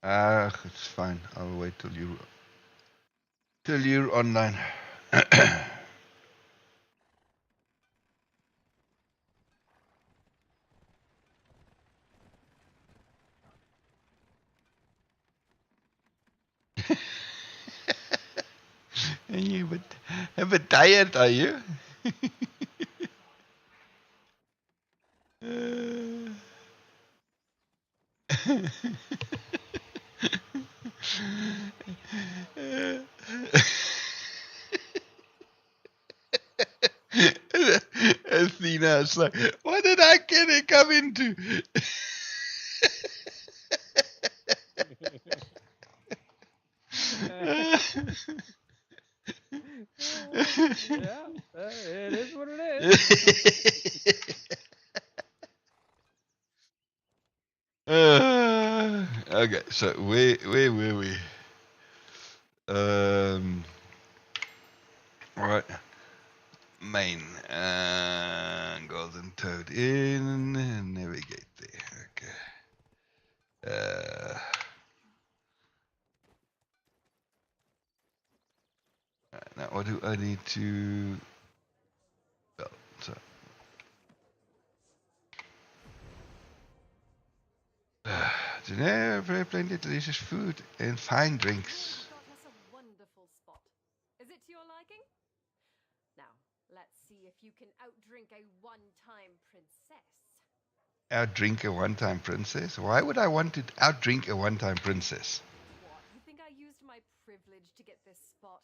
Ah, it's fine. I'll wait till you're online. And you a bit tired, are you? Athena is like, what did I get it come into? Yeah, it is what it is. Okay, so where were we? Right, main golden toad in navigate there. Okay. Right, now what do I need to? Well, so there are plenty of delicious food and fine drinks. Got us a wonderful spot. Is it to your liking? Now, let's see if you can outdrink a one-time princess. Outdrink a one-time princess? Why would I want to outdrink a one-time princess? What, you think I used my privilege to get this spot?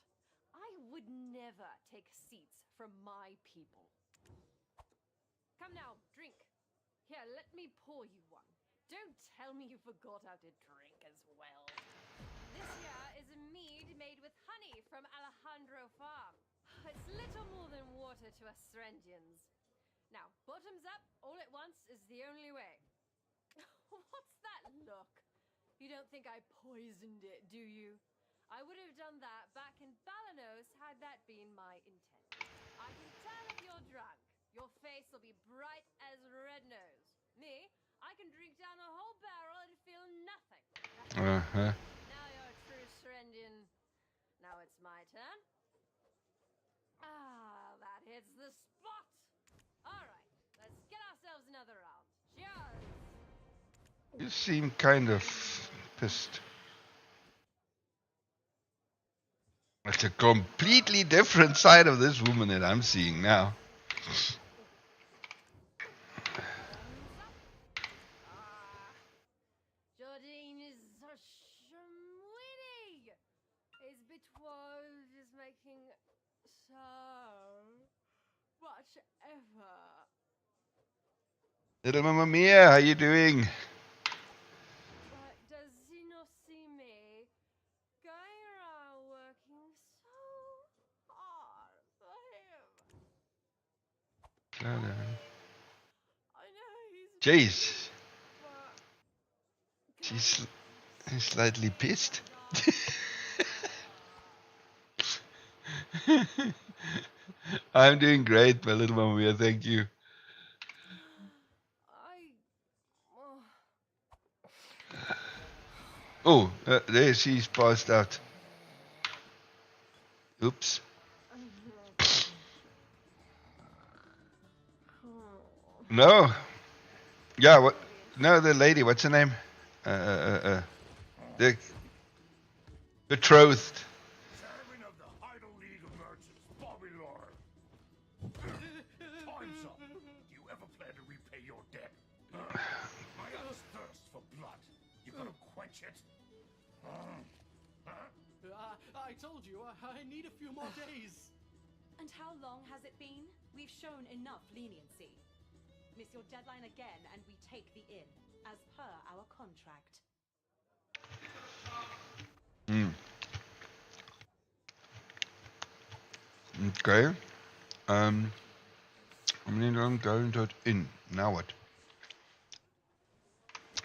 I would never take seats from my people. Come now, drink. Here, let me pour you one. Don't tell me you forgot how to drink as well. This here is a mead made with honey from Alejandro Farm. It's little more than water to us Threndians. Now, bottoms up, all at once is the only way. What's that look? You don't think I poisoned it, do you? I would have done that back in Balanos had that been my intent. I can tell if you're drunk. Your face will be bright as red nose. Me, I can drink down a whole barrel and feel nothing. Uh-huh. Now you're a true Threndian. Now it's my turn. Ah, that hits the spot. All right, let's get ourselves another round. Cheers! You seem kind of pissed. It's a completely different side of this woman that I'm seeing now. Bottoms up. Jardine is so sweetie. His betrothed is making so much effort. Little Mamma Mia, how you doing? But does he not see me going around working so hard for him? I know he's Jeez, but she's slightly pissed. I'm doing great, my little Mamma Mia, thank you. Oh, there she's passed out. Oops. No. Yeah, what? No, the lady, what's her name? The betrothed. Chairman of the Idle League of Merchants, Bobby Lord. Time's up. Do you ever plan to repay your debt? My eyes thirst for blood. You gonna quench it? I told you, I need a few more days. And how long has it been? We've shown enough leniency. Miss your deadline again, and we take the inn, as per our contract. Okay. I mean, I'm going to in. Now what?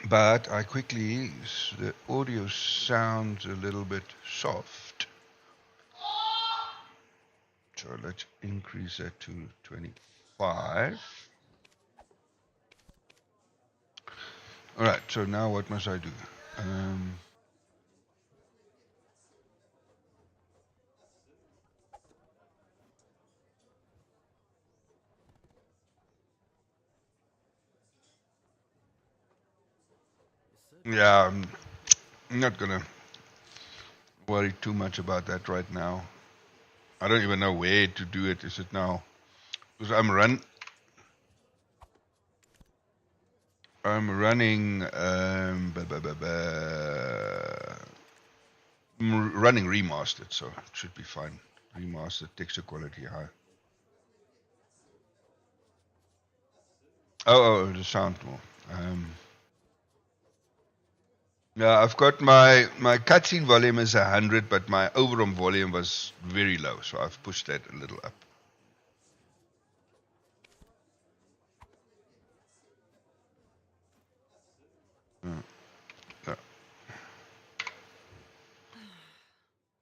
But I quickly, the audio sounds a little bit soft. So let's increase that to 25. All right, so now what must I do? Yeah, I'm not gonna worry too much about that right now. I don't even know where to do it. Is it now? Because I'm running running remastered, so it should be fine. Remastered, texture quality high. Oh, the sound more. Yeah, I've got my cutscene volume is 100, but my overall volume was very low, so I've pushed that a little up. Yeah.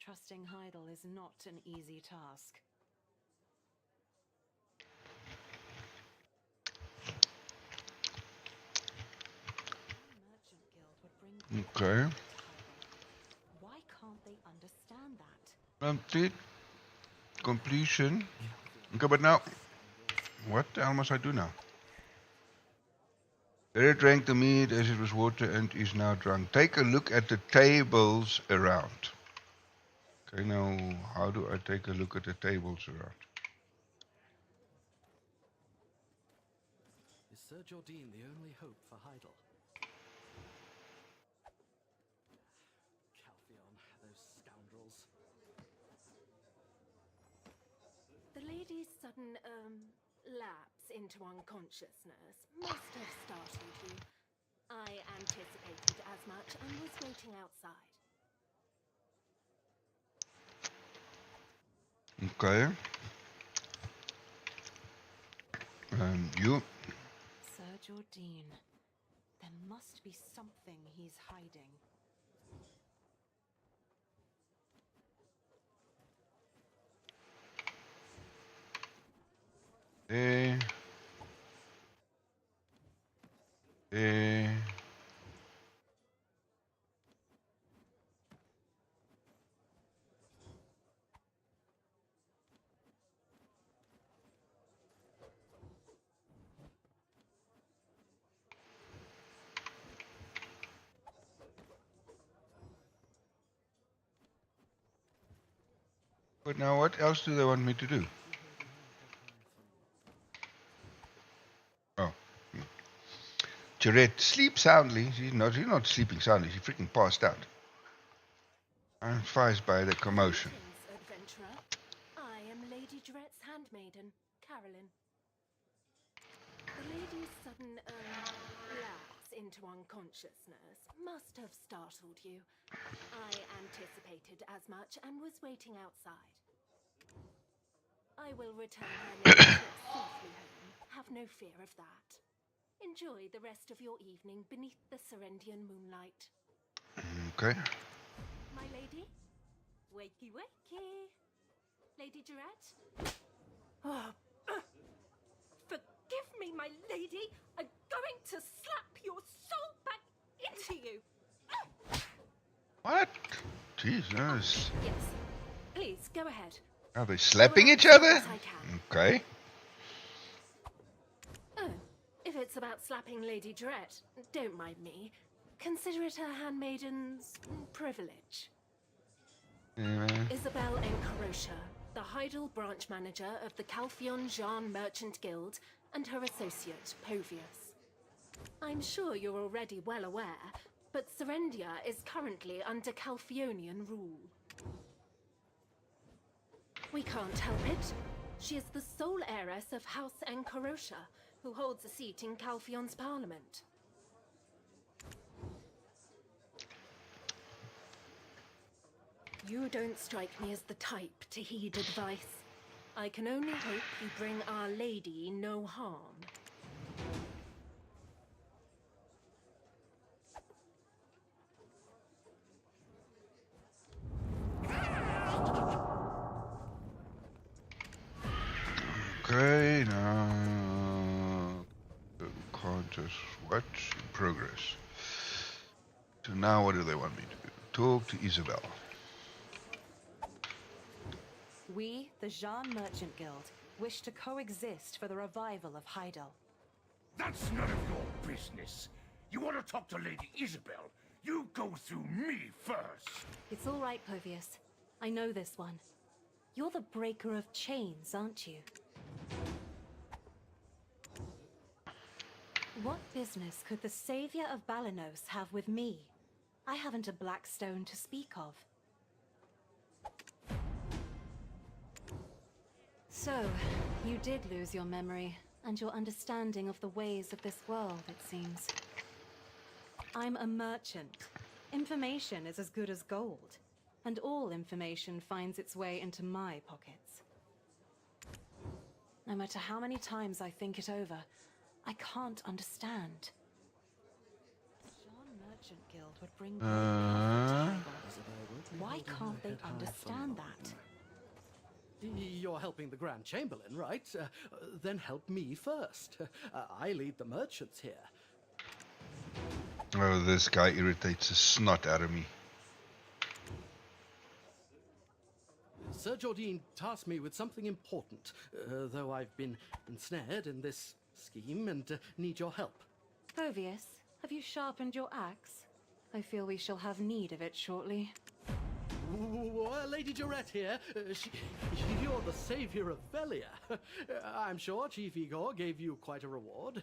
Trusting Heidel is not an easy task. Merchant Guild would bring Okay. to Heidel. Why can't they understand that? Complete completion. Okay, but now, what the hell must I do now? They drank the meat as it was water and is now drunk. Take a look at the tables around. Okay, now how do I take a look at the tables around? Is Sir Jordine the only hope for Heidel? Calpheon, those scoundrels. The lady's sudden, lapse into unconsciousness must have startled you. I anticipated as much and was waiting outside. Okay. You. Sir Jordine. There must be something he's hiding. There. There. But now what else do they want me to do? Oh. Jarette, sleep soundly. She's not sleeping soundly. She freaking passed out. I'm fazed by the commotion. Greetings, adventurer. I am Lady Dret's handmaiden, Carolyn. The lady's sudden, lapse into unconsciousness must have startled you. I anticipated as much and was waiting outside. I will return her ladyship safely home. Have no fear of that. Enjoy the rest of your evening beneath the Serendian moonlight. Okay. My lady? Wakey wakey. Lady Dret? Oh, forgive me, my lady. I'm going to slap your soul back into you. What? Jesus. Yes. Please, go ahead. Are they slapping I will each do other? what I can. Okay. Oh, if it's about slapping Lady Dret, don't mind me. Consider it her handmaiden's privilege. Isabel Encarosha, the Heidel branch manager of the Calpheon Jean Merchant Guild, and her associate, Povius. I'm sure you're already well aware, but Serendia is currently under Calpheonian rule. We can't help it. She is the sole heiress of House Encarosha, who holds a seat in Calpheon's parliament. You don't strike me as the type to heed advice. I can only hope you bring Our Lady no harm. Okay, now contest watch in progress. So now what do they want me to do? Talk to Isabel. We, the Jean Merchant Guild, wish to coexist for the revival of Heidel. That's none of your business. You want to talk to Lady Isabel? You go through me first. It's all right, Povius. I know this one. You're the breaker of chains, aren't you? What business could the savior of Balanos have with me? I haven't a black stone to speak of. So, you did lose your memory and your understanding of the ways of this world, it seems. I'm a merchant. Information is as good as gold, and all information finds its way into my pockets. No matter how many times I think it over, I can't understand. The Shan Merchant Guild would bring great profit to the table. Why can't they understand that? You're helping the Grand Chamberlain, right? Then help me first. I lead the merchants here. Oh, this guy irritates the snot out of me. Sir Jordine tasked me with something important, though I've been ensnared in this scheme and need your help. Povius, have you sharpened your axe? I feel we shall have need of it shortly. Lady Durette here. You're the savior of Velia. I'm sure Chief Igor gave you quite a reward.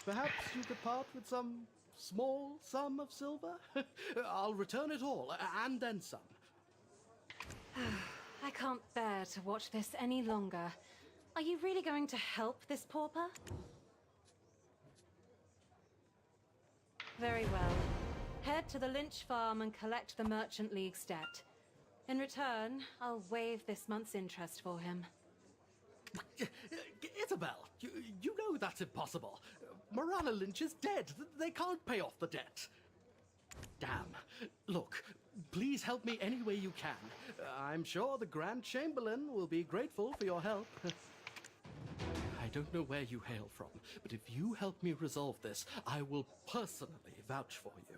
Perhaps you could part with some small sum of silver? I'll return it all, and then some. I can't bear to watch this any longer. Are you really going to help this pauper? Very well. Head to the Lynch farm and collect the Merchant League's debt. In return, I'll waive this month's interest for him. Isabel, you know that's impossible. Morana Lynch is dead. They can't pay off the debt. Damn. Look, please help me any way you can. I'm sure the Grand Chamberlain will be grateful for your help. I don't know where you hail from, but if you help me resolve this, I will personally vouch for you.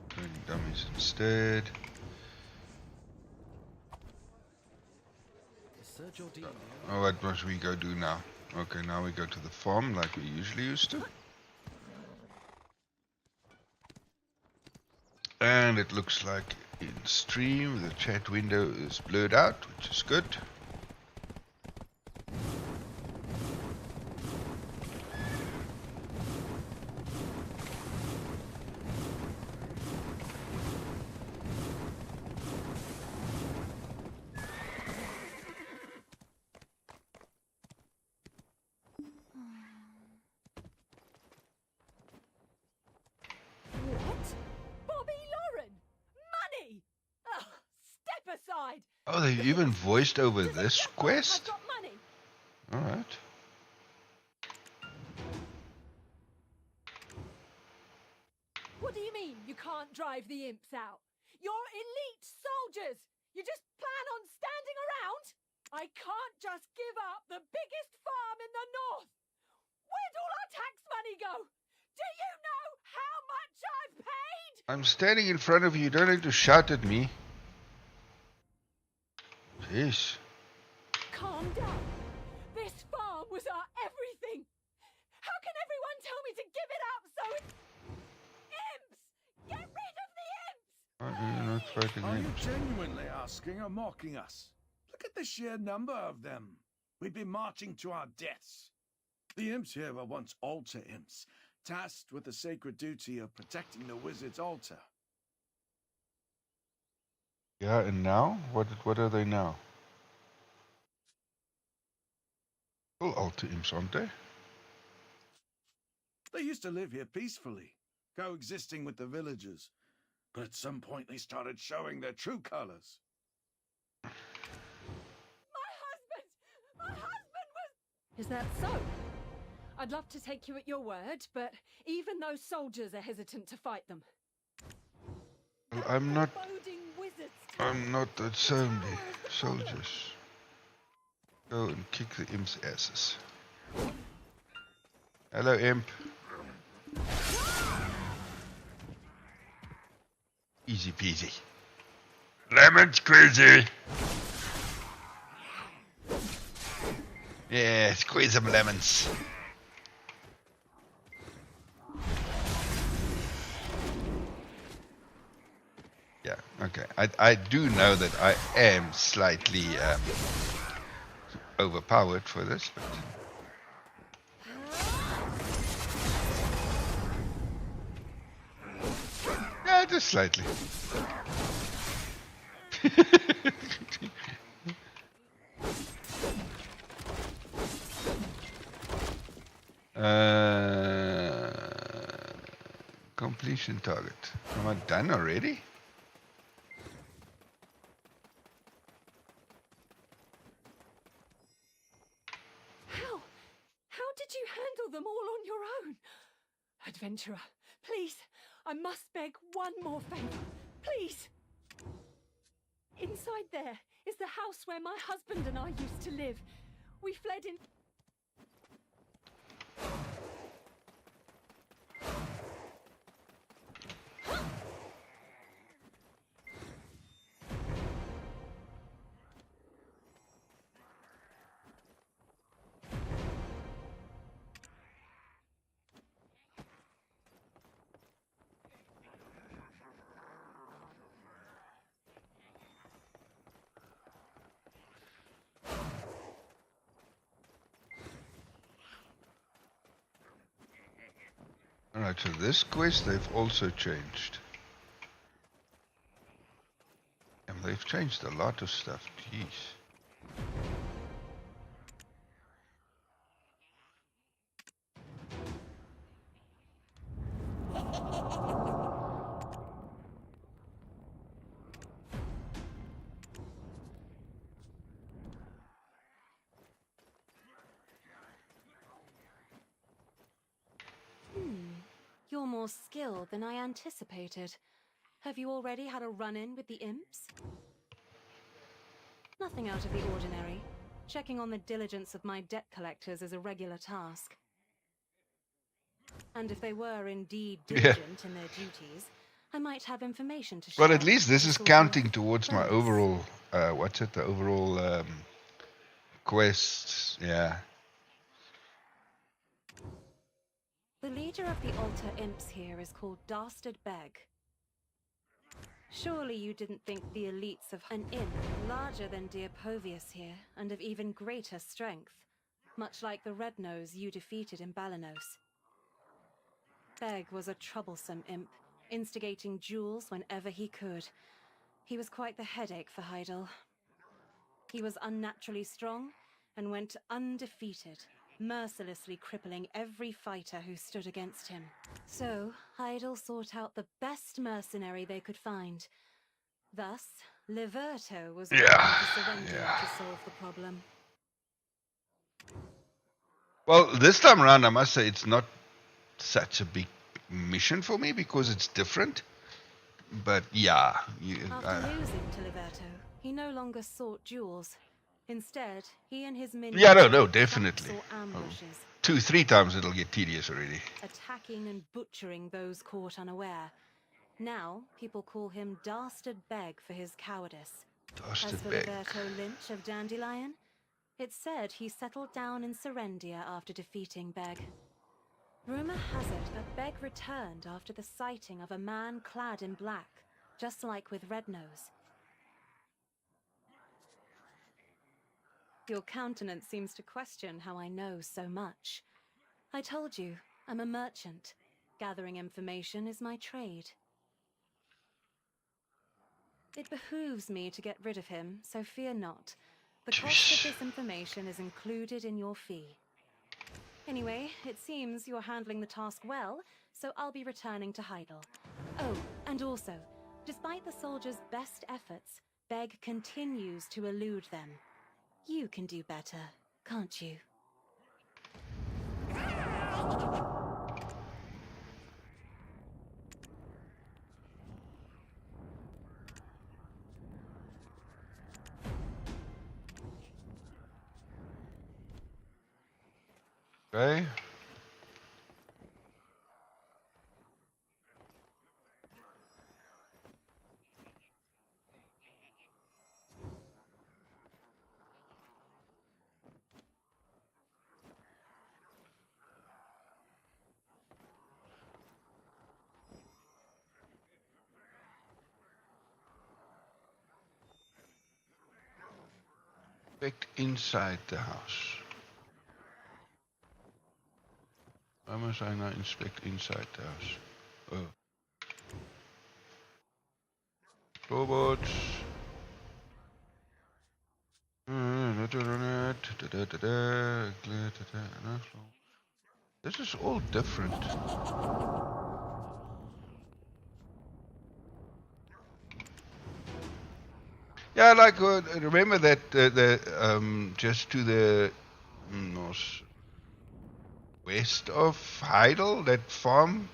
Training dummies instead. Sir Jordine. Oh, what must we go do now? Okay, now we go to the farm like we usually used to. And it looks like in stream the chat window is blurred out, which is good. Oh, they even voiced over this quest? Alright. What do you mean you can't drive the imps out? You're elite soldiers! You just plan on standing around? I can't just give up the biggest farm in the north! Where'd all our tax money go? Do you know how much I've paid? I'm standing in front of you, you don't need to shout at me. Jeez. Calm down. This farm was our everything. How can everyone tell me to give it up so it's... Imps! Get rid of the imps! Why are you not fighting Are you imps? genuinely asking or mocking us? Look at the sheer number of them. We've been marching to our deaths. The imps here were once altar imps, tasked with the sacred duty of protecting the wizard's altar. Yeah, and now? What are they now? Well, altar imps, aren't they? They used to live here peacefully, coexisting with the villagers. But at some point they started showing their true colors. My husband was... Is that so? I'd love to take you at your word, but even those soldiers are hesitant to fight them. Well, I'm not that zombie. Tower Soldiers. Go and kick the imp's asses. Hello, imp. Easy peasy. Lemons crazy. Yeah, squeeze some lemons. Yeah, okay. I do know that I am slightly overpowered for this, but yeah, just slightly. Completion target. Am I done already? How did you handle them all on your own? Adventurer, please, I must beg one more favor. Please! Inside there is the house where my husband and I used to live. We fled in... Alright, so this quest they've also changed. And they've changed a lot of stuff, jeez. You're more skilled than I anticipated. Have you already had a run-in with the imps? Nothing out of the ordinary. Checking on the diligence of my debt collectors is a regular task. And if they were indeed diligent in their duties, I might have information to share. Well, at least this is Sort of counting towards my bonus. overall, what's it, the overall quests, yeah. The leader of the altar imps here is called Dastard Beg. Surely you didn't think the elites of an imp larger than dear Povius here, and of even greater strength, much like the Red Nose you defeated in Balanos. Beg was a troublesome imp, instigating duels whenever he could. He was quite the headache for Heidel. He was unnaturally strong and went undefeated, mercilessly crippling every fighter who stood against him. So, Heidel sought out the best mercenary they could find. Thus, Liberto was willing to surrender to solve the problem. Well, this time around, I must say it's not such a big mission for me because it's different. But yeah, After losing to Liberto, he no longer sought duels. Instead, he and his minions yeah, no, traps definitely. or ambushes, 2-3 times it'll get tedious already. attacking and butchering those caught unaware. Now, people call him Dastard Beg for his cowardice. As Dastard for Beg. Liberto Lynch of Dandelion, it's said he settled down in Serendia after defeating Beg. Rumor has it that Beg returned after the sighting of a man clad in black, just like with Red Nose. Your countenance seems to question how I know so much. I told you, I'm a merchant. Gathering information is my trade. It behooves me to get rid of him, so fear not. The cost of this information is included in your fee. Anyway, it seems you're handling the task well, so I'll be returning to Heidel. Oh, and also, despite the soldiers' best efforts, Beg continues to elude them. You can do better, can't you? Okay. Inspect inside the house. Why must I now inspect inside the house? Oh. Robots. This is all different. Yeah, like remember that just to the north west of Heidel, that farm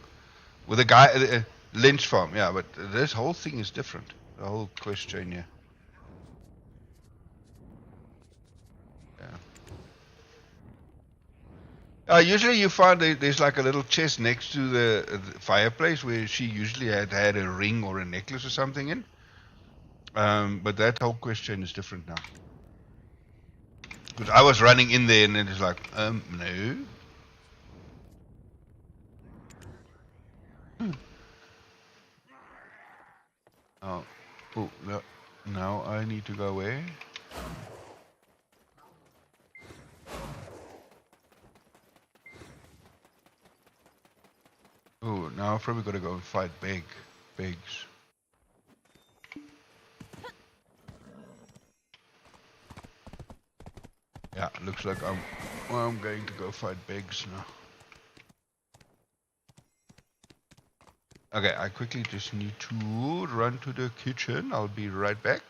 with a guy, Lynch farm. Yeah, but this whole thing is different. The whole quest chain here. Yeah. Usually you find there's like a little chest next to the fireplace where she usually had a ring or a necklace or something in. But that whole quest chain is different now. Because I was running in there and then it's like, no. Oh, no. Now I need to go away. Oh, now I've probably got to go and fight Biggs. Yeah, looks like I'm going to go fight Biggs now. Okay, I quickly just need to run to the kitchen. I'll be right back.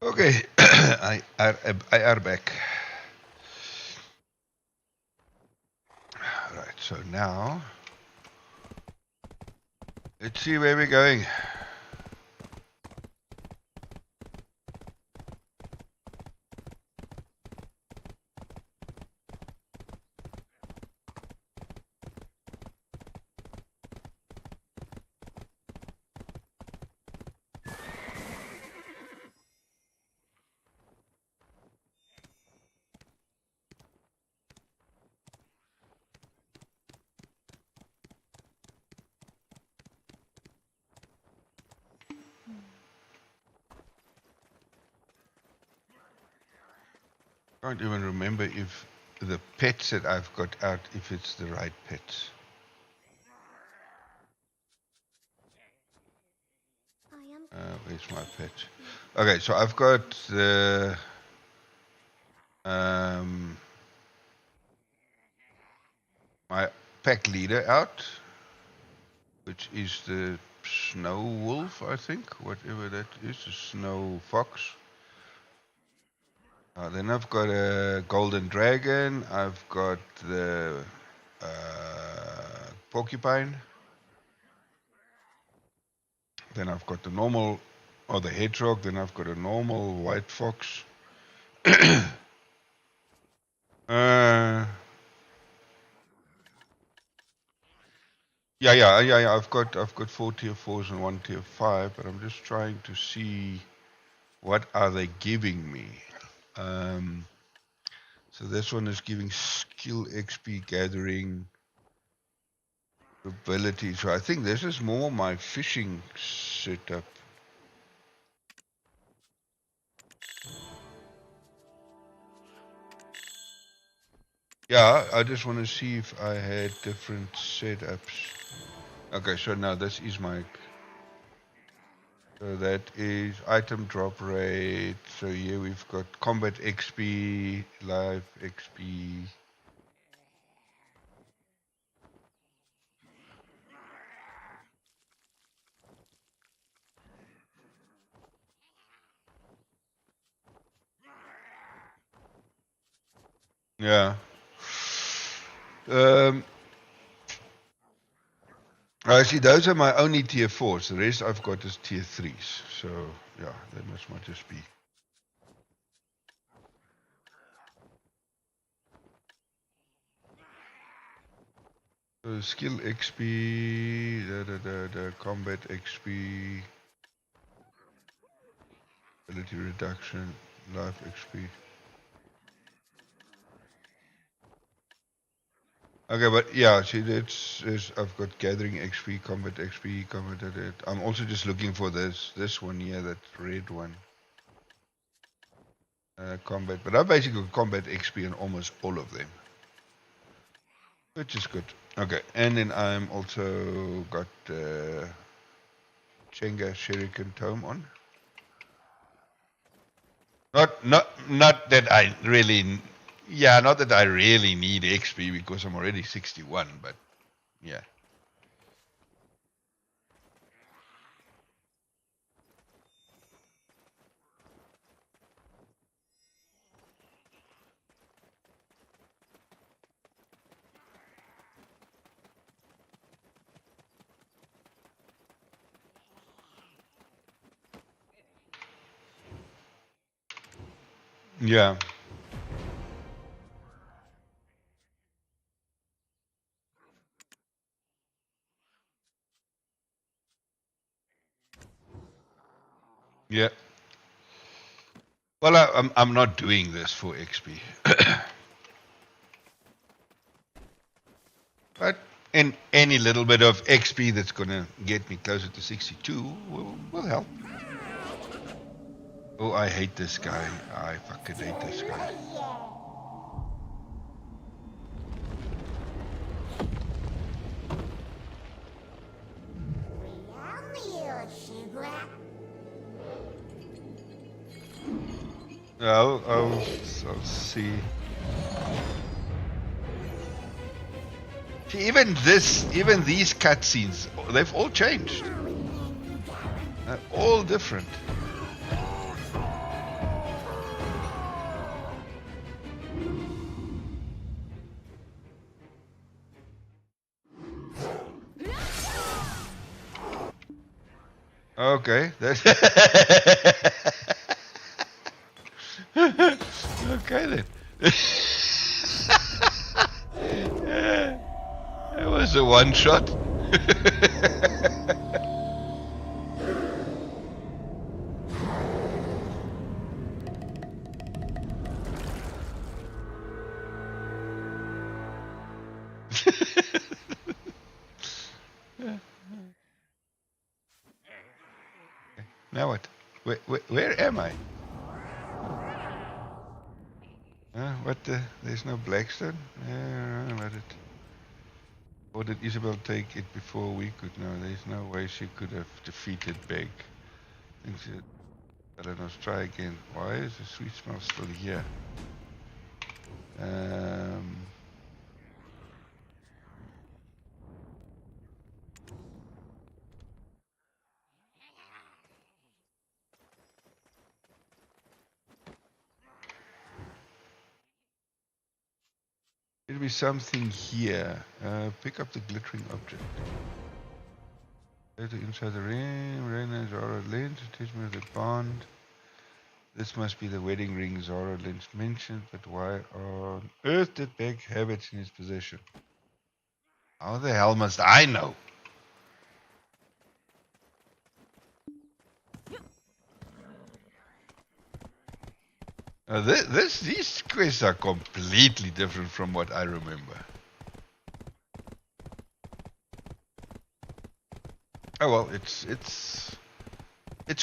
Okay, I are back. Right, so now let's see where we're going. Can't even remember if the pets that I've got out, if it's the right pets. Where's my pet? Okay, so I've got the my pack leader out, which is the snow wolf, I think, whatever that is, the snow fox. Then I've got a golden dragon. I've got the porcupine. Then I've got the normal, or the hedgehog. Then I've got a normal white fox. Yeah. I've got 4 tier 4s and 1 tier 5, but I'm just trying to see what are they giving me. So this one is giving skill XP gathering ability. So I think this is more my fishing setup. Yeah, I just want to see if I had different setups. Okay, so now this is my... So that is item drop rate. So here we've got combat XP, life XP. Yeah. I see those are my only tier 4s. The rest I've got is tier 3s. So yeah, that must just be. So skill XP, the combat XP, ability reduction, life XP. Okay, but yeah, see, I've got gathering XP, combat XP, combat. I'm also just looking for this one here, that red one. Combat, but I've basically got combat XP on almost all of them, which is good. Okay, and then I'm also got Chenga Shuriken Tome on. Not that I really. Yeah, not that I really need XP because I'm already 61, but yeah. Yeah. Yeah. Well, I'm not doing this for XP. But in any little bit of XP that's gonna get me closer to 62 will help. Oh, I hate this guy. I fucking hate this guy. I'll see. See, even these cutscenes, they've all changed. They're all different. Okay, that's okay then. Yeah, that was a one shot. Now what? Where am I? What the? There's no Blackstone? Let it. Or did Isabel take it before we could? No, there's no way she could have defeated Beg. Let us try again. Why is the sweet smell still here? There'll be something here. Pick up the glittering object. Go to inside the ring. Rena Zara Lynch. Teach me the bond. This must be the wedding ring Zara Lynch mentioned, but why on earth did Beck have it in his possession? How the hell must I know? These quests are completely different from what I remember. Oh well, it's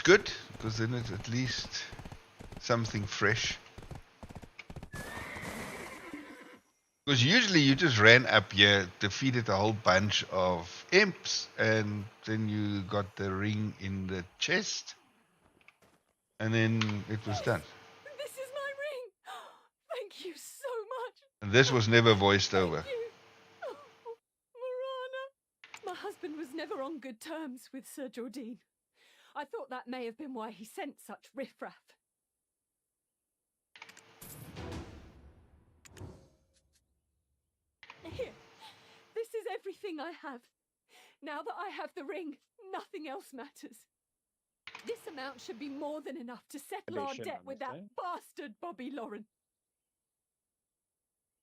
good because then it's at least something fresh. Because usually you just ran up here, defeated a whole bunch of imps, and then you got the ring in the chest, and then it was done. This is my ring. Thank you so much. And this was never voiced over. Thank you. Oh, Morana. My husband was never on good terms with Sir Jordine. I thought that may have been why he sent such riffraff. Here, this is everything I have. Now that I have the ring, nothing else matters. This amount should be more than enough to settle our debt with that bastard Bobby Lauren.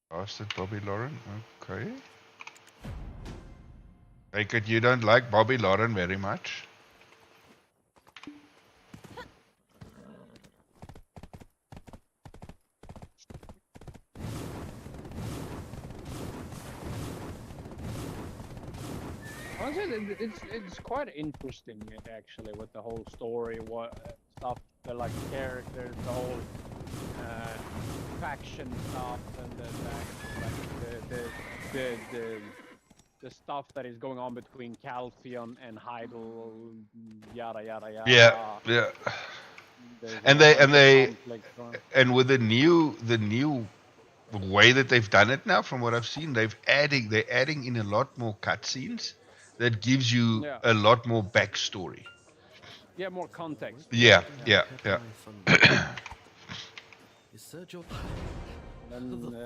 Bastard Bobby Lauren? Okay. Take it you don't like Bobby Lauren very much. It's quite interesting actually with the whole story, what stuff, the like characters, the whole faction stuff, and the stuff that is going on between Calpheon and Heidel, yada yada yada. Yeah. And with the new way that they've done it now, from what I've seen, they're adding in a lot more cutscenes that gives you a lot more backstory. Yeah, more context. Yeah. The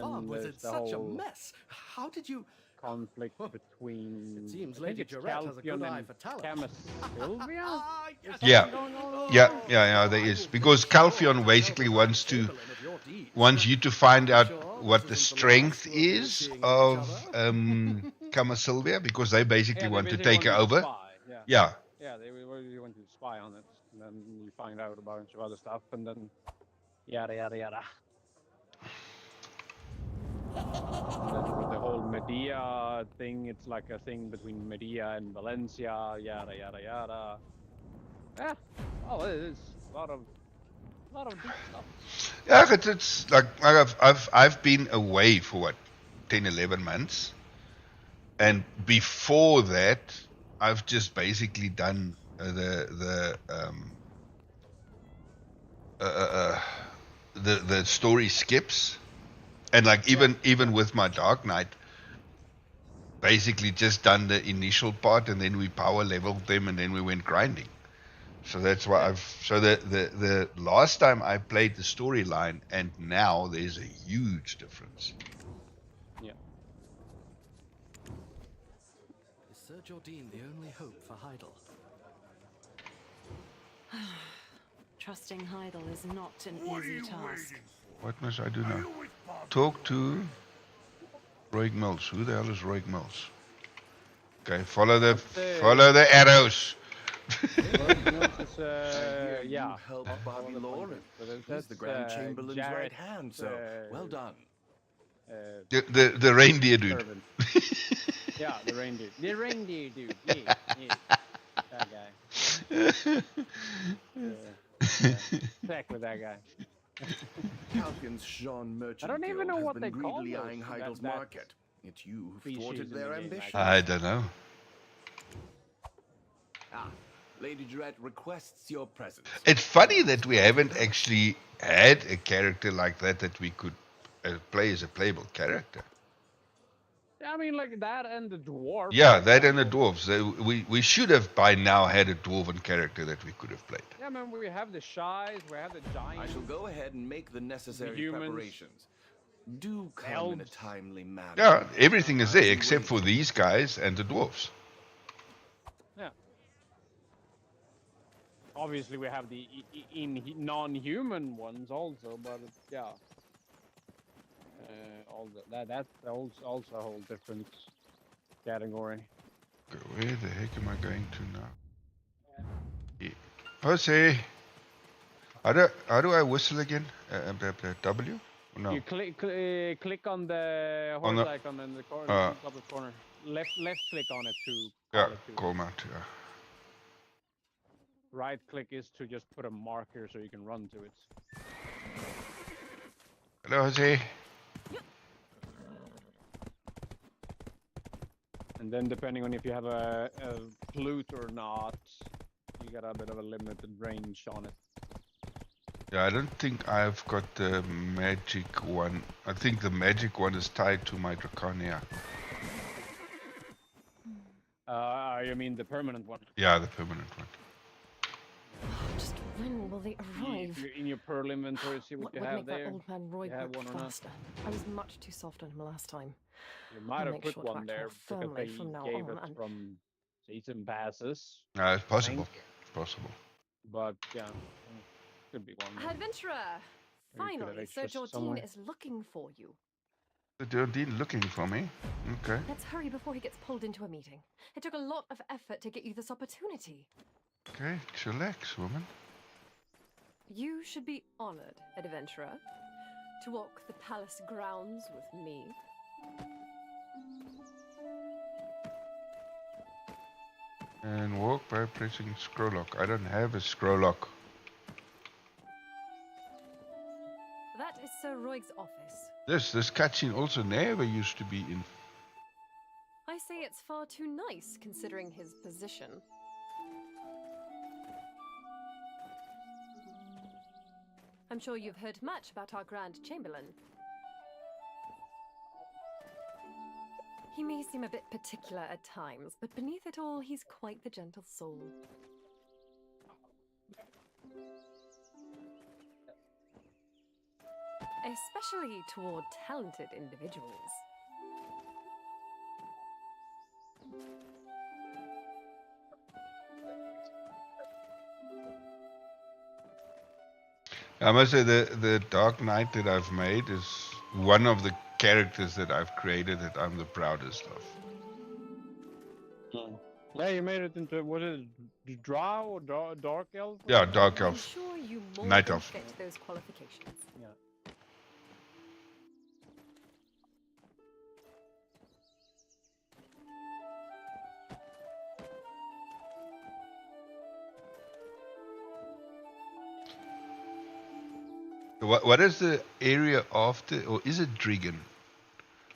farm was in such a mess. How did you... Conflict between... It seems Lady Jarrett has a good eye for talent. Camus-Sylvia? Yeah, there is. Because Calpheon basically wants you to find out what the strength is of Camus-Sylvia, because they basically want to take her over. Yeah, they really want to spy on it. And then you find out a bunch of other stuff, and then yada yada yada. And then with the whole Medea thing, it's like a thing between Medea and Valencia, yada yada yada. Yeah, oh, it is a lot of deep stuff. Yeah, it's like I've been away for what, 10, 11 months, and before that, I've just basically done the story skips. And like even with my Dark Knight, basically just done the initial part, and then we power leveled them, and then we went grinding. So that's why the last time I played the storyline and now there's a huge difference. Yeah. Is Sir Jordine the only hope for Heidel? Trusting Heidel is not an What are easy you task. waiting for? What must I do Are now? you with Bob? Talk to Roig Mills. Who the hell is Roig Mills? Okay, follow the arrows. Mills is, I hear yeah. you helped all Bobby the Lauren. pointers. So He's that's, the Grand Chamberlain's right Jarrett, hand, so well done. The reindeer dude. servant. Yeah, the reindeer. The reindeer dude. Yeah, yeah. That guy. Exactly that guy. Falcon's Jean Merchant I don't even Guild know has what been they call greedily those- eyeing that- Heidel's that market. It's you who species thwarted in their the game, ambition. I don't know. Ah, Lady Dred requests your presence. It's funny that we haven't actually had a character like that we could play as a playable character. I mean, like that and the dwarf. Yeah, that and the dwarves. We should have by now had a dwarven character that we could have played. Yeah, I mean, we have the shies, we have the I giants. shall go ahead and make the necessary humans. preparations. Do come in a elves. timely manner. Yeah, everything is I'll there be except for waiting. these guys and the dwarves. Yeah. Obviously, we have the non-human ones also, but yeah. That's also a whole different category. Okay, where the heck am I going to now? Yeah. Jose, how do I whistle again? W? No. You click on the On horse the- icon in the corner, top of corner. Left click on it to call Yeah, it to. call mount. Yeah. Right click is to just put a marker so you can run to it. Hello, Jose. And then depending on if you have a flute or not, you got a bit of a limited range on it. Yeah, I don't think I've got the magic one. I think the magic one is tied to my Draconia. You mean the permanent one? Yeah, the permanent one. Just when will they arrive? In your Pearl inventory, see what What you would have make there. that old man Roy You have work one or not? faster? I was much too soft on him last time. You might I'll have make put sure to one act there more because firmly they from now gave on, it and- from season passes. No, it's possible. think. It's possible. But yeah, could be one. there. Adventurer! Or you could have Finally, Sir extras Jordine somewhere. is looking for you. The Jordine looking for me. Okay. Let's hurry before he gets pulled into a meeting. It took a lot of effort to get you this opportunity. Okay, chillax, woman. You should be honored, adventurer, to walk the palace grounds with me. And walk by pressing scroll lock. I don't have a scroll lock. That is Sir Roig's office. This cutscene also never used to be in. I say it's far too nice considering his position. I'm sure you've heard much about our Grand Chamberlain. He may seem a bit particular at times, but beneath it all, he's quite the gentle soul. Especially toward talented individuals. I must say the Dark Knight that I've made is one of the characters that I've created that I'm the proudest of. Yeah, you made it into, was it Drow or Dark Elf? Yeah, Dark I'm Elf. sure you more Night than Elf. fit those qualifications. Yeah. What is the area after, or is it Drigan?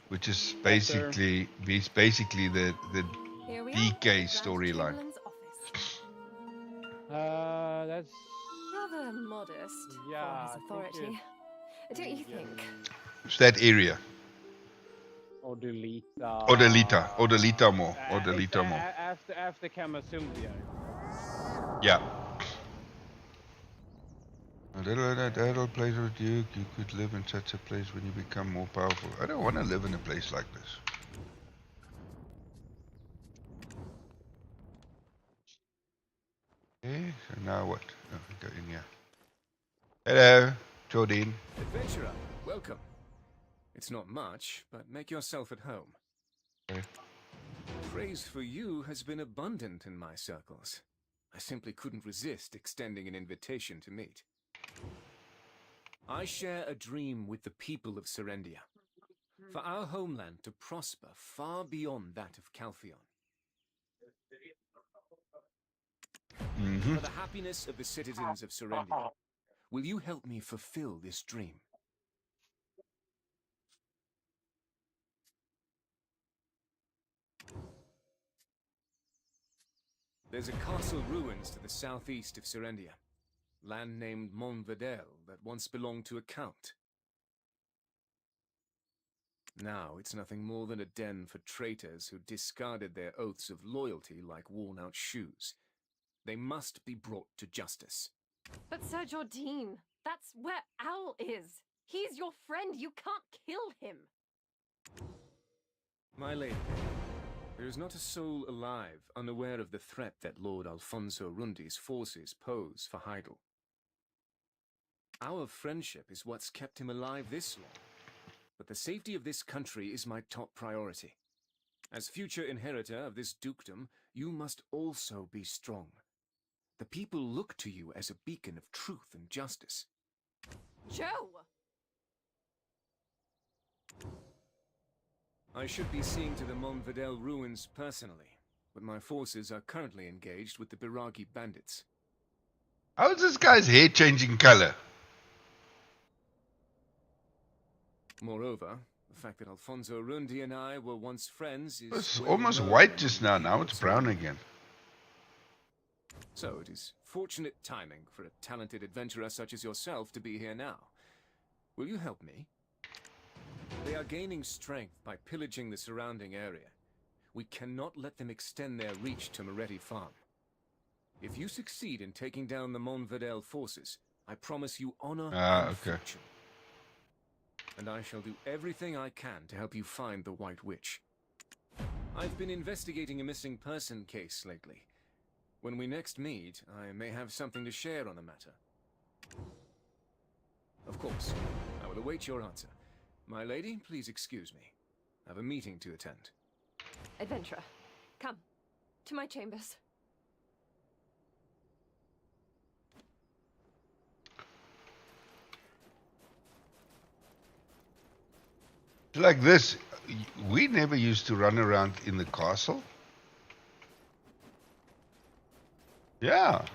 Which is basically the Here we are, DK at the Grand storyline. Chamberlain's office. That's Rather modest Yeah, for his I authority. think Don't you think? It's that area. Odalita. Odalita more. It's Odalita more. after Camasylvia. Yeah. A little place with you could live in such a place when you become more powerful. I don't want to live in a place like this. Okay, so Now what? Oh, go in here. Hello, Jordine. Adventurer, welcome. It's not much, but make yourself at home. Okay. Praise for you has been abundant in my circles. I simply couldn't resist extending an invitation to meet. I share a dream with the people of Serendia, for our homeland to prosper far beyond that of Calphion. For the happiness of the citizens of Serendia, will you help me fulfill this dream? There's a castle ruins to the southeast of Serendia, land named Montvedel that once belonged to a count. Now it's nothing more than a den for traitors who discarded their oaths of loyalty like worn-out shoes. They must be brought to justice. But Sir Jordine, that's where Owl is. He's your friend. You can't kill him. My lady, there is not a soul alive unaware of the threat that Lord Alfonso Rundi's forces pose for Heidel. Our friendship is what's kept him alive this long, but the safety of this country is my top priority. As future inheritor of this dukedom, you must also be strong. The people look to you as a beacon of truth and justice. Joe! I should be seeing to the Montvedel ruins personally, but my forces are currently engaged with the Biragi bandits. How is this guy's hair changing color? Moreover, the fact that Alfonso Rundi and I were once friends is... It was well almost known white among just the now. people Now of it's brown Serendia. again. So it is fortunate timing for a talented adventurer such as yourself to be here now. Will you help me? They are gaining strength by pillaging the surrounding area. We cannot let them extend their reach to Moretti Farm. If you succeed in taking down the Montvedel forces, I promise you honor and Okay. fortune. And I shall do everything I can to help you find the White Witch. I've been investigating a missing person case lately. When we next meet, I may have something to share on the matter. Of course, I will await your answer. My lady, please excuse me. I have a meeting to attend. Adventurer, come to my chambers. Like this, we never used to run around in the castle. Yeah.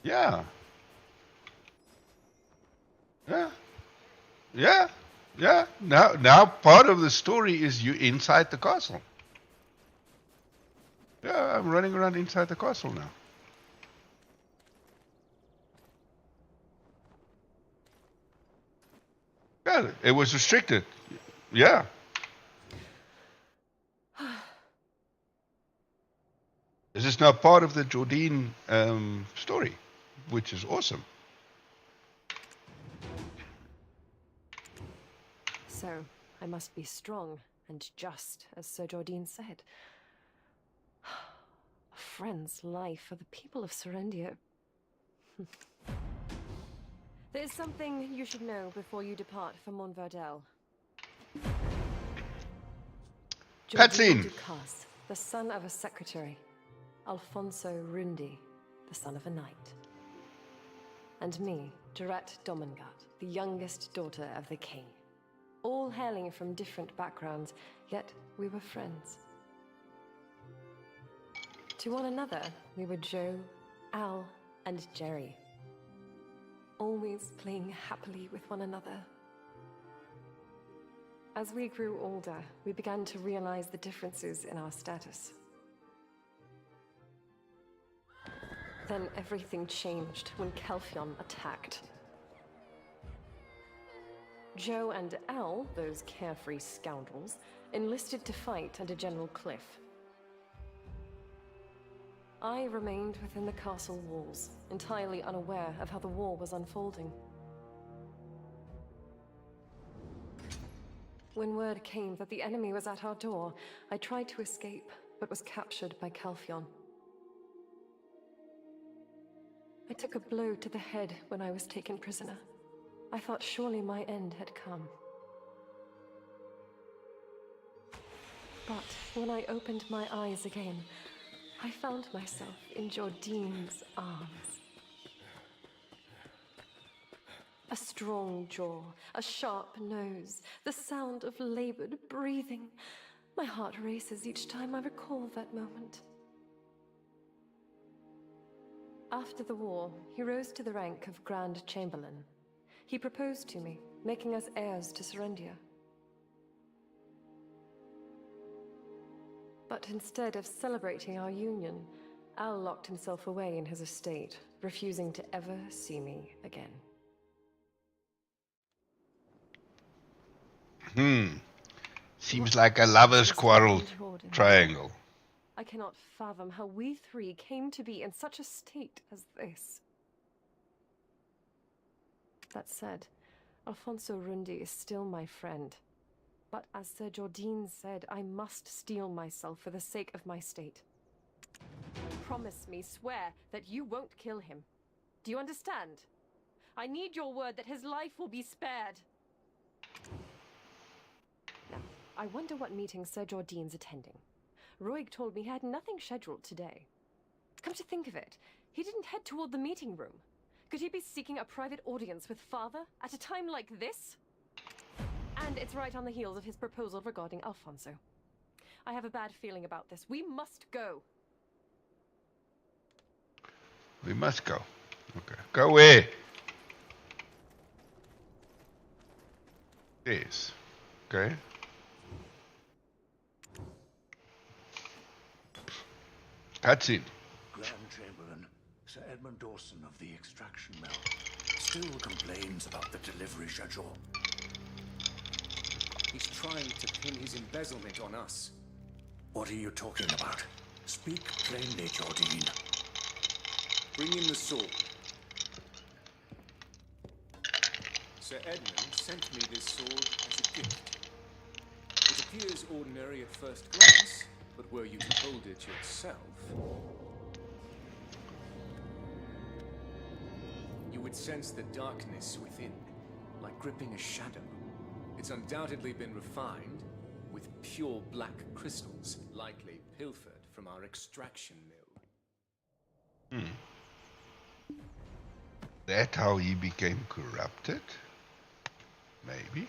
Yeah. Yeah. Yeah. Yeah. Now part of the story is you inside the castle. Yeah, I'm running around inside the castle now. Yeah, it was restricted. Yeah. This is now part of the Jordine story, which is awesome. So, I must be strong and just, as Sir Jordine said. A friend's life for the people of Serendia. There's something you should know before you depart for Montvedel. Cutscene. Ducasse, the son of a secretary. Alfonso Rundi, the son of a knight. And me, Jarette Domingat, the youngest daughter of the king. All hailing from different backgrounds, yet we were friends. To one another, we were Joe, Al, and Jerry. Always playing happily with one another. As we grew older, we began to realize the differences in our status. Then everything changed when Calphion attacked. Joe and Al, those carefree scoundrels, enlisted to fight under General Cliff. I remained within the castle walls, entirely unaware of how the war was unfolding. When word came that the enemy was at our door, I tried to escape, but was captured by Calphion. I took a blow to the head when I was taken prisoner. I thought surely my end had come. But when I opened my eyes again, I found myself in Jordine's arms. A strong jaw, a sharp nose, the sound of labored breathing. My heart races each time I recall that moment. After the war, he rose to the rank of Grand Chamberlain. He proposed to me, making us heirs to Serendia. But instead of celebrating our union, Al locked himself away in his estate, refusing to ever see me again. Seems like a lover's quarrel triangle. I cannot fathom how we three came to be in such a state as this. That said, Alfonso Rundi is still my friend. But as Sir Jordine said, I must steel myself for the sake of my state. Promise me, swear, that you won't kill him. Do you understand? I need your word that his life will be spared. Now, I wonder what meeting Sir Jordine's attending. Roig told me he had nothing scheduled today. Come to think of it, he didn't head toward the meeting room. Could he be seeking a private audience with Father at a time like this? And it's right on the heels of his proposal regarding Alfonso. I have a bad feeling about this. We must go. We must go. Okay. Go where? Yes. Okay. Cutscene. Grand Chamberlain, Sir Edmund Dawson of the Extraction Mill, still complains about the delivery schedule. He's trying to pin his embezzlement on us. What are you talking about? Speak plainly, Jordine. Bring in the sword. Sir Edmund sent me this sword as a gift. It appears ordinary at first glance, but were you to hold it yourself, you would sense the darkness within, like gripping a shadow. It's undoubtedly been refined with pure black crystals, likely pilfered from our extraction mill. That how he became corrupted? Maybe.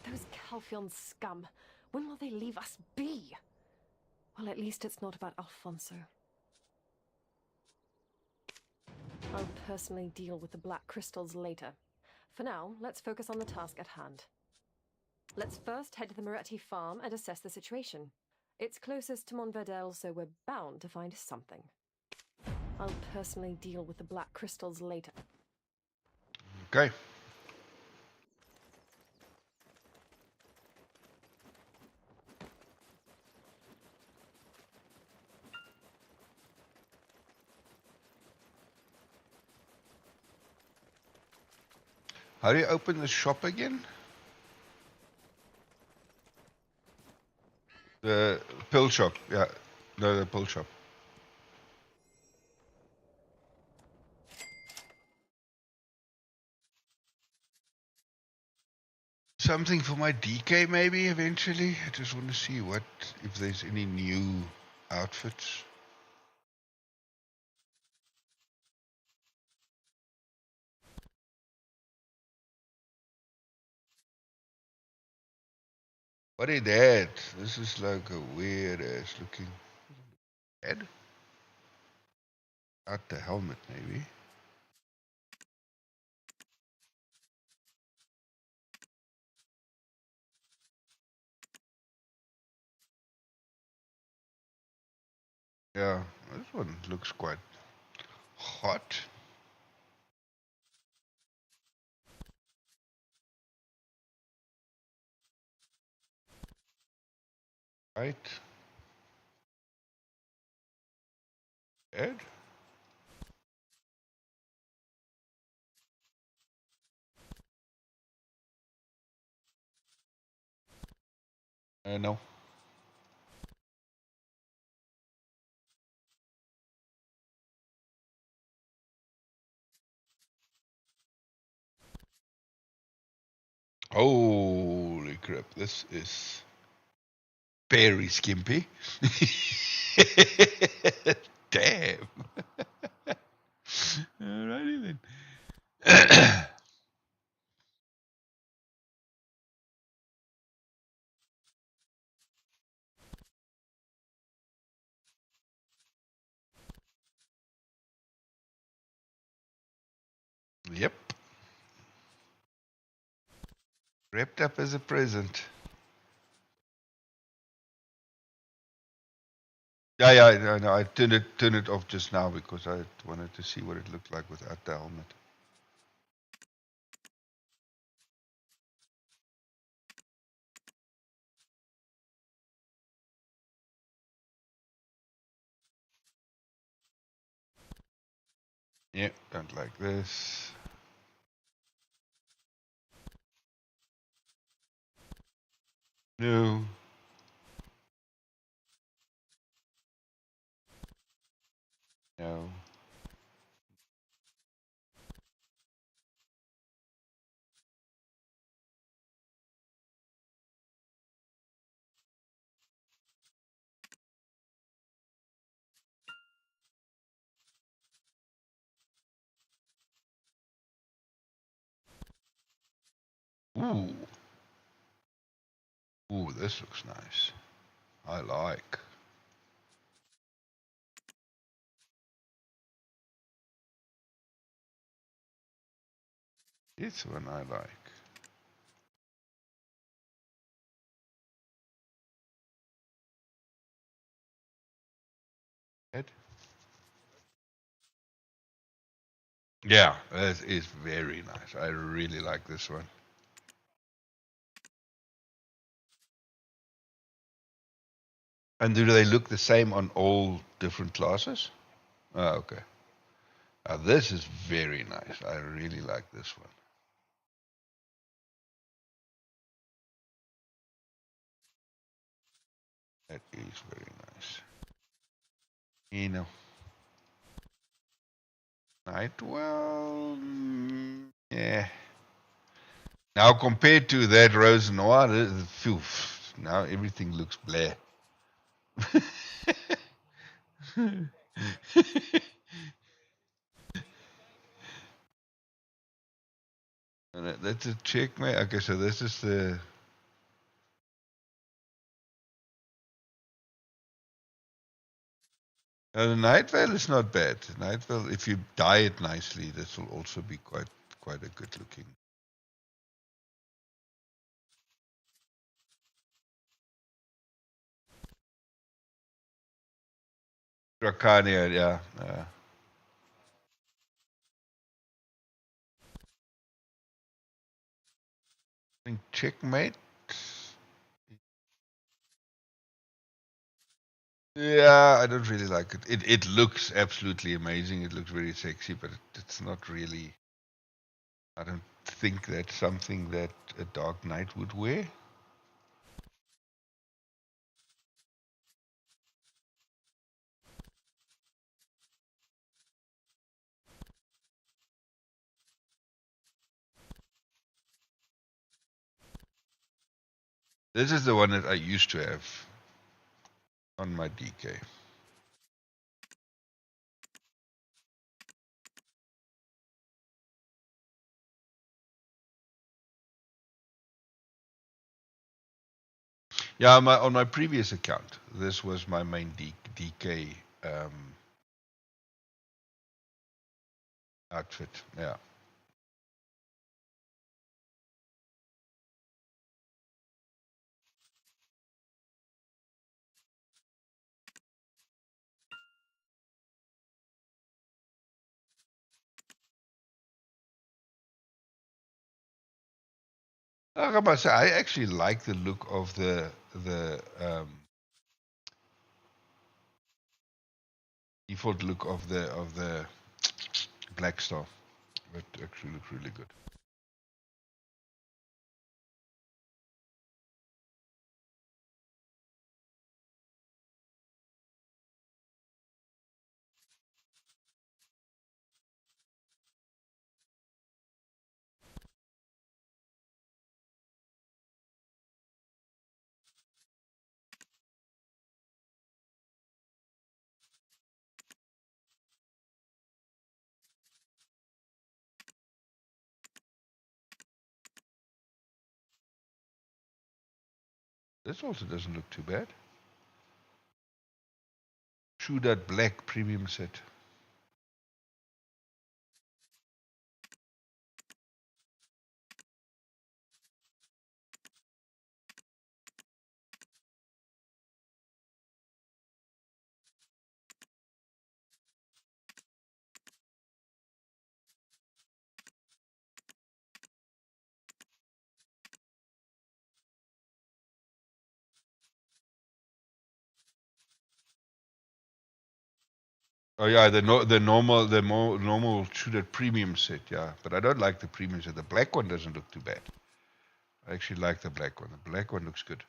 Those Calphion scum. When will they leave us be? Well, at least it's not about Alfonso. I'll personally deal with the black crystals later. For now, let's focus on the task at hand. Let's first head to the Moretti farm and assess the situation. It's closest to Montverdel, so we're bound to find something. I'll personally deal with the black crystals later. Okay. How do you open the shop again? The pill shop, yeah. No, the pill shop. Something for my DK maybe eventually. I just want to see if there's any new outfits. What is that? This is like a weird ass looking head. Not the helmet maybe. Yeah, this one looks quite hot. Right. Ed? No. Holy crap, this is very skimpy. Damn. Alrighty then. Yep. Wrapped up as a present. Yeah, no, I turned it off just now because I wanted to see what it looked like without the helmet. Yeah, don't like this. No. No. Ooh. Ooh, this looks nice. I like. This one I like. Ed? Yeah, this is very nice. I really like this one. And do they look the same on all different classes? Oh, okay. This is very nice. I really like this one. That is very nice. You know. Nightwell, yeah. Now compared to that Rose Noir, phew, now everything looks blah. That's a checkmate. Okay, so this is the. The Night Veil is not bad. The Night Veil, if you dye it nicely, this will also be quite a good looking. Dracania, yeah. I think checkmate. Yeah, I don't really like it. It looks absolutely amazing. It looks very sexy, but it's not really. I don't think that's something that a Dark Knight would wear. This is the one that I used to have on my DK. Yeah, on my previous account, this was my main DK outfit. Yeah. I must say, I actually like the look of the default look of the Black Star. It actually looks really good. This also doesn't look too bad. True that black premium set. Oh yeah, the more normal shooter premium set, yeah. But I don't like the premium set. The black one doesn't look too bad. I actually like the black one. The black one looks good.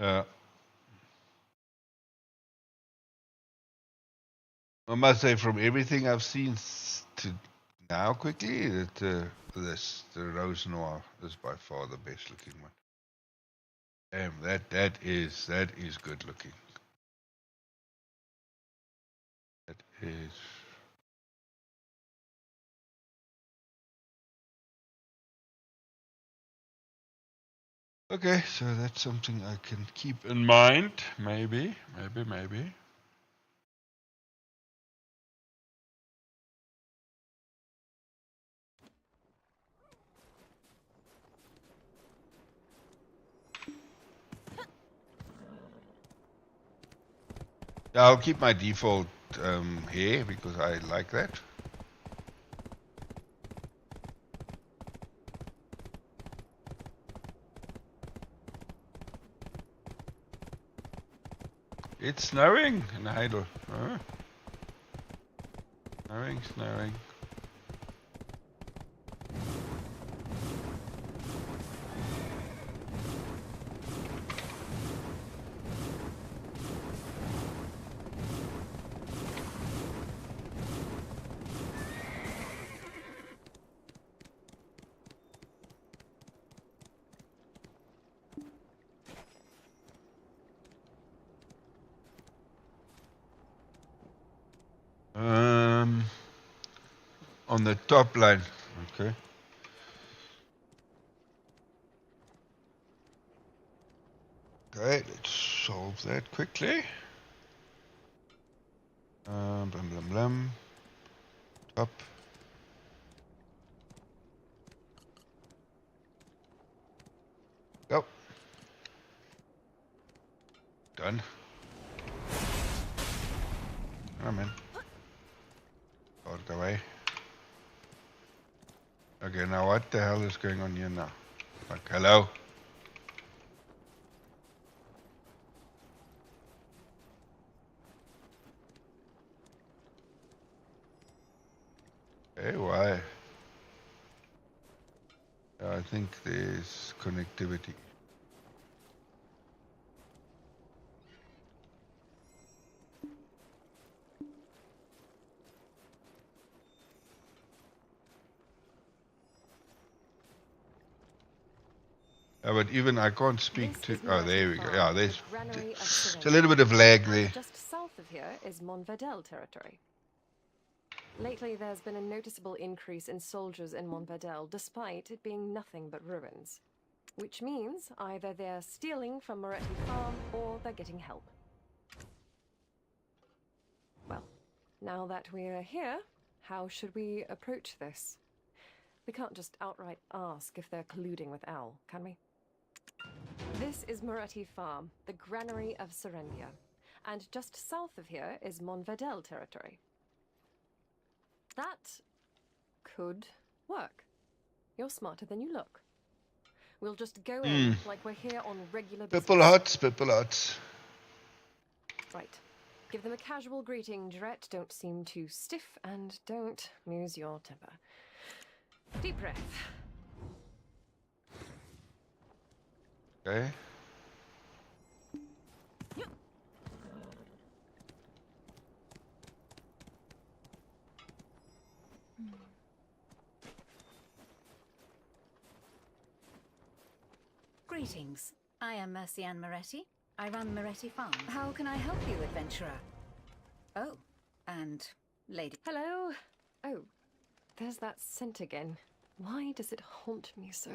I must say, from everything I've seen to now, quickly, that the Rose Noir is by far the best looking one. Damn, that is good looking. That is. Okay, so that's something I can keep in mind. Maybe. Yeah, I'll keep my default hair because I like that. It's snowing in Heidel. Huh? Snowing. On the top line, okay. Okay, let's solve that quickly. Blam. Top. Go. Done. Come in. Out of the way. Okay, now what the hell is going on here now? Like, hello? Hey, why? I think there's connectivity. But even I can't speak to. Oh, there we go. Yeah, there's a little bit of lag there. Just south of here is Montverdel territory. Lately, there's been a noticeable increase in soldiers in Montverdel, despite it being nothing but ruins. Which means either they're stealing from Moretti Farm or they're getting help. Well, now that we're here, how should we approach this? We can't just outright ask if they're colluding with Al, can we? This is Moretti Farm, the granary of Serendia. And just south of here is Montverdel territory. That could work. You're smarter than you look. We'll just go in like we're here on regular business. Pipple huts. Right. Give them a casual greeting, Dret. Don't seem too stiff and don't lose your temper. Deep breath. Okay. Greetings. I am Mercianne Moretti. I run Moretti Farm. How can I help you, adventurer? Oh, and lady. Hello. Oh, There's that scent again. Why does it haunt me so?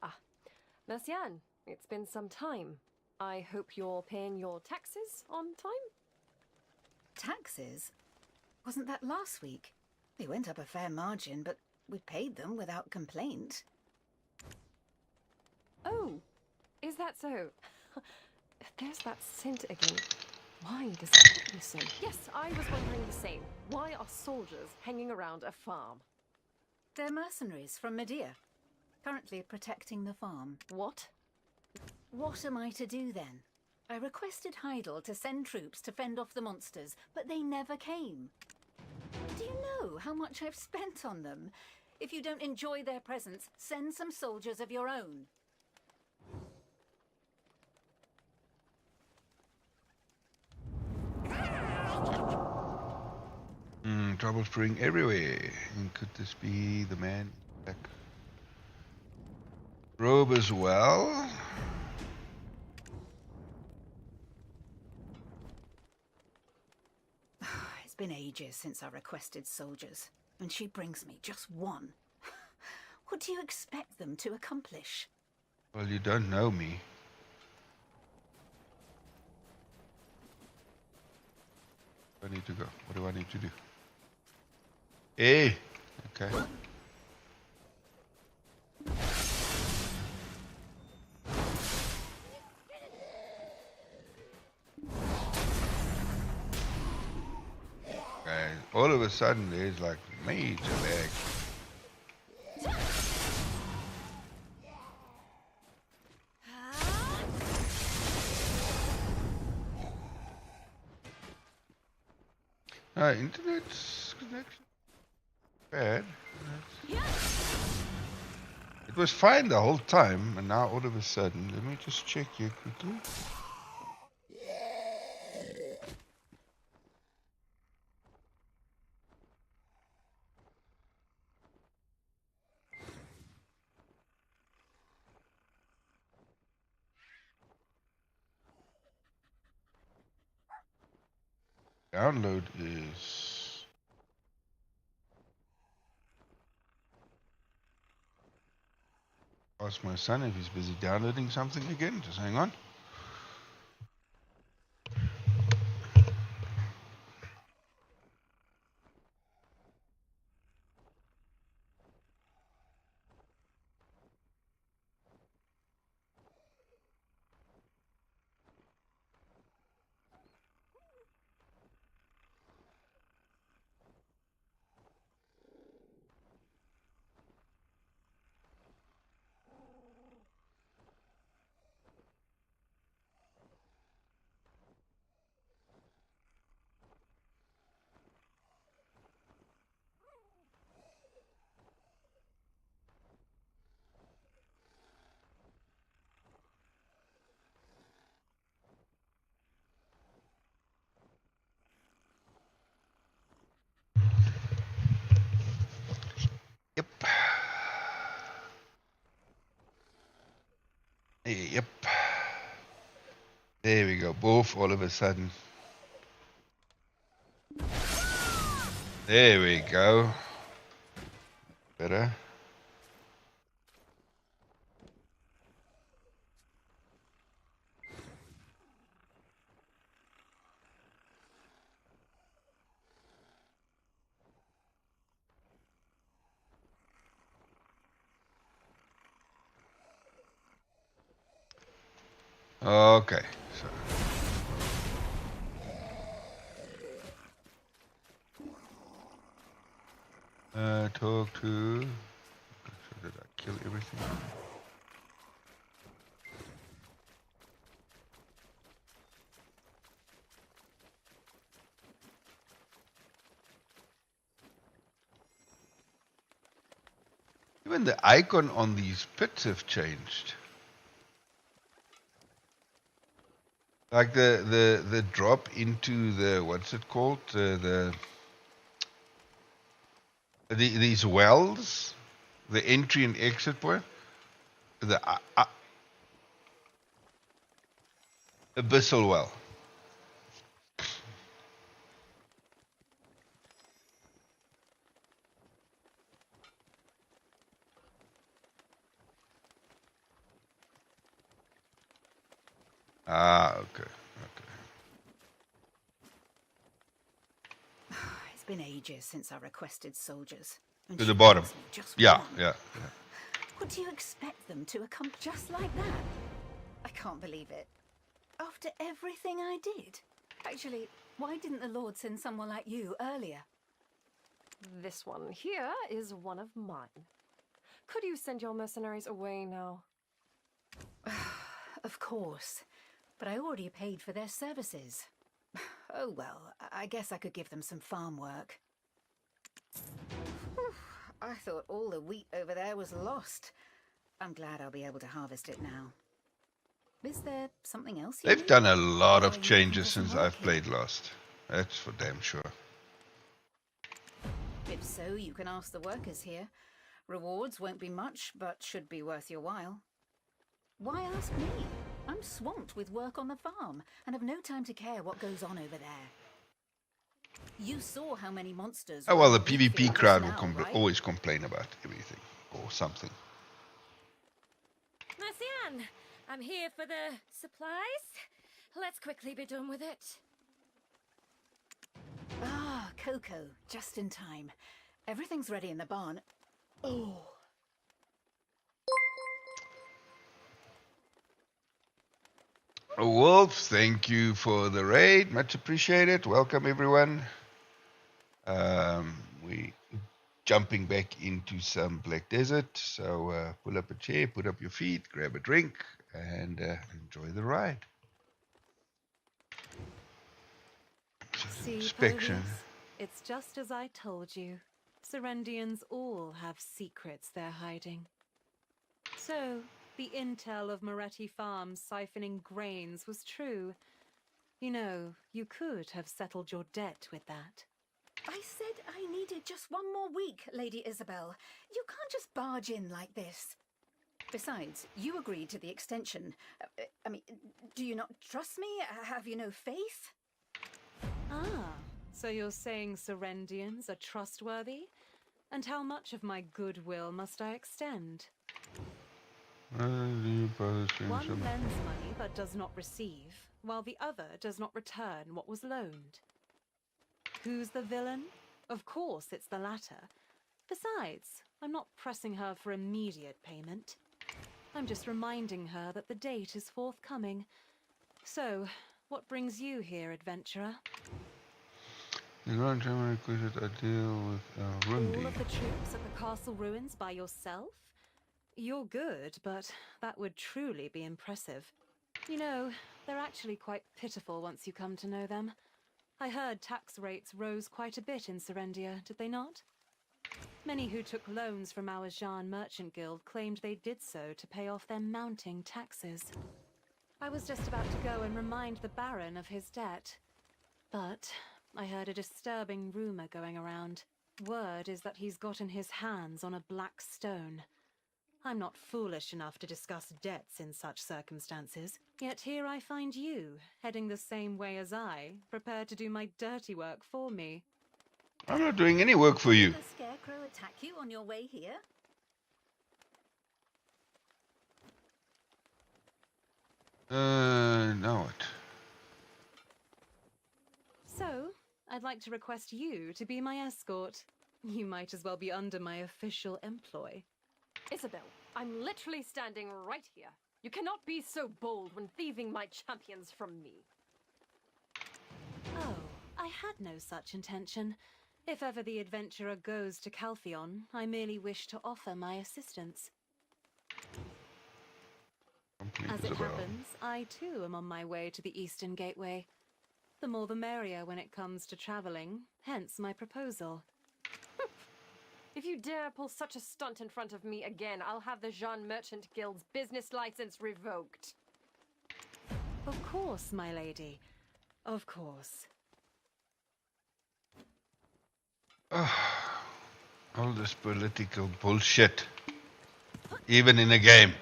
Ah, Mercian, it's been some time. I hope you're paying your taxes on time? Taxes? Wasn't that last week? They went up a fair margin, but we paid them without complaint. Oh, is that so? There's that scent again. Why does it haunt me so? Yes, I was wondering the same. Why are soldiers hanging around a farm? They're mercenaries from Medea, currently protecting the farm. What? What am I to do then? I requested Heidel to send troops to fend off the monsters, but they never came. Do you know how much I've spent on them? If you don't enjoy their presence, send some soldiers of your own. Trouble brewing everywhere. And could this be the man back? Robe as well. It's been ages since I requested soldiers, and she brings me just one. What do you expect them to accomplish? Well, you don't know me. Where do I need to go? What do I need to do? Hey! Okay. Okay, all of a sudden there's like major lag. Internet connection bad. It was fine the whole time, and now all of a sudden, let me just check here quickly. Download is ask my son if he's busy downloading something again. Just hang on. Yep. Yep. There we go. Both all of a sudden. There we go. Better. Okay, so talk to. So did I kill everything? Even the icon on these pits have changed. Like the drop into the, what's it called? These wells, the entry and exit point, the abyssal well. Ah, okay. It's been ages since I requested soldiers. And To she the bottom. gives me just Yeah, one. yeah. What do you expect them to accomplish just like that? I can't believe it. After everything I did. Actually, why didn't the Lord send someone like you earlier? This one here is one of mine. Could you send your mercenaries away now? Of course. But I already paid for their services. Oh well, I guess I could give them some farm work. Whew, I thought all the wheat over there was lost. I'm glad I'll be able to harvest it now. Is there something else you They've need? done a lot Or are of you changes looking for some since work I've played Lost. That's for damn sure. If so, you can ask the workers here. Rewards won't be much, but should be worth your while. Why ask me? I'm swamped with work on the farm, and have no time to care what goes on over there. You saw how many monsters... Oh, well, the roam Wheatfield PvP just crowd will now, right? always complain about everything or something. Marcian, I'm here for the supplies. Let's quickly be done with it. Ah, Coco, just in time. Everything's ready in the barn. Oh. Wolf, thank you for the raid. Much appreciated. Welcome, everyone. We jumping back into some Black Desert. So pull up a chair, put up your feet, grab a drink, and enjoy the ride. See, Inspection. Povius, it's just as I told you. Serendians all have secrets they're hiding. So, the intel of Moretti Farms siphoning grains was true. You know, you could have settled your debt with that. I said I needed just one more week, Lady Isabel. You can't just barge in like this. Besides, you agreed to the extension. I mean, do you not trust me? Have you no faith? Ah, so you're saying Serendians are trustworthy? And how much of my goodwill must I extend? One lends money but does not receive, while the other does not return what was loaned. Who's the villain? Of course it's the latter. Besides, I'm not pressing her for immediate payment. I'm just reminding her that the date is forthcoming. So, what brings you here, adventurer? The Grand German requested a deal with Rundi. All of the troops at the castle ruins by yourself? You're good, but that would truly be impressive. You know, they're actually quite pitiful once you come to know them. I heard tax rates rose quite a bit in Serendia, did they not? Many who took loans from our Jean Merchant Guild claimed they did so to pay off their mounting taxes. I was just about to go and remind the Baron of his debt. But I heard a disturbing rumor going around. Word is that he's gotten his hands on a black stone. I'm not foolish enough to discuss debts in such circumstances, yet here I find you, heading the same way as I, prepared to do my dirty work for me. I'm not doing any work for you. Did the Scarecrow attack you on your way here? Now what? So, I'd like to request you to be my escort. You might as well be under my official employ. Isabel, I'm literally standing right here. You cannot be so bold when thieving my champions from me. Oh, I had no such intention. If ever the adventurer goes to Caltheon, I merely wish to offer my assistance. As it happens, I too am on my way to the Eastern Gateway. The more the merrier when it comes to traveling, hence my proposal. If you dare pull such a stunt in front of me again, I'll have the Jean Merchant Guild's business license revoked. Of course, my lady. Of course. All this political bullshit. Even in a game.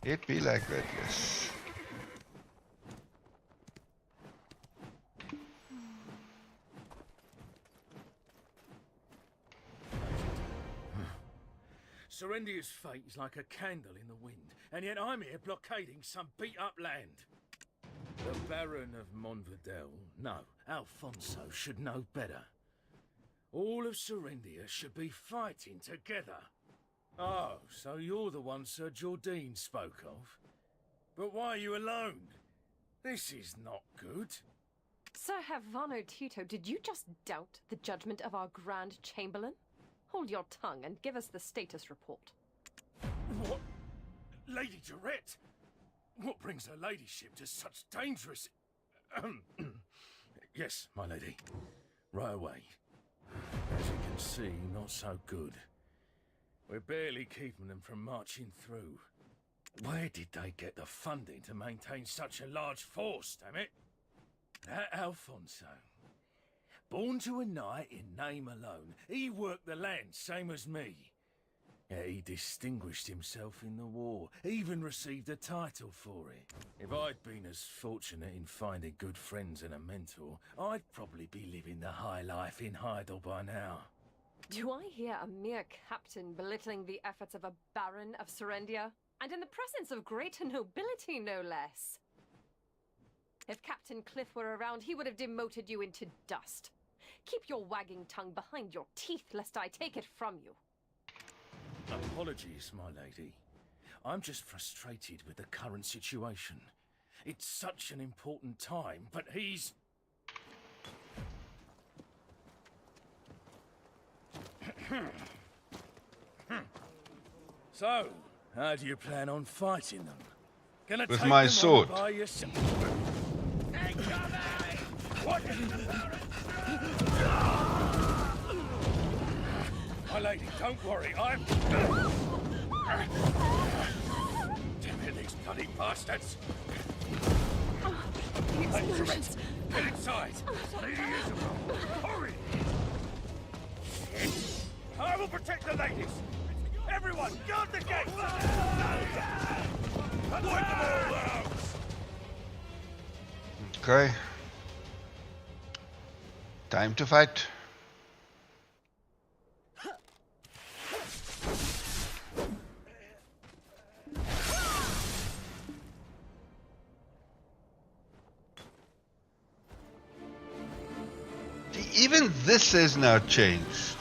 It be like that, yes. Serendia's fate is like a candle in the wind, and yet I'm here blockading some beat-up land. The Baron of Montvidel, no, Alfonso should know better. All of Serendia should be fighting together. Oh, so you're the one Sir Jordine spoke of? But why are you alone? This is not good. Sir Havano Tito, did you just doubt the judgment of our Grand Chamberlain? Hold your tongue and give us the status report. What? Lady Durette? What brings her ladyship to such dangerous... Yes, my lady. Right away. As you can see, not so good. We're barely keeping them from marching through. Where did they get the funding to maintain such a large force, damn it? That Alfonso. Born to a knight in name alone, he worked the land same as me. Yet he distinguished himself in the war, even received a title for it. If I'd been as fortunate in finding good friends and a mentor, I'd probably be living the high life in Heidel by now. Do I hear a mere captain belittling the efforts of a Baron of Serendia? And in the presence of greater nobility, no less. If Captain Cliff were around, he would have demoted you into dust. Keep your wagging tongue behind your teeth, lest I take it from you. Apologies, my lady. I'm just frustrated with the current situation. It's such an important time, but he's... So, how do you plan on fighting them? Gonna With take my them sword. on by yourself? What is the My lady, don't worry, I'm... Damn it, these bloody bastards! Lady Durette, get inside! Lady Isabel, hurry! Shit! I will protect the ladies! Everyone, guard the gate! Wipe them all out! Okay. Time to fight. Even this has now changed.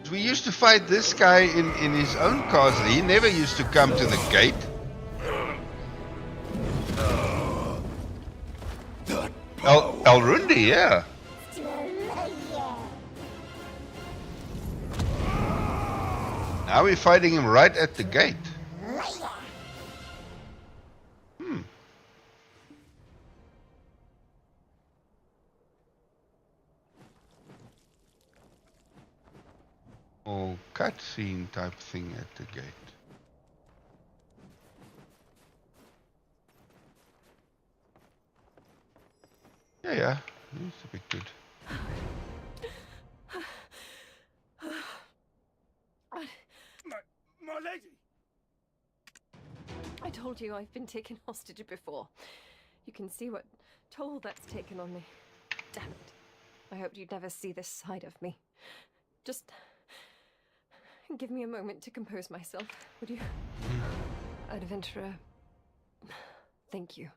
We used to fight this guy in his own castle. He never used to come to the gate. Elrundi, yeah. Now we're fighting him right at the gate. Or cutscene type thing at the gate. Yeah, it's a bit good. My lady! I told you I've been taken hostage before. You can see what toll that's taken on me. Damn it. I hoped you'd never see this side of me. Just give me a moment to compose myself, would you? Adventurer, thank you.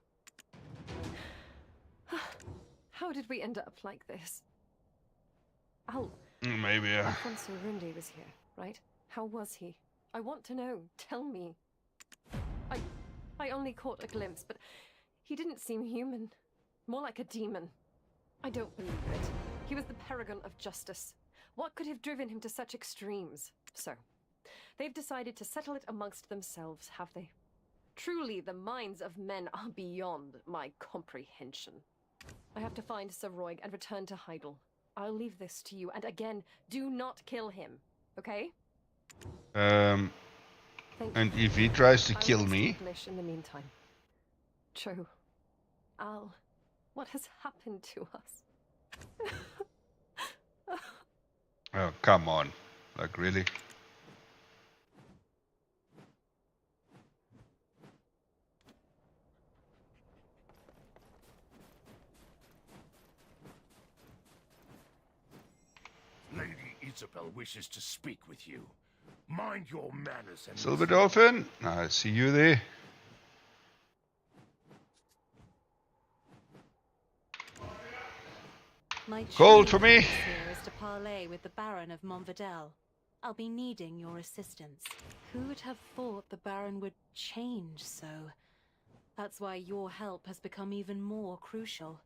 How did we end up like this? Maybe, Alfonso Rundi was here, right? How was he? I want to know. Tell me. I only caught a glimpse, but he didn't seem human. More like a demon. I don't believe it. He was the paragon of justice. What could have driven him to such extremes? So, they've decided to settle it amongst themselves, have they? Truly, the minds of men are beyond my comprehension. I have to find Sir Roig and return to Heidel. I'll leave this to you, and again, do not kill him, okay? And if he tries to kill me... In the meantime. True. Al, what has happened to us? Oh, come on. Like, really? Lady Isabel wishes to speak with you. Mind your manners, and Silver Dolphin, I see you there. My Call true to me. purpose here is to parley with the Baron of Montvidel. I'll be needing your assistance. Who would have thought the Baron would change so? That's why your help has become even more crucial.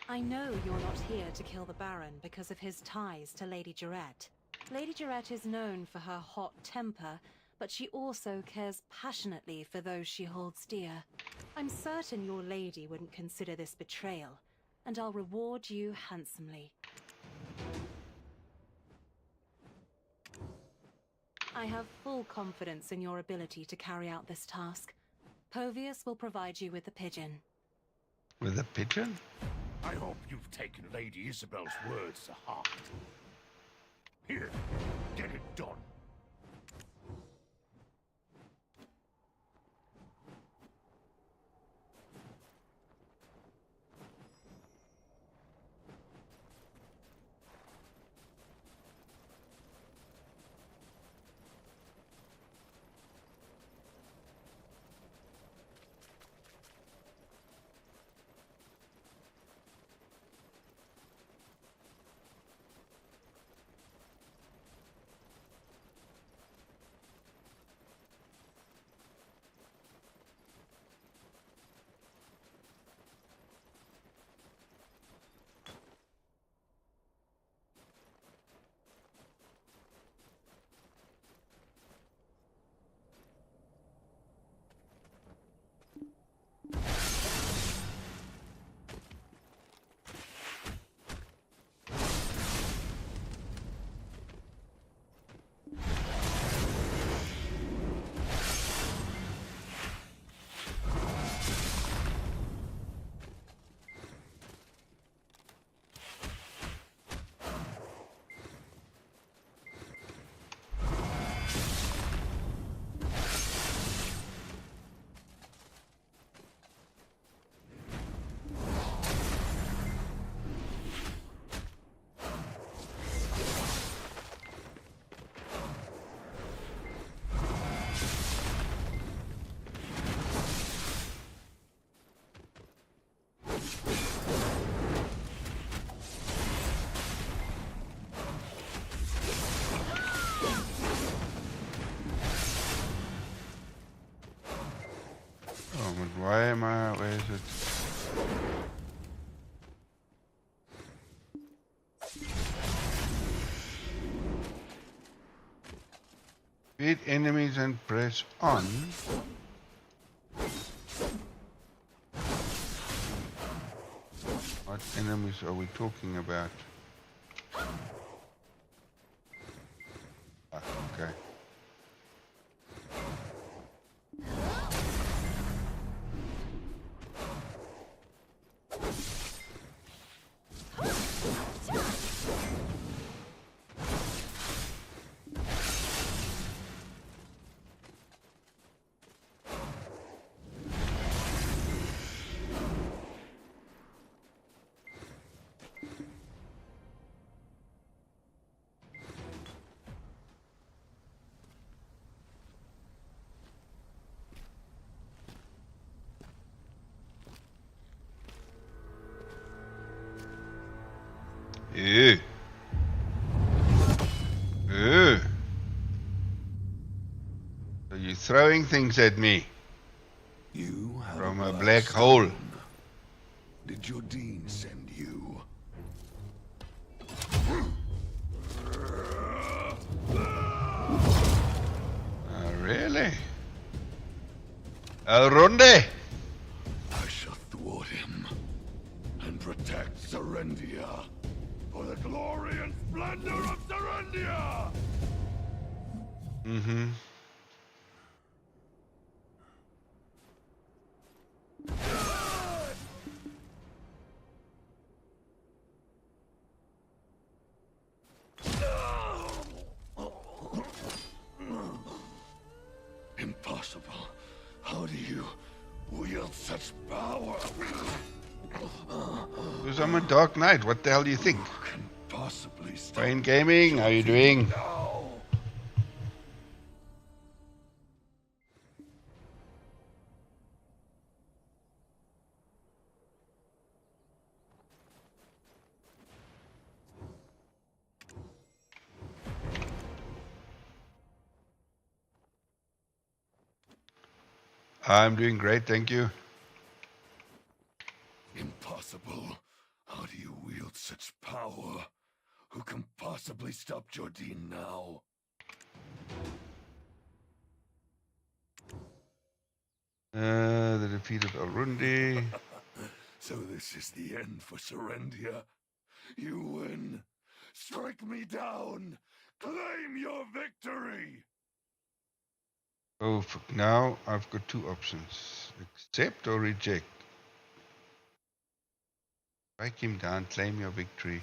I know you're not here to kill the Baron because of his ties to Lady Jarette. Lady Jarette is known for her hot temper, but she also cares passionately for those she holds dear. I'm certain your lady wouldn't consider this betrayal, and I'll reward you handsomely. I have full confidence in your ability to carry out this task. Povius will provide you with the pigeon. With a pigeon? I hope you've taken Lady Isabel's words to heart. Here, get it done. Why am I? Where is it? Beat enemies and press on. What enemies are we talking about? Ah, okay. Ew. Ew. So you're throwing things at me. You have from a black hole. Did your dean send you? Really? El Ronde? I shall thwart him and protect Serendia for the glory and splendor of Serendia! Mm-hmm. Impossible. How do you wield such power? Because I'm a Dark Knight. What the hell do you think? Who can possibly stop Wayne Gaming, how you doing? now? I'm doing great, thank you. Impossible. How do you wield such power? Who can possibly stop Jordine now? The defeated Arundi. So this is the end for Serendia. You win. Strike me down. Claim your victory. Oh, now I've got two options. Accept or reject. Strike him down, claim your victory.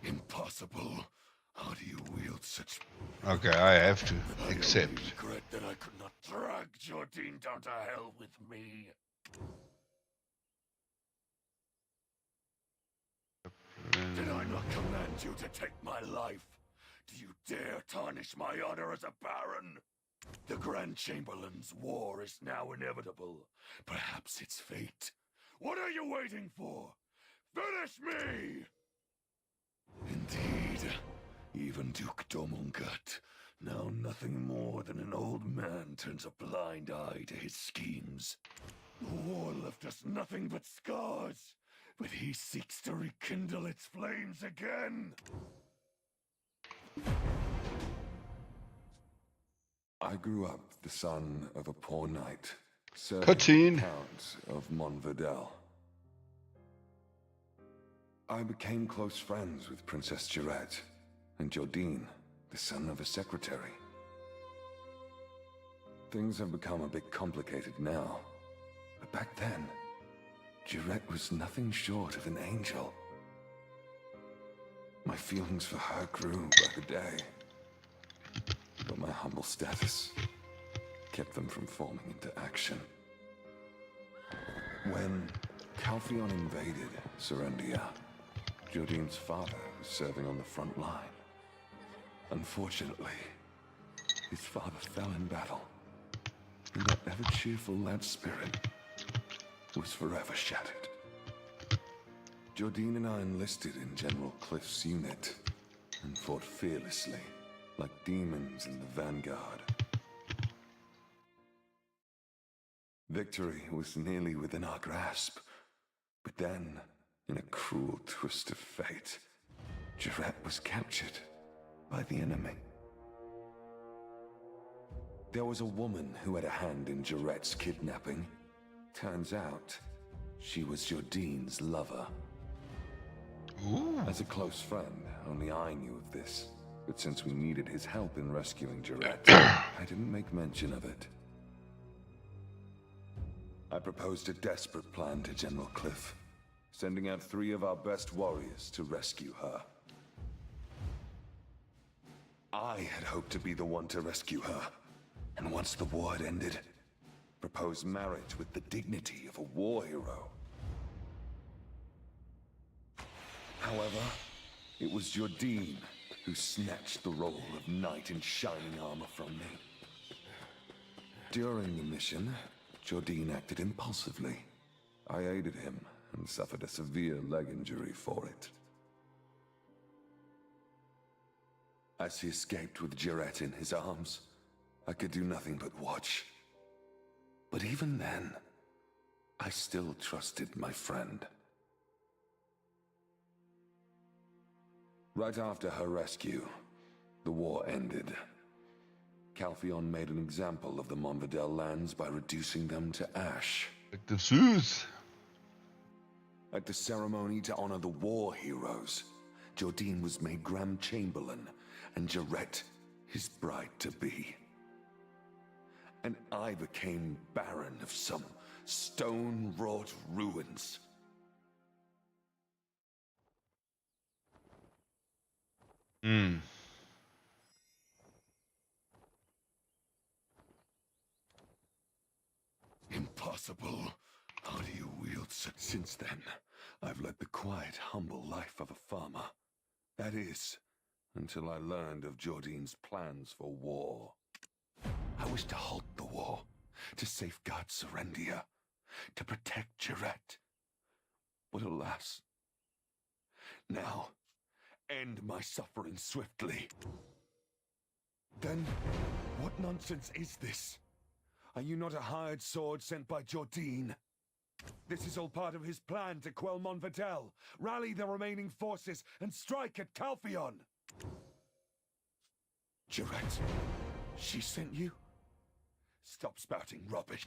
Impossible. How do you wield such... Okay, I have to accept. I only regret that I could not drag Jordine down to hell with me. Did I not command you to take my life? Do you dare tarnish my honor as a baron? The Grand Chamberlain's war is now inevitable. Perhaps it's fate. What are you waiting for? Finish me! Indeed. Even Duke Domungut, now nothing more than an old man, turns a blind eye to his schemes. The war left us nothing but scars, but he seeks to rekindle its flames again. I grew up the son of a poor knight, Sir Cutscene. Count of Montvidel. I became close friends with Princess Jurette and Jordine, the son of a secretary. Things have become a bit complicated now, but back then, Jurette was nothing short of an angel. My feelings for her grew by the day, but my humble status kept them from forming into action. When Calpheon invaded Serendia, Jordine's father was serving on the front line. Unfortunately, his father fell in battle, and that ever-cheerful lad spirit was forever shattered. Jordine and I enlisted in General Cliff's unit and fought fearlessly, like demons in the vanguard. Victory was nearly within our grasp, but then, in a cruel twist of fate, Jurette was captured by the enemy. There was a woman who had a hand in Jurette's kidnapping. Turns out, she was Jordine's lover. Ooh. As a close friend, only I knew of this, but since we needed his help in rescuing Jurette, I didn't make mention of it. I proposed a desperate plan to General Cliff, sending out 3 of our best warriors to rescue her. I had hoped to be the one to rescue her, and once the war had ended, propose marriage with the dignity of a war hero. However, it was Jordine who snatched the role of knight in shining armor from me. During the mission, Jordine acted impulsively. I aided him and suffered a severe leg injury for it. As he escaped with Jurette in his arms, I could do nothing but watch. But even then, I still trusted my friend. Right after her rescue, the war ended. Calpheon made an example of the Montvidel lands by reducing them to ash. Like the Zeus. At the ceremony to honor the war heroes, Jordine was made Grand Chamberlain, and Jurette his bride-to-be. And I became Baron of some stone-wrought ruins. Impossible. How do you wield such... Since then, I've led the quiet, humble life of a farmer. That is, until I learned of Jordine's plans for war. I wished to halt the war, to safeguard Serendia, to protect Jarrett. But alas, now, end my suffering swiftly. Then, what nonsense is this? Are you not a hired sword sent by Jordine? This is all part of his plan to quell Monvidel, rally the remaining forces, and strike at Calpheon. Jarrett, she sent you? Stop spouting rubbish.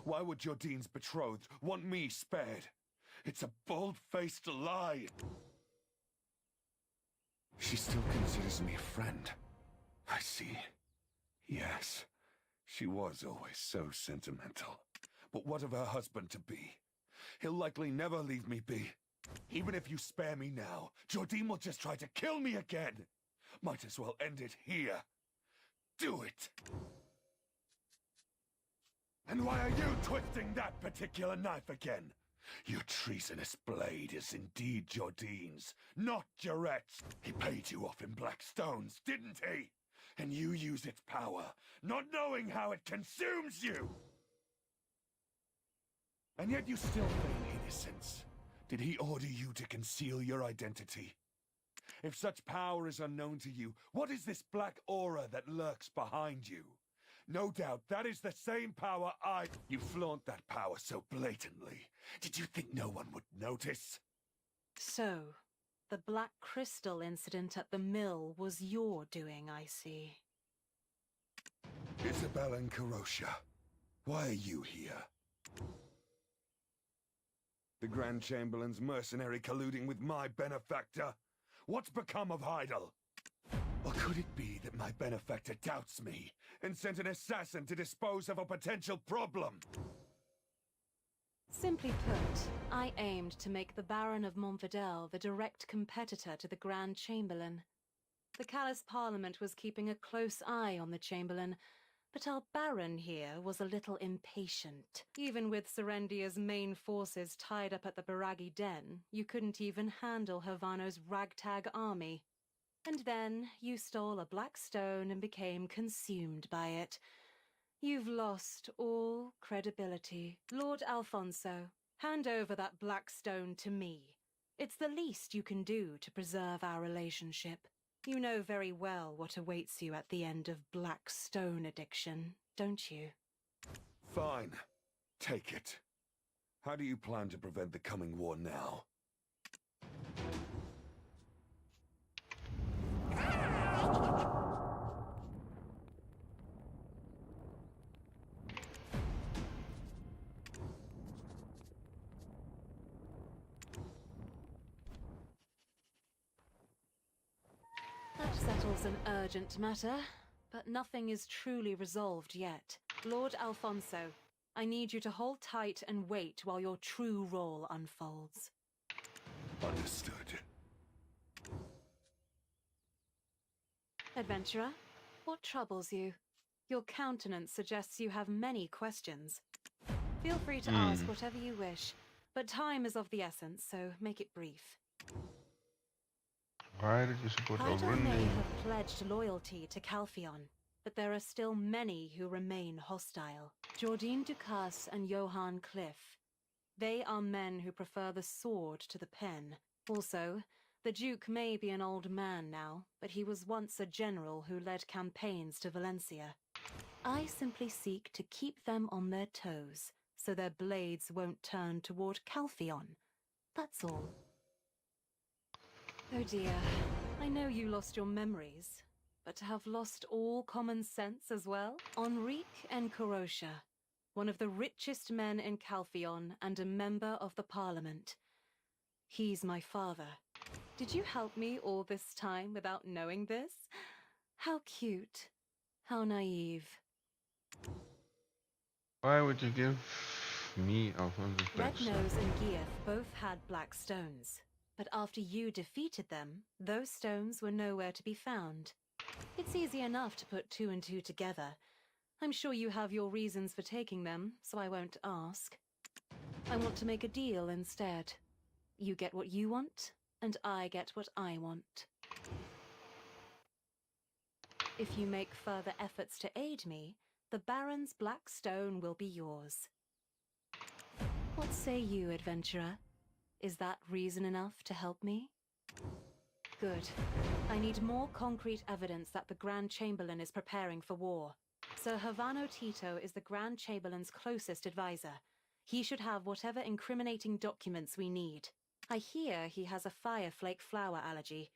Why would Jordine's betrothed want me spared? It's a bold-faced lie. She still considers me a friend. I see. Yes, she was always so sentimental. But what of her husband-to-be? He'll likely never leave me be. Even if you spare me now, Jordine will just try to kill me again. Might as well end it here. Do it! And why are you twisting that particular knife again? Your treasonous blade is indeed Jordine's, not Jarrett's. He paid you off in black stones, didn't he? And you use its power, not knowing how it consumes you! And yet you still feign innocence. Did he order you to conceal your identity? If such power is unknown to you, what is this black aura that lurks behind you? No doubt that is the same power You flaunt that power so blatantly. Did you think no one would notice? So, the Black Crystal incident at the mill was your doing, I see. Isabel and Karosha, why are you here? The Grand Chamberlain's mercenary colluding with my benefactor? What's become of Heidel? Or could it be that my benefactor doubts me and sent an assassin to dispose of a potential problem? Simply put, I aimed to make the Baron of Monvidel the direct competitor to the Grand Chamberlain. The Callous Parliament was keeping a close eye on the Chamberlain, but our Baron here was a little impatient. Even with Serendia's main forces tied up at the Baragi Den, you couldn't even handle Havano's ragtag army. And then you stole a black stone and became consumed by it. You've lost all credibility. Lord Alfonso, hand over that black stone to me. It's the least you can do to preserve our relationship. You know very well what awaits you at the end of black stone addiction, don't you? Fine. Take it. How do you plan to prevent the coming war now? That settles an urgent matter, but nothing is truly resolved yet. Lord Alfonso, I need you to hold tight and wait while your true role unfolds. Understood. Adventurer, what troubles you? Your countenance suggests you have many questions. Feel free to ask whatever you wish, but time is of the essence, so make it brief. Why did you support Heidel Oberyn? may have pledged loyalty to Calpheon, but there are still many who remain hostile. Jordine Ducasse and Johann Cliff. They are men who prefer the sword to the pen. Also, the Duke may be an old man now, but he was once a general who led campaigns to Valencia. I simply seek to keep them on their toes, so their blades won't turn toward Calpheon. That's all. Oh dear, I know you lost your memories, but to have lost all common sense as well? Enrique and Karosha, one of the richest men in Calpheon and a member of the Parliament. He's my father. Did you help me all this time without knowing this? How cute. How naive. Why would you give me Alfonso's black stone? Rednose and Gieth both had black stones. But after you defeated them, those stones were nowhere to be found. It's easy enough to put two and two together. I'm sure you have your reasons for taking them, so I won't ask. I want to make a deal instead. You get what you want, and I get what I want. If you make further efforts to aid me, the Baron's black stone will be yours. What say you, adventurer? Is that reason enough to help me? Good. I need more concrete evidence that the Grand Chamberlain is preparing for war. Sir Havano Tito is the Grand Chamberlain's closest advisor. He should have whatever incriminating documents we need. I hear he has a fireflake flower allergy.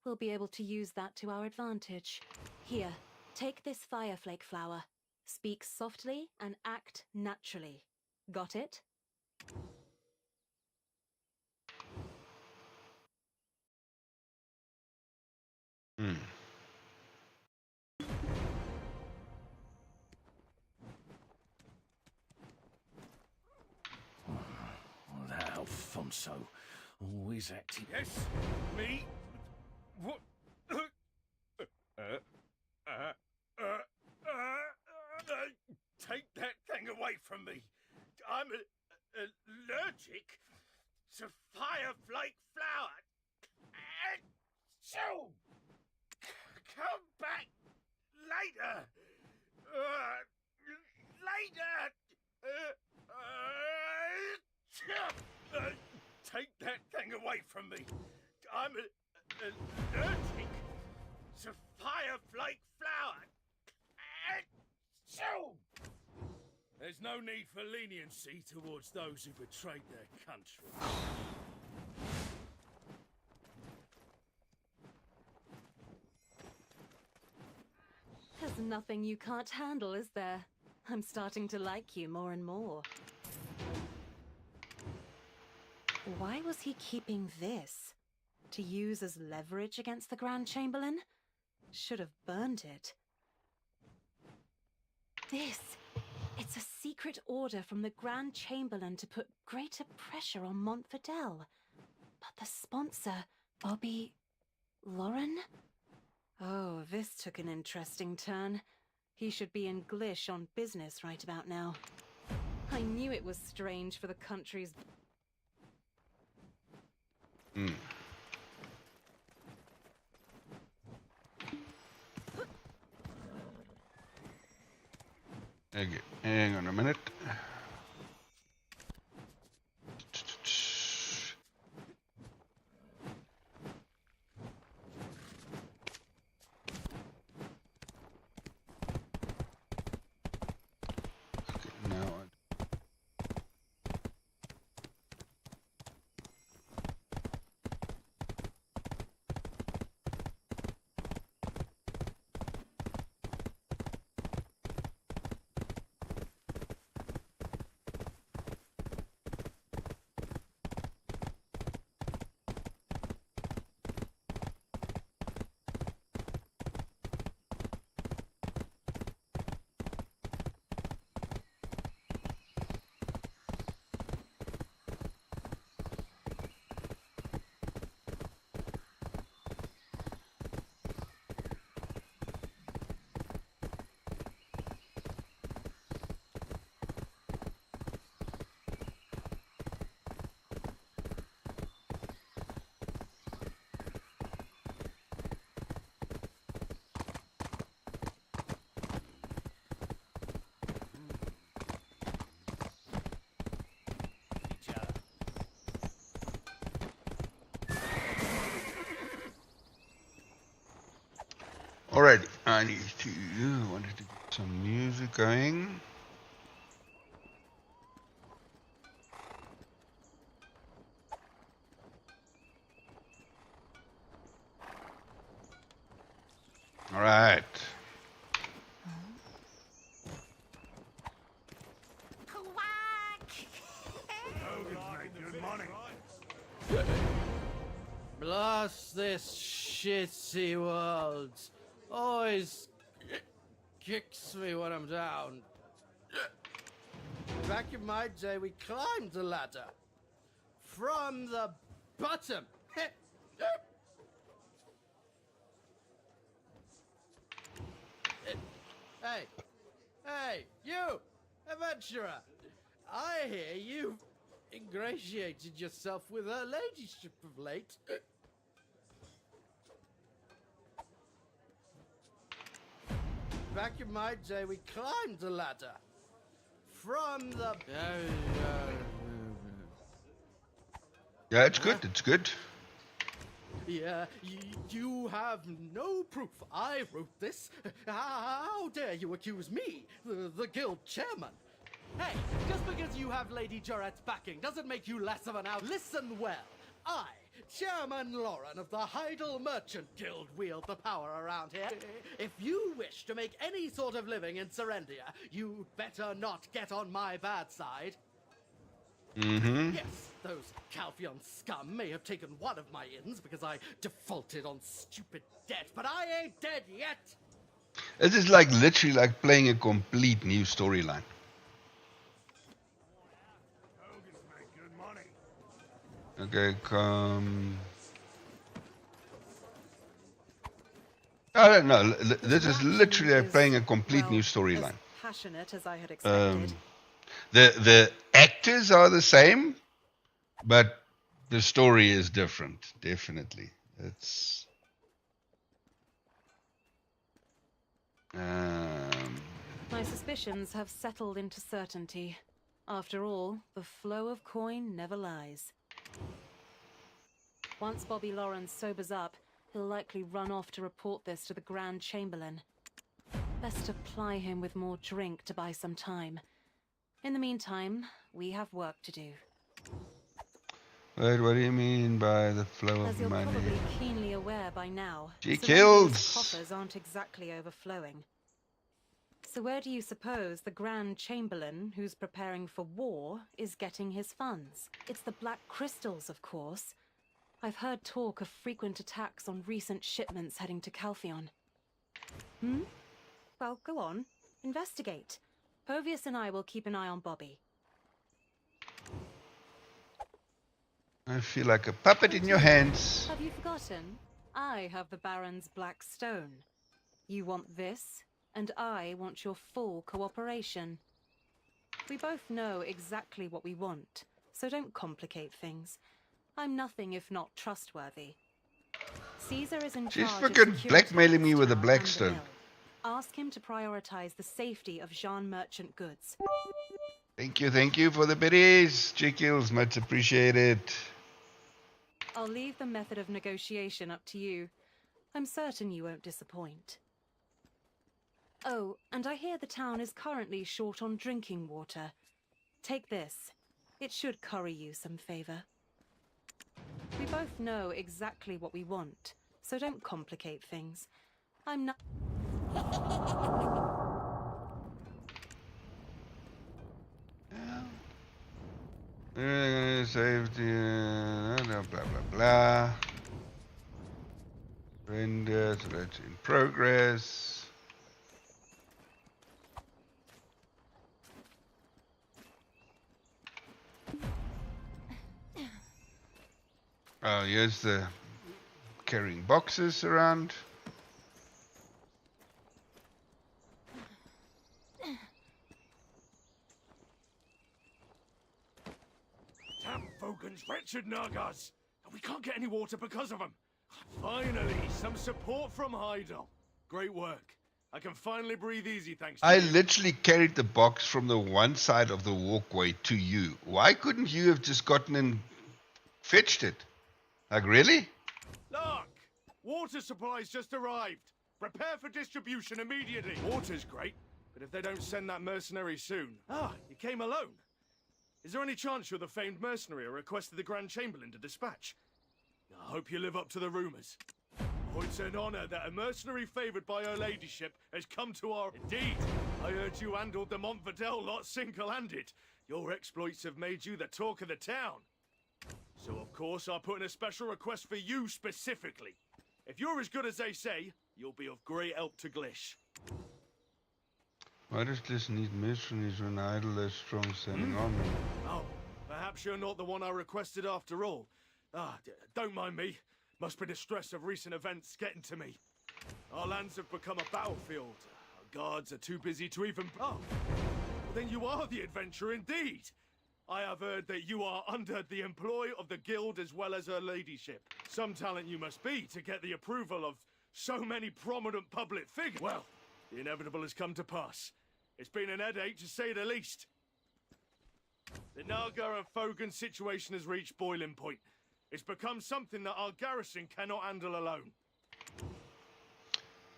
We'll be able to use that to our advantage. Here, take this fireflake flower. Speak softly and act naturally. Got it? That Alfonso, always acting. Yes, me. What? Take that thing away from me. I'm allergic to fireflake flower. So, come back later. Take that thing away from me. I'm allergic to fireflake flower. There's no need for leniency towards those who betrayed their country. There's nothing you can't handle, is there? I'm starting to like you more and more. Why was he keeping this? To use as leverage against the Grand Chamberlain? Should have burned it. This! It's a secret order from the Grand Chamberlain to put greater pressure on Montfidel. But the sponsor, Bobby... Lauren? Oh, this took an interesting turn. He should be in Glish on business right about now. I knew it was strange for the country's... Okay, hang on a minute. Alright, I wanted to get some music going. Alright. Blast this shitty world. Always kicks me when I'm down. Back in my day, we climbed the ladder. From the bottom. Hey, you, adventurer. I hear ingratiated yourself with her ladyship of late. Back in my day, we climbed the ladder. From the... Yeah, it's good. It's good. Yeah, you have no proof I wrote this. How dare you accuse me, the guild chairman? Hey, just because you have Lady Joret's backing doesn't make you less of an out. Listen well. I, Chairman Lauren of the Heidel Merchant Guild, wield the power around here. If you wish to make any sort of living in Serendia, you'd better not get on my bad side. Yes, those Calpheon scum may have taken one of my inns because I defaulted on stupid debt, but I ain't dead yet! This is like literally like playing a complete new storyline. Okay, come. I don't know. This is literally like playing a complete new storyline. Passionate as I had expected. The actors are the same, but the story is different. Definitely, it's. My suspicions have settled into certainty. After all, the flow of coin never lies. Once Bobby Lawrence sobers up, he'll likely run off to report this to the Grand Chamberlain. Best to ply him with more drink to buy some time. In the meantime, we have work to do. Wait, what do you mean by the flow As of you're money? probably keenly aware by now, She Serendia's kills. coffers aren't exactly overflowing. So where do you suppose the Grand Chamberlain, who's preparing for war, is getting his funds? It's the Black Crystals, of course. I've heard talk of frequent attacks on recent shipments heading to Calpheon. Well, go on. Investigate. Povius and I will keep an eye on Bobby. I feel like a puppet in your hands. Have you forgotten? I have the Baron's Black Stone. You want this, and I want your full cooperation. We both know exactly what we want, so don't complicate things. I'm nothing if not trustworthy. Caesar is in She's charge of fucking security blackmailing me of with a town and the Blackstone. mill. Ask him to prioritize the safety of Jean Merchant goods. Thank you for the biddies. Jikils, much appreciated. I'll leave the method of negotiation up to you. I'm certain you won't disappoint. Oh, and I hear the town is currently short on drinking water. Take this. It should curry you some favor. We both know exactly what we want, so don't complicate things. I'm not... Safety, blah blah blah. Render, so that's in progress. Oh, here's the carrying boxes around. Damn Vogan's wretched Nagas! We can't get any water because of them. Finally, some support from Heidel. Great work. I can finally breathe easy thanks to I you. literally carried the box from the one side of the walkway to you. Why couldn't you have just gotten and fetched it? Like, really? Look! Water supplies just arrived. Prepare for distribution immediately. Water's great, but if they don't send that mercenary soon... Ah, you came alone. Is there any chance you're the famed mercenary I requested the Grand Chamberlain to dispatch? I hope you live up to the rumors. Oh, it's an honor that a mercenary favored by her ladyship has come to our... Indeed, I heard you handled the Montfordel lot single-handed. Your exploits have made you the talk of the town. So, of course, I put in a special request for you specifically. If you're as good as they say, you'll be of great help to Glish. Why does this need mercenaries when Idle is strong standing army? Oh, perhaps you're not the one I requested after all. Ah, don't mind me. Must be the stress of recent events getting to me. Our lands have become a battlefield. Our guards are too busy to even... Oh, well, then you are the adventurer indeed. I have heard that you are under the employ of the guild as well as her ladyship. Some talent you must be to get the approval of so many prominent public figures. Well, the inevitable has come to pass. It's been an headache, to say the least. The Naga and Fogan situation has reached boiling point. It's become something that our garrison cannot handle alone.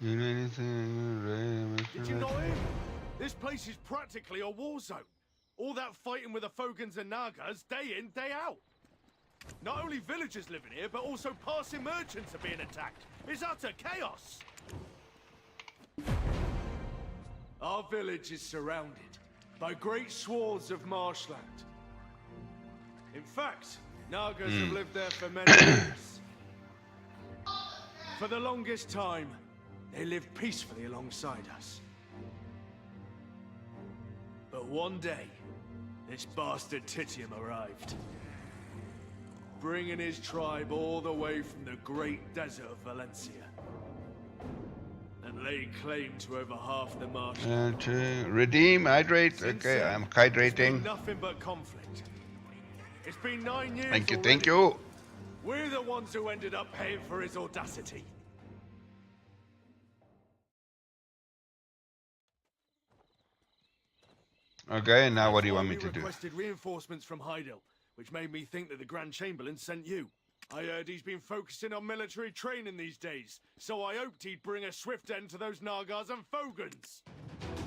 You know anything? Did you not hear? This place is practically a war zone. All that fighting with the Fogans and Nagas, day in, day out. Not only villagers living here, but also passing merchants are being attacked. It's utter chaos. Our village is surrounded by great swaths of marshland. In fact, Nagas have lived there for many years. For the longest time, they lived peacefully alongside us. But one day, this bastard Titium arrived, bringing his tribe all the way from the great desert of Valencia, and laid claim to over half the marshland. Redeem, hydrate. Okay, I'm hydrating. Nothing but conflict. It's been 9 years. Thank you, already. thank you. We're the ones who ended up paying for his audacity. Okay, now what do you want me We to do? requested reinforcements from Heidel, which made me think that the Grand Chamberlain sent you. I heard he's been focusing on military training these days, so I hoped he'd bring a swift end to those Nagas and Fogans.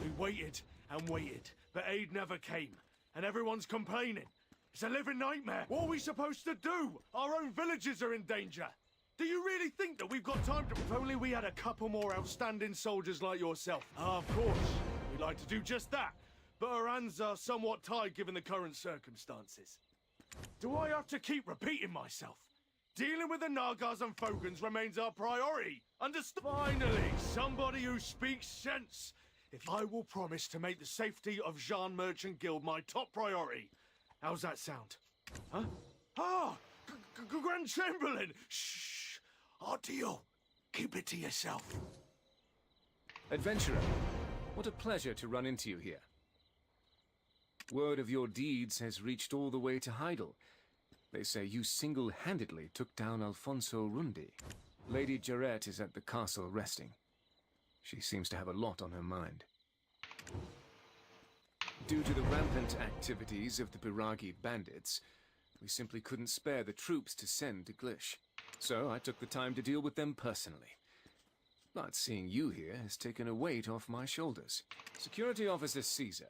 We waited and waited, but aid never came, and everyone's complaining. It's a living nightmare. What are we supposed to do? Our own villages are in danger. Do you really think that we've got time to... If only we had a couple more outstanding soldiers like yourself. Of course, we'd like to do just that. But our hands are somewhat tied given the current circumstances. Do I have to keep repeating myself? Dealing with the Nagas and Fogans remains our priority. Understand? Finally, somebody who speaks sense. If I will promise to make the safety of Jean Merchant Guild my top priority. How's that sound? Huh? Ah! Grand Chamberlain! Shh! Our deal. Keep it to yourself. Adventurer, what a pleasure to run into you here. Word of your deeds has reached all the way to Heidel. They say you single-handedly took down Alfonso Rundi. Lady Jarrett is at the castle resting. She seems to have a lot on her mind. Due to the rampant activities of the Biragi bandits, we simply couldn't spare the troops to send to Glish. So I took the time to deal with them personally. But seeing you here has taken a weight off my shoulders. Security Officer Caesar,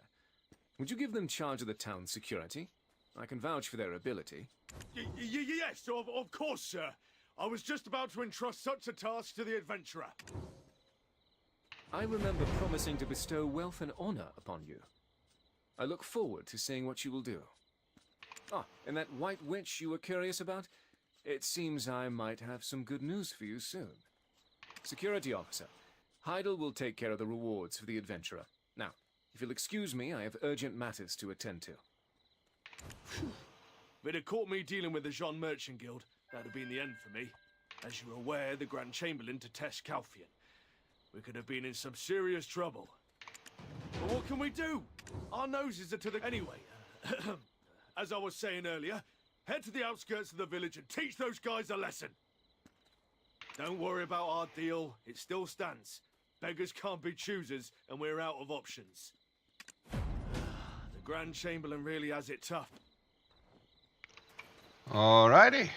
would you give them charge of the town's security? I can vouch for their ability. Yes, of course, sir. I was just about to entrust such a task to the adventurer. I remember promising to bestow wealth and honor upon you. I look forward to seeing what you will do. Ah, and that white witch you were curious about? It seems I might have some good news for you soon. Security Officer, Heidel will take care of the rewards for the adventurer. Now, if you'll excuse me, I have urgent matters to attend to. If it had caught me dealing with the Jean Merchant Guild, that'd have been the end for me. As you're aware, the Grand Chamberlain detests Calfian. We could have been in some serious trouble. But what can we do? Our noses are to the... Anyway, as I was saying earlier, head to the outskirts of the village and teach those guys a lesson. Don't worry about our deal. It still stands. Beggars can't be choosers, and we're out of options. The Grand Chamberlain really has it tough. Alrighty.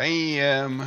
Damn.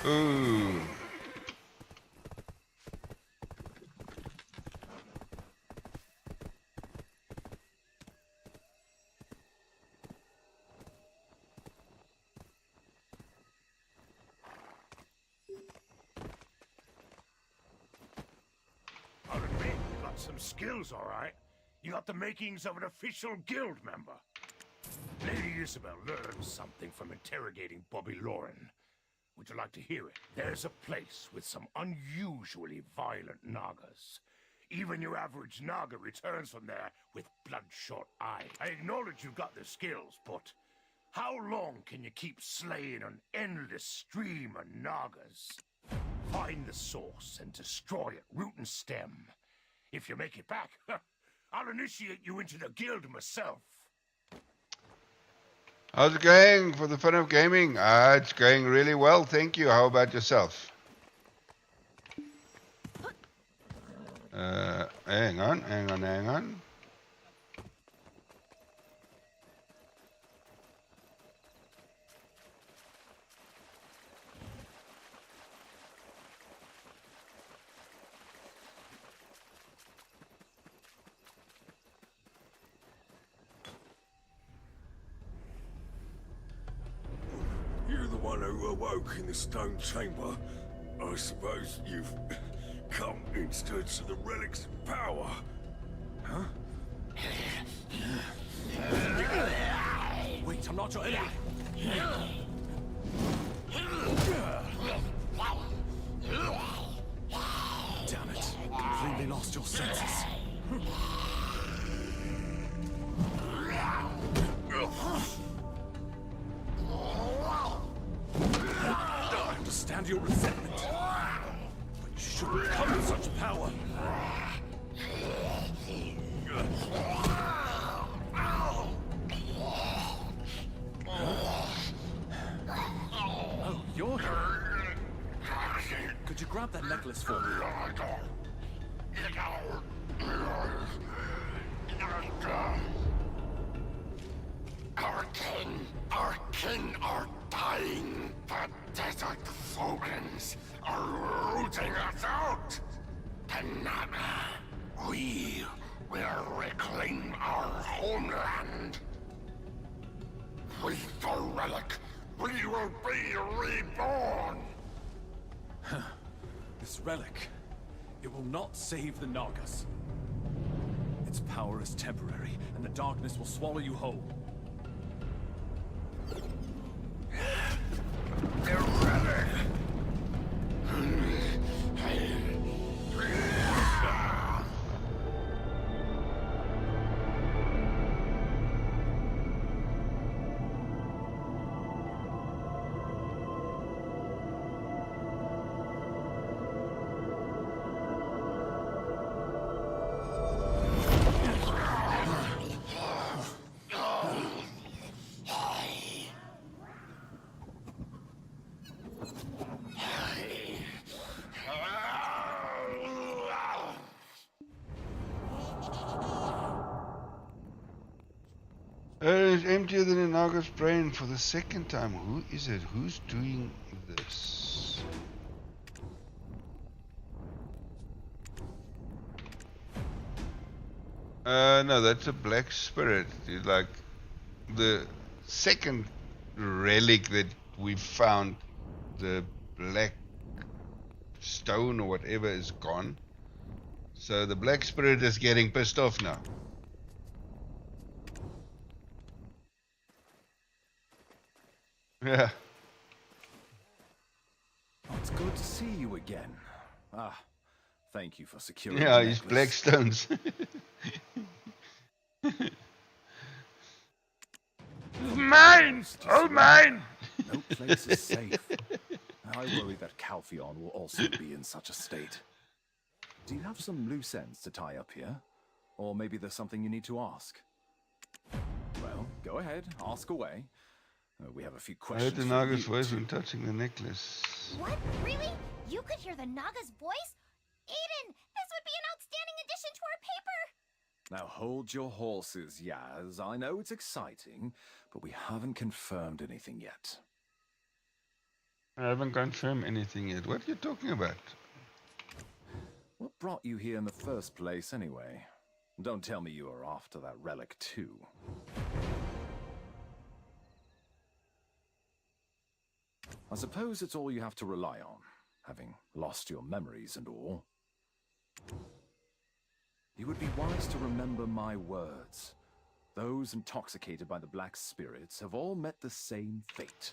Ooh. I'll admit, you got some skills, all right. You got the makings of an official guild member. Lady Isabel learned something from interrogating Bobby Lauren. Would you like to hear it? There's a place with some unusually violent Nagas. Even your average Naga returns from there with bloodshot eyes. I acknowledge you've got the skills, but how long can you keep slaying an endless stream of Nagas? Find the source and destroy it, root and stem. If you make it back, I'll initiate you into the guild myself. How's it going for the fun of gaming? It's going really well, thank you. How about yourself? Hang on. You're the one who awoke in the stone chamber. I suppose you've come instead of the relic's power. Huh? Wait, I'm not your enemy. Damn it. Completely lost your senses. I understand your resentment, but you shouldn't come with such power. Oh, you're here. Could you grab that necklace for me? Our kin are dying. The desert Fogans are rooting us out. Tanaka, we will reclaim our homeland. With the relic, we will be reborn. This relic, it will not save the Nagas. Its power is temporary, and the darkness will swallow you whole. The relic! It's emptier than Inaga's brain for the second time. Who is it? Who's doing this? No, that's a black spirit. Like the second relic that we found, the black stone or whatever is gone. So the black spirit is getting pissed off now. Yeah. Oh, it's good to see you again. Ah, thank you for securing Yeah, the his necklace. black stones. Mine! All mine! No place is safe. I worry that Calpheon will also be in such a state. Do you have some loose ends to tie up here? Or maybe there's something you need to ask? Well, go ahead, ask away. We have a few I heard questions. the for Naga's you, voice too. when touching the necklace. What? Really? You could hear the Naga's voice? Eden, this would be an outstanding addition to our paper! Now hold your horses, Yaz. I know it's exciting, but we haven't confirmed anything yet. I haven't confirmed anything yet. What are you talking about? What brought you here in the first place, anyway? Don't tell me you are after that relic, too. I suppose it's all you have to rely on, having lost your memories and all. You would be wise to remember my words. Those intoxicated by the black spirits have all met the same fate.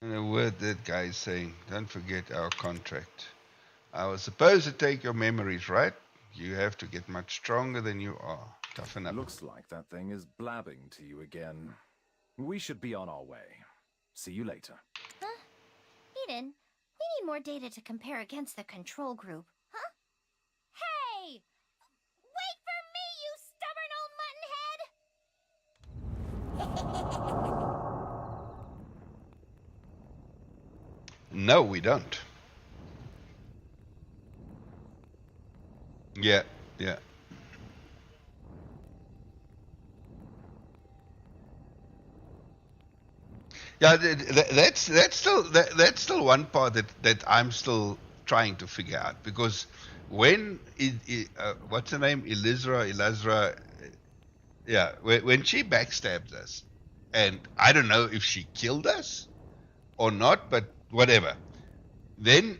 And a word that guy is saying, don't forget our contract. I was supposed to take your memories, right? You have to get much stronger than you are. Toughen up. Looks like that thing is blabbing to you again. We should be on our way. See you later. Huh? Eden, we need more data to compare against the control group, huh? Hey! Wait for me, you stubborn old mutton head! No, we don't. Yeah, yeah. Yeah, that's still one part that I'm still trying to figure out, because when what's her name, Elizra, yeah, when she backstabbed us, and I don't know if she killed us or not, but whatever, then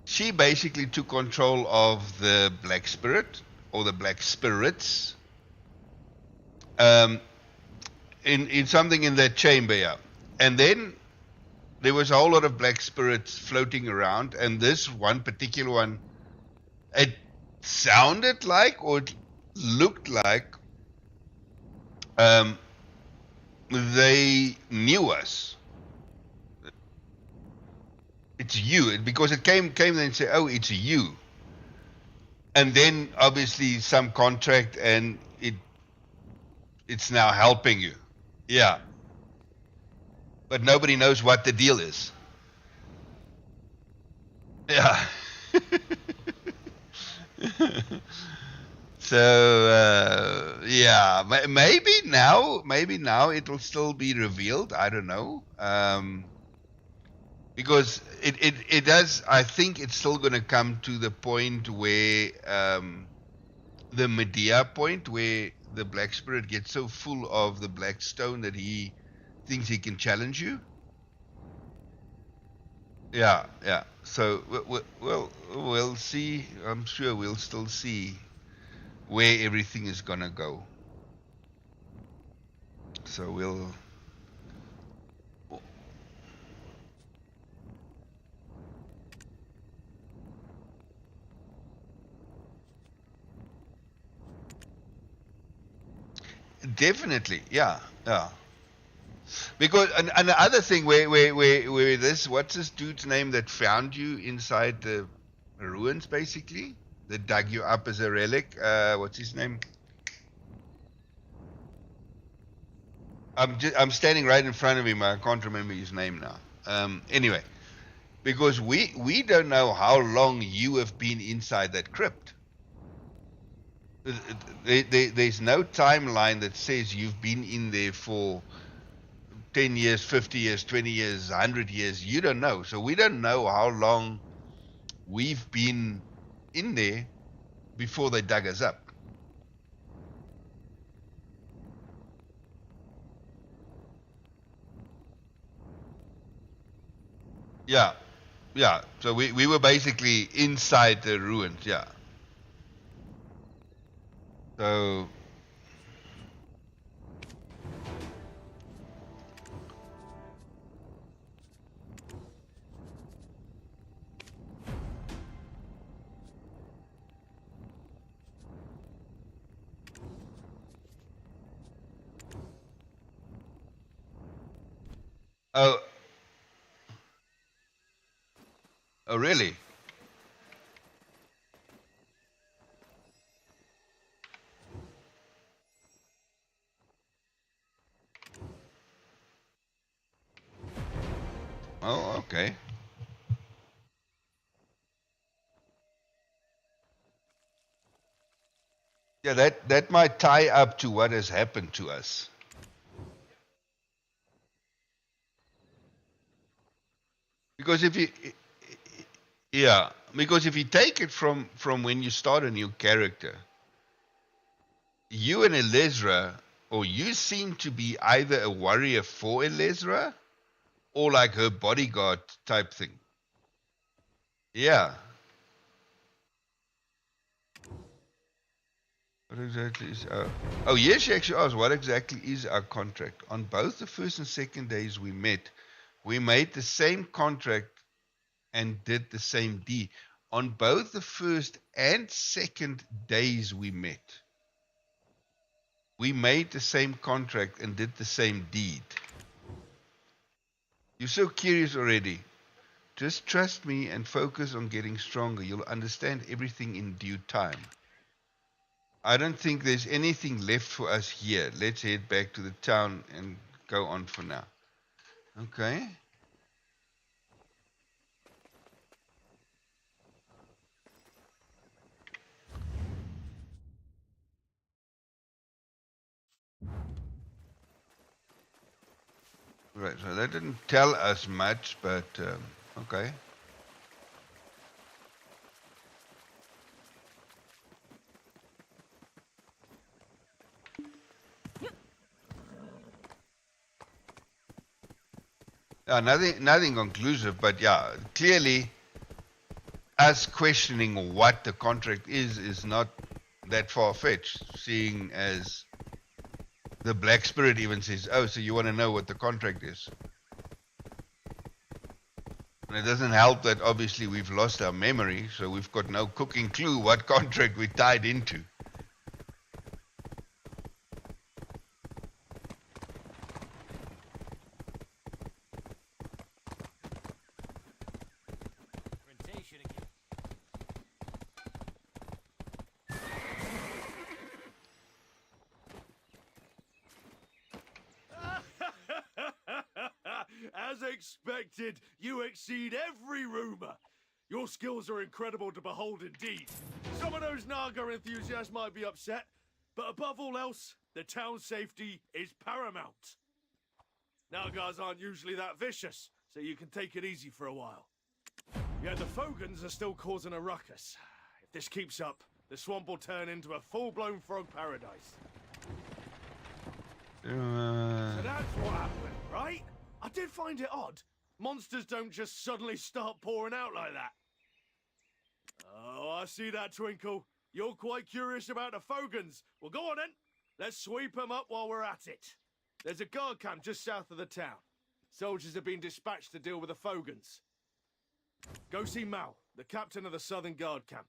she basically took control of the black spirit or the black spirits. In something in that chamber, yeah. And then there was a whole lot of black spirits floating around, and this one particular one, it sounded like, or it looked like, they knew us. It's you, because it came then and said, oh, it's you. And then obviously some contract, and it's now helping you. Yeah. But nobody knows what the deal is. Yeah. So, yeah, maybe now it'll still be revealed. I don't know. Because it does, I think it's still going to come to the point where, the Medea point, where the black spirit gets so full of the black stone that he thinks he can challenge you. Yeah, yeah. So we'll see. I'm sure we'll still see where everything is gonna go. So we'll. Definitely, yeah, yeah. Because and the other thing where this, what's this dude's name that found you inside the ruins, basically, that dug you up as a relic? What's his name? I'm standing right in front of him. I can't remember his name now. Anyway, because we don't know how long you have been inside that crypt. There's no timeline that says you've been in there for 10 years, 50 years, 20 years, 100 years. You don't know. So we don't know how long we've been in there before they dug us up. Yeah. Yeah. So we were basically inside the ruins. Yeah. So oh, really? Oh, okay. Yeah, that might tie up to what has happened to us. Because if you, yeah, because if you take it from when you start a new character, you and Elezra, or you seem to be either a warrior for Elezra, or like her bodyguard type thing. Yeah. What exactly is our... Oh, yes, she actually asked, what exactly is our contract? On both the first and second days we met, we made the same contract and did the same deed. On both the first and second days we met, we made the same contract and did the same deed. You're so curious already. Just trust me and focus on getting stronger. You'll understand everything in due time. I don't think there's anything left for us here. Let's head back to the town and go on for now. Okay. Right, so that didn't tell us much, but okay. Yeah, nothing conclusive, but yeah, clearly us questioning what the contract is not that far-fetched, seeing as the Black Spirit even says, oh, so you want to know what the contract is. And it doesn't help that obviously we've lost our memory, so we've got no cooking clue what contract we tied into. As expected, you exceed every rumor. Your skills are incredible to behold indeed. Some of those Naga enthusiasts might be upset, but above all else, the town's safety is paramount. Nagas aren't usually that vicious, so you can take it easy for a while. Yet the Fogans are still causing a ruckus. If this keeps up, the swamp will turn into a full-blown frog paradise. So that's what happened, right? I did find it odd. Monsters don't just suddenly start pouring out like that. Oh, I see that twinkle. You're quite curious about the Fogans. Well, go on then. Let's sweep them up while we're at it. There's a guard camp just south of the town. Soldiers have been dispatched to deal with the Fogans. Go see Mal, the captain of the Southern Guard camp.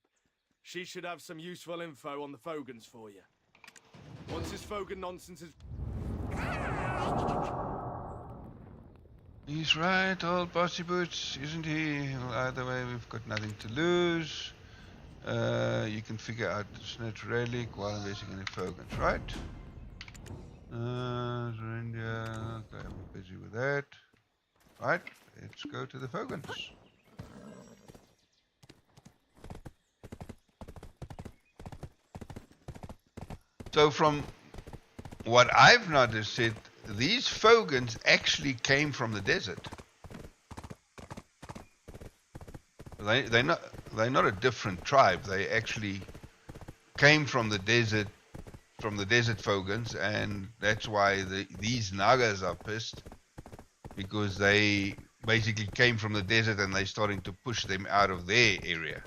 She should have some useful info on the Fogans for you. Once this Fogan nonsense is... He's right, old bossy boots, isn't he? Well, either way, we've got nothing to lose. You can figure out the Snitch relic while investing in the Fogans, right? Zorindia, okay, we're busy with that. Right, let's go to the Fogans. So from what I've noticed, these Fogans actually came from the desert. They're not a different tribe. They actually came from the desert Fogans, and that's why these Nagas are pissed, because they basically came from the desert and they're starting to push them out of their area.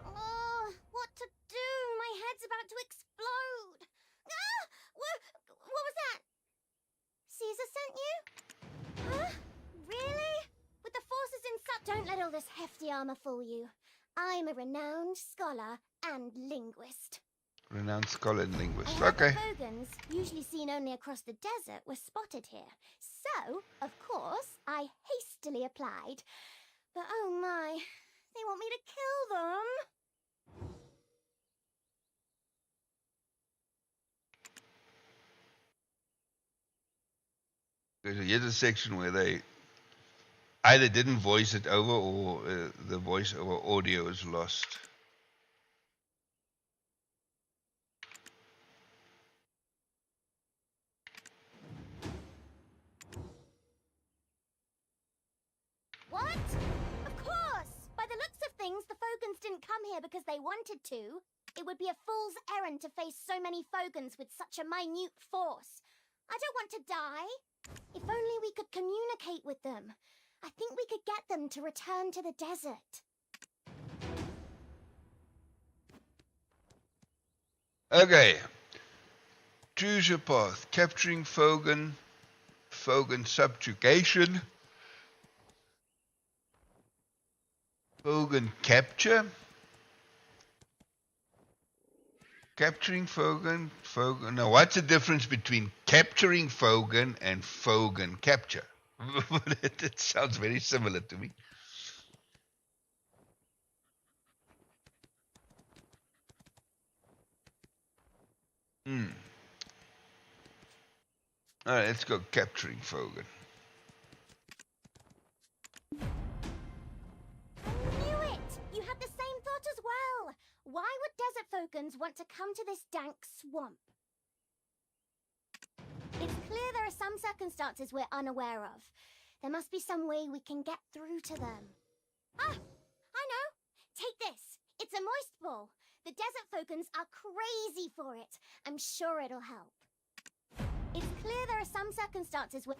Oh, what to do? My head's about to explode. Ah! What was that? Caesar sent you? Huh? Really? With the forces in such... Don't let all this hefty armor fool you. I'm a renowned scholar and linguist. Renowned scholar and linguist. I heard Okay. the Fogans, usually seen only across the desert, were spotted here. So, of course, I hastily applied. But oh my, they want me to kill them. Here's a section where they either didn't voice it over or the voice over audio is lost. What? Of course! By the looks of things, the Fogans didn't come here because they wanted to. It would be a fool's errand to face so many Fogans with such a minute force. I don't want to die. If only we could communicate with them. I think we could get them to return to the desert. Okay. Choose your path. Capturing Fogan. Fogan subjugation. Fogan capture. Capturing Fogan. Now, what's the difference between capturing Fogan and Fogan capture? It sounds very similar to me. Alright, let's go capturing Fogan. Knew it! You had the same thought as well. Why would desert Fogans want to come to this dank swamp? It's clear there are some circumstances we're unaware of. There must be some way we can get through to them. Ah! I know! Take this! It's a moist ball. The desert Fogans are crazy for it. I'm sure it'll help. It's clear there are some circumstances where...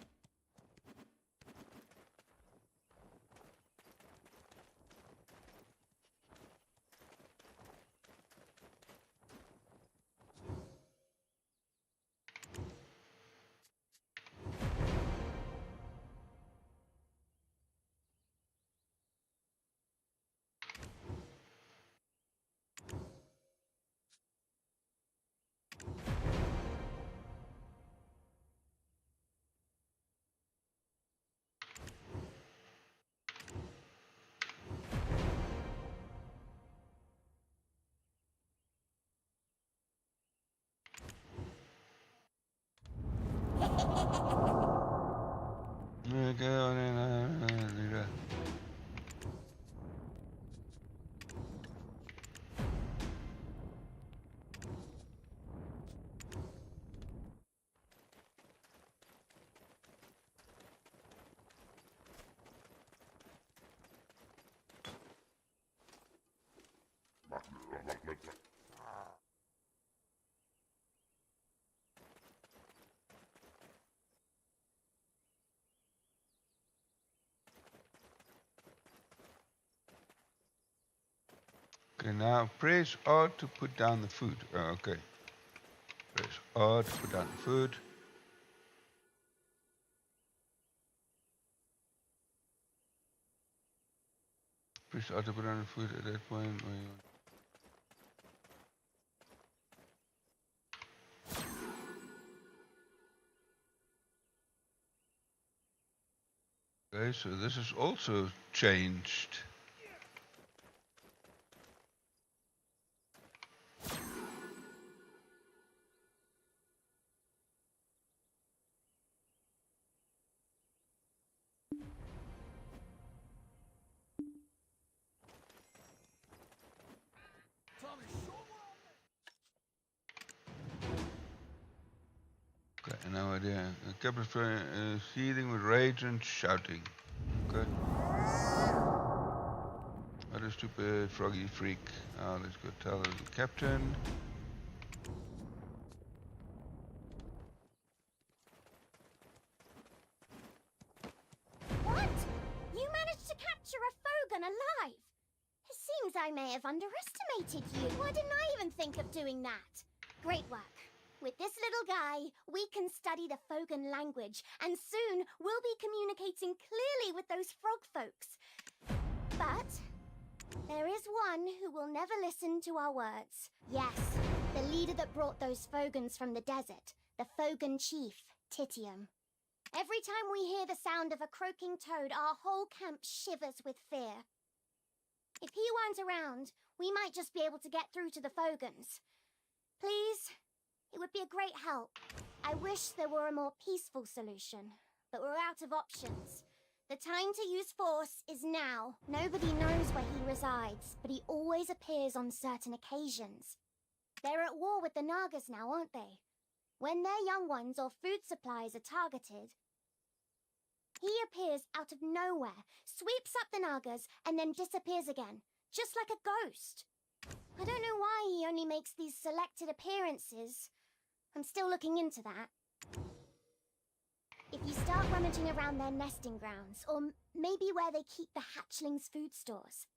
Okay, now press R to put down the food. Oh, okay. Press R to put down the food. Press R to put down the food at that point. Okay, so this is also changed. idea. A couple of seething with rage and shouting. Okay. What a stupid froggy freak. Let's go tell the captain. What? You managed to capture a Fogan alive? It seems I may have underestimated you. Why didn't I even think of doing that? Great work. With this little guy, we can study the Fogan language, and soon we'll be communicating clearly with those frog folks. But there is one who will never listen to our words. Yes, the leader that brought those Fogans from the desert, the Fogan chief, Titium. Every time we hear the sound of a croaking toad, our whole camp shivers with fear. If he weren't around, we might just be able to get through to the Fogans. Please? It would be a great help. I wish there were a more peaceful solution, but we're out of options. The time to use force is now. Nobody knows where he resides, but he always appears on certain occasions. They're at war with the Nagas now, aren't they? When their young ones or food supplies are targeted, he appears out of nowhere, sweeps up the Nagas, and then disappears again, just like a ghost. I don't know why he only makes these selected appearances. I'm still looking into that. If you start rummaging around their nesting grounds, or maybe where they keep the hatchlings' food stores,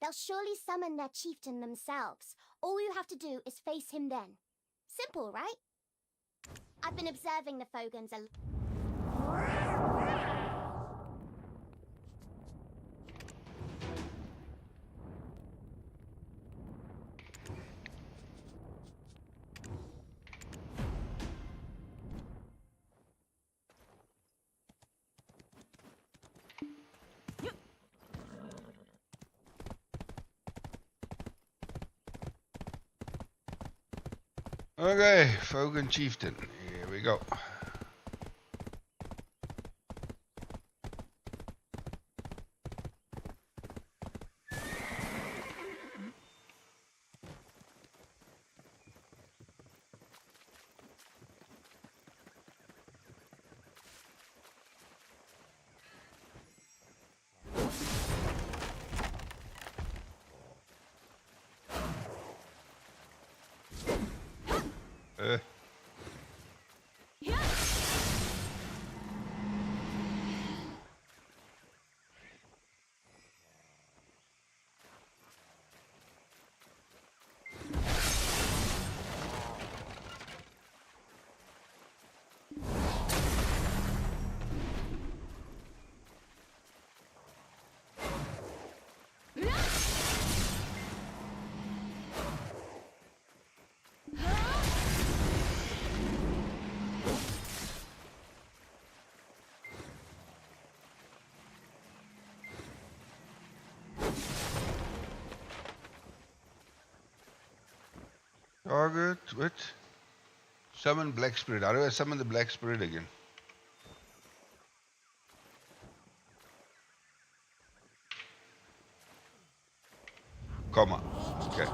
they'll surely summon their chieftain themselves. All you have to do is face him then. Simple, right? I've been observing the Fogans a Okay, Fogan chieftain. Here we go. Target, what? Summon Black Spirit. How do I summon the Black Spirit again? Comma. Okay.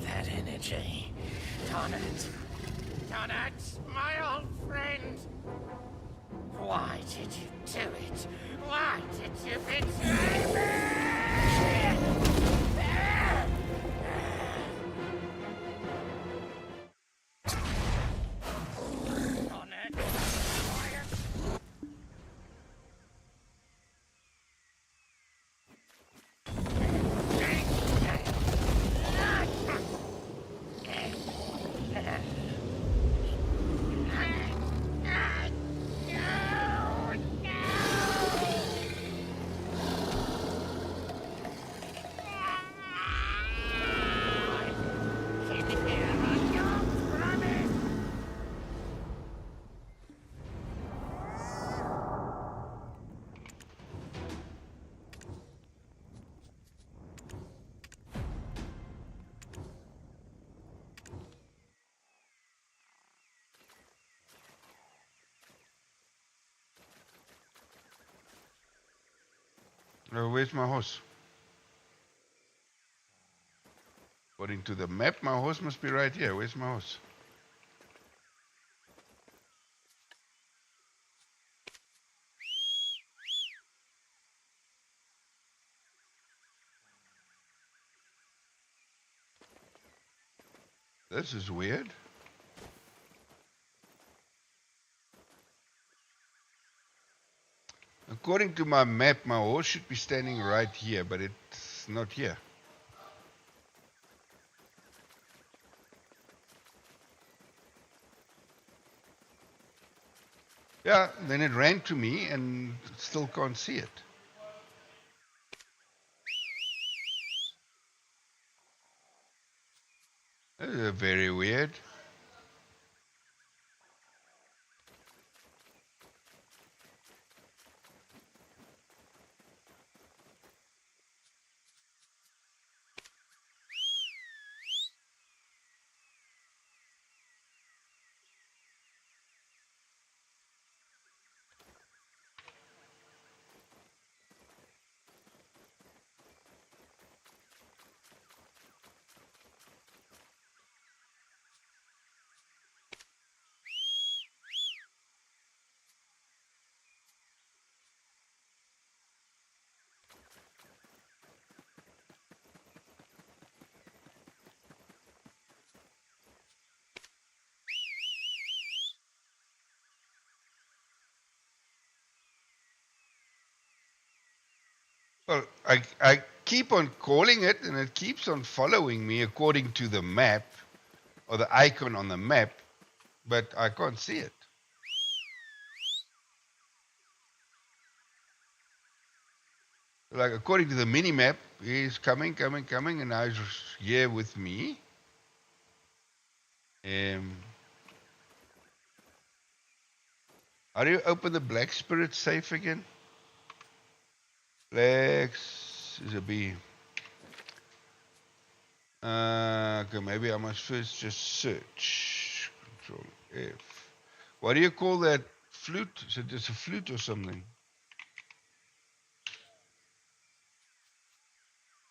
That energy. Donut! Donut, my old friend! Why did you do it? Why did you betray me? Where's my horse? According to the map, my horse must be right here. Where's my horse? This is weird. According to my map, my horse should be standing right here, but it's not here. Yeah, then it ran to me and still can't see it. This is very weird. Well, I keep on calling it and it keeps on following me according to the map or the icon on the map, but I can't see it. Like according to the mini map, he's coming, and now he's here with me. How do you open the Black Spirit safe again? Lex is a B. Okay, maybe I must first just search. Control F. What do you call that flute? Is it just a flute or something?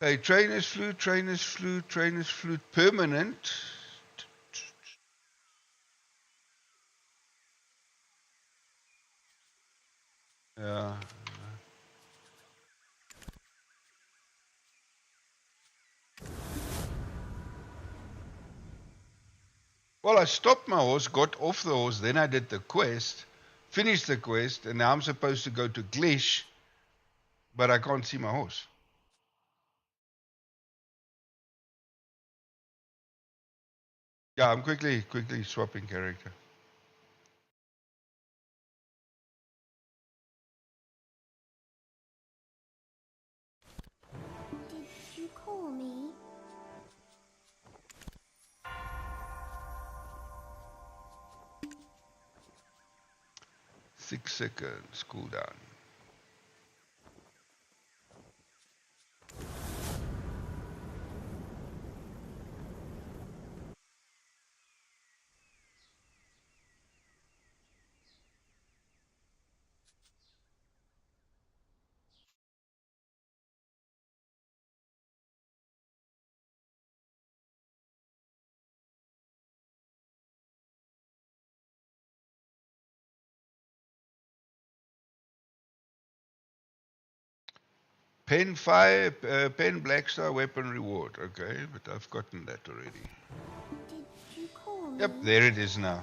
Hey, trainer's flute, permanent. Yeah. Well, I stopped my horse, got off the horse, then I did the quest, finished the quest, and now I'm supposed to go to Glish, but I can't see my horse. Yeah, I'm quickly swapping character. Did you call me? Six seconds, cool down. Pen 5, Pen Blackstar weapon reward. Okay, but I've gotten that already. Did you call me? Yep, there it is now.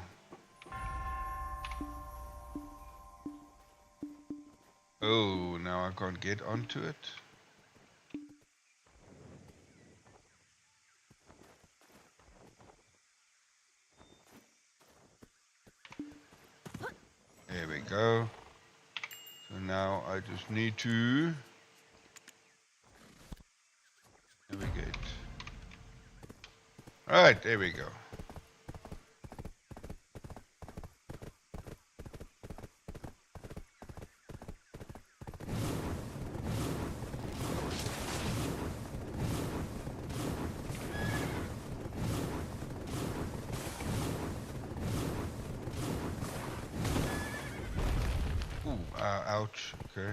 Oh, now I can't get onto it. There we go. So now I just need to navigate. Alright, there we go. Ouch, okay.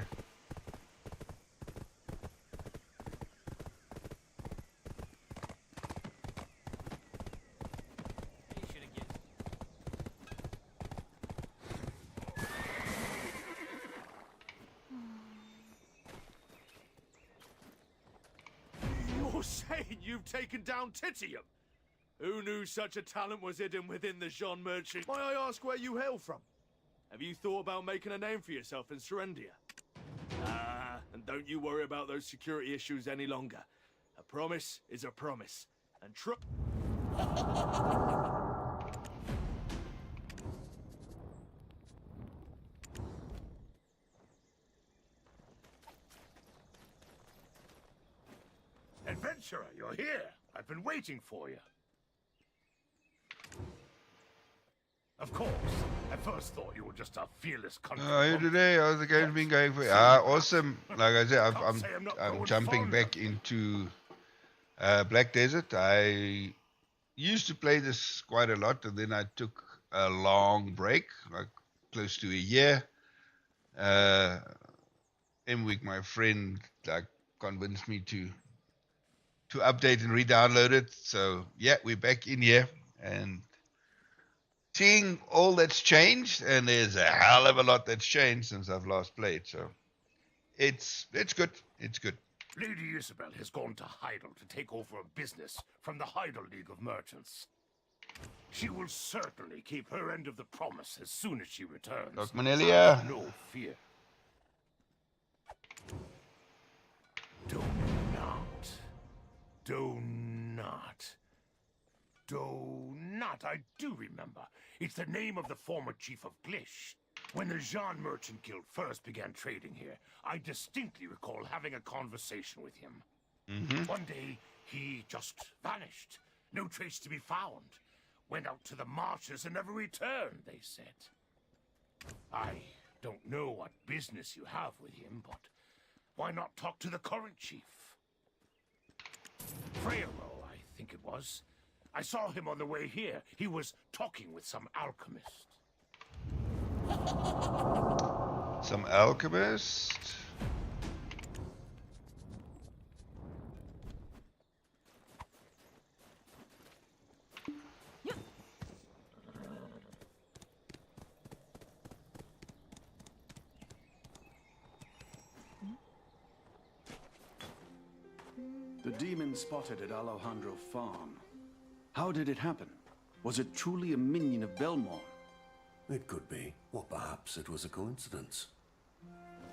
saying you've taken down Titium? Who knew such a talent was hidden within the Jean Merchant? May I ask where you hail from? Have you thought about making a name for yourself in Serendia? And don't you worry about those security issues any longer. A promise is a promise. And Adventurer, you're here. I've been waiting for you. Of course. At first thought you were just a fearless country. How are you today? How's the game been going for you? Awesome. Like I said, I'm jumping back into Black Desert. I used to play this quite a lot, and then I took a long break, like close to a year. Emwick, my friend, like convinced me to update and re-download it. So yeah, we're back in here and seeing all that's changed, and there's a hell of a lot that's changed since I've last played. So it's good. It's good. Lady Isabel has gone to Heidel to take over a business from the Heidel League of Merchants. She will certainly keep her end of the promise as soon as she returns. Doc Manelia. No fear. Do not. I do remember. It's the name of the former chief of Glish. When the Jean Merchant Guild first began trading here, I distinctly recall having a conversation with him. One day, he just vanished. No trace to be found. Went out to the marshes and never returned, they said. I don't know what business you have with him, but why not talk to the current chief? Freyro, I think it was. I saw him on the way here. He was talking with some alchemist. Some alchemist? The demon spotted at Alejandro Farm. How did it happen? Was it truly a minion of Belmont? It could be, or perhaps it was a coincidence.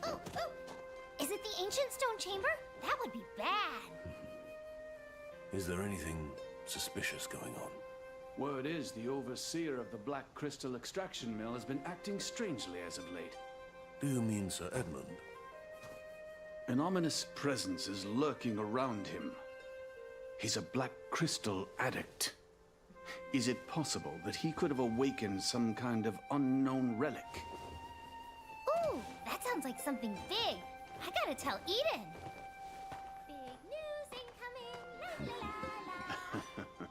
Oh, is it the ancient stone chamber? That would be bad. Is there anything suspicious going on? Word is the overseer of the Black Crystal Extraction Mill has been acting strangely as of late. Do you mean Sir Edmund? An ominous presence is lurking around him. He's a Black Crystal addict. Is it possible that he could have awakened some kind of unknown relic? Ooh, that sounds like something big. I gotta tell Eden. Big news incoming. La, la, la, la.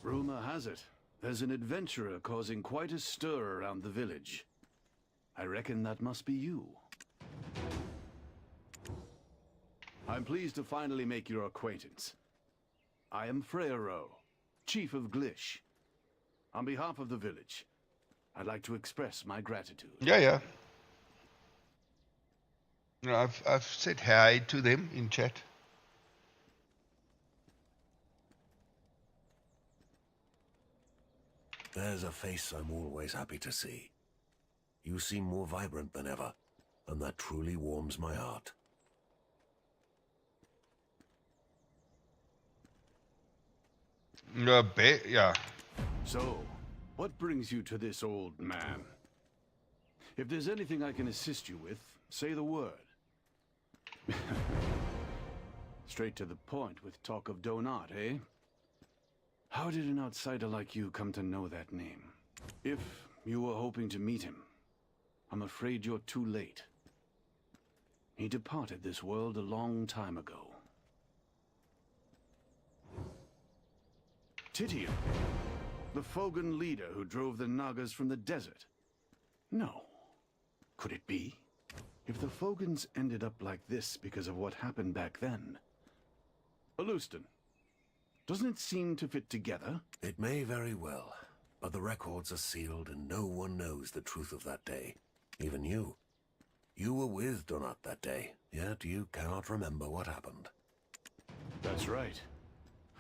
Rumor has it, there's an adventurer causing quite a stir around the village. I reckon that must be you. I'm pleased to finally make your acquaintance. I am Freyro, Chief of Glish. On behalf of the village, I'd like to express my gratitude. Yeah. You know, I've said hi to them in chat. There's a face I'm always happy to see. You seem more vibrant than ever, and that truly warms my heart. Yeah. So, what brings you to this old man? If there's anything I can assist you with, say the word. Straight to the point with talk of Donat, eh? How did an outsider like you come to know that name? If you were hoping to meet him, I'm afraid you're too late. He departed this world a long time ago. Titium, the Fogan leader who drove the Nagas from the desert. No. Could it be? If the Fogans ended up like this because of what happened back then. Alustan, doesn't it seem to fit together? It may very well, But the records are sealed and no one knows the truth of that day. Even you. You were with Donat that day, yet you cannot remember what happened. That's right.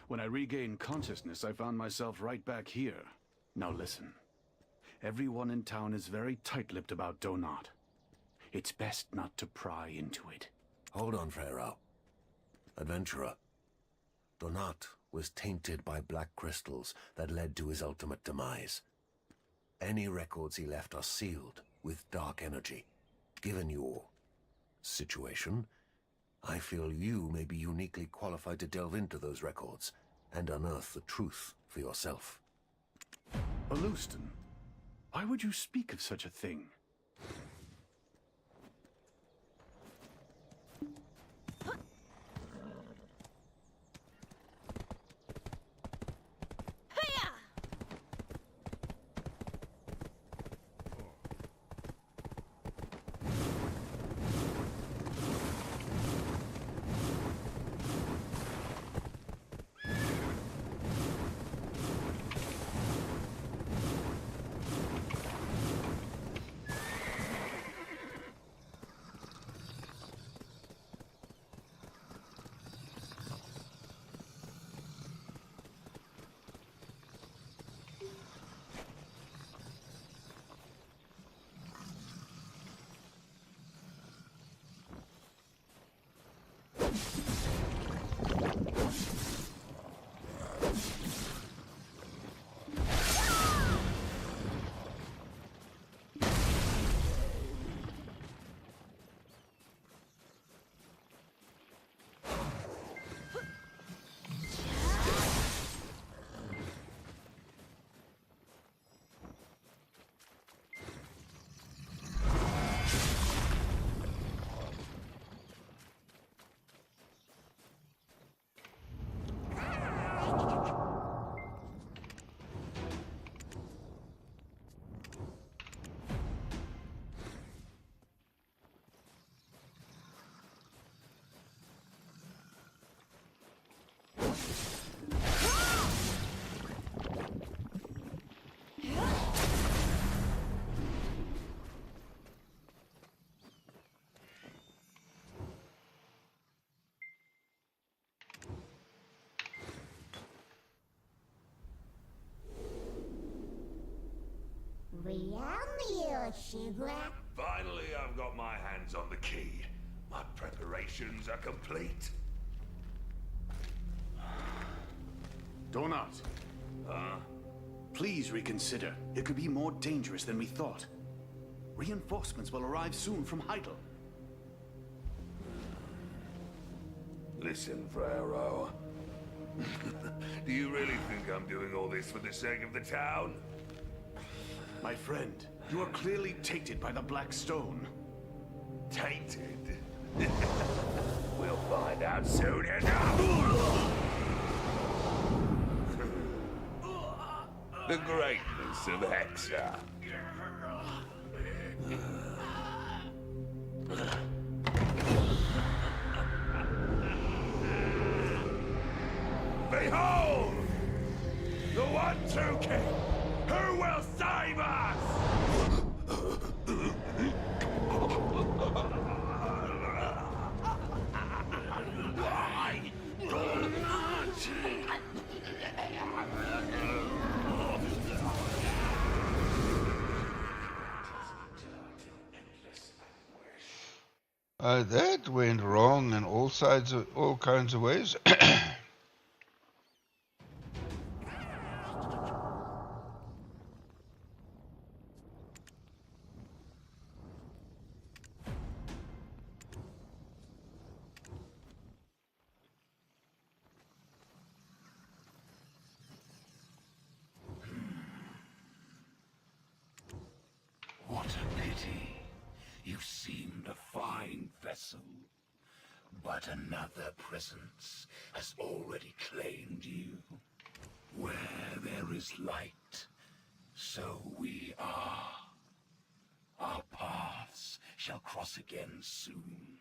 When I regained consciousness, I found myself right back here. Now listen. Everyone in town is very tight-lipped about Donat. It's best not to pry into it. Hold on, Freyro. Adventurer. Donat was tainted by black crystals that led to his ultimate demise. Any records he left are sealed with dark energy. Given your situation, I feel you may be uniquely qualified to delve into those records and unearth the truth for yourself. Alustan, why would you speak of such a thing? Finally, I've got my hands on the key. My preparations are complete. Donat. Please reconsider. It could be more dangerous than we thought. Reinforcements will arrive soon from Heidel. Listen, Freyro. Do you really think I'm doing all this for the sake of the town? My friend, you are clearly tainted by the Black Stone. Tainted? We'll find out soon enough! The greatness of Hexa. Behold! The one true king! Who will save us? Why that went wrong in all kinds of ways. What a pity. You seemed a fine vessel. But another presence has already claimed you. Where there is light, so we are. Our paths shall cross again soon.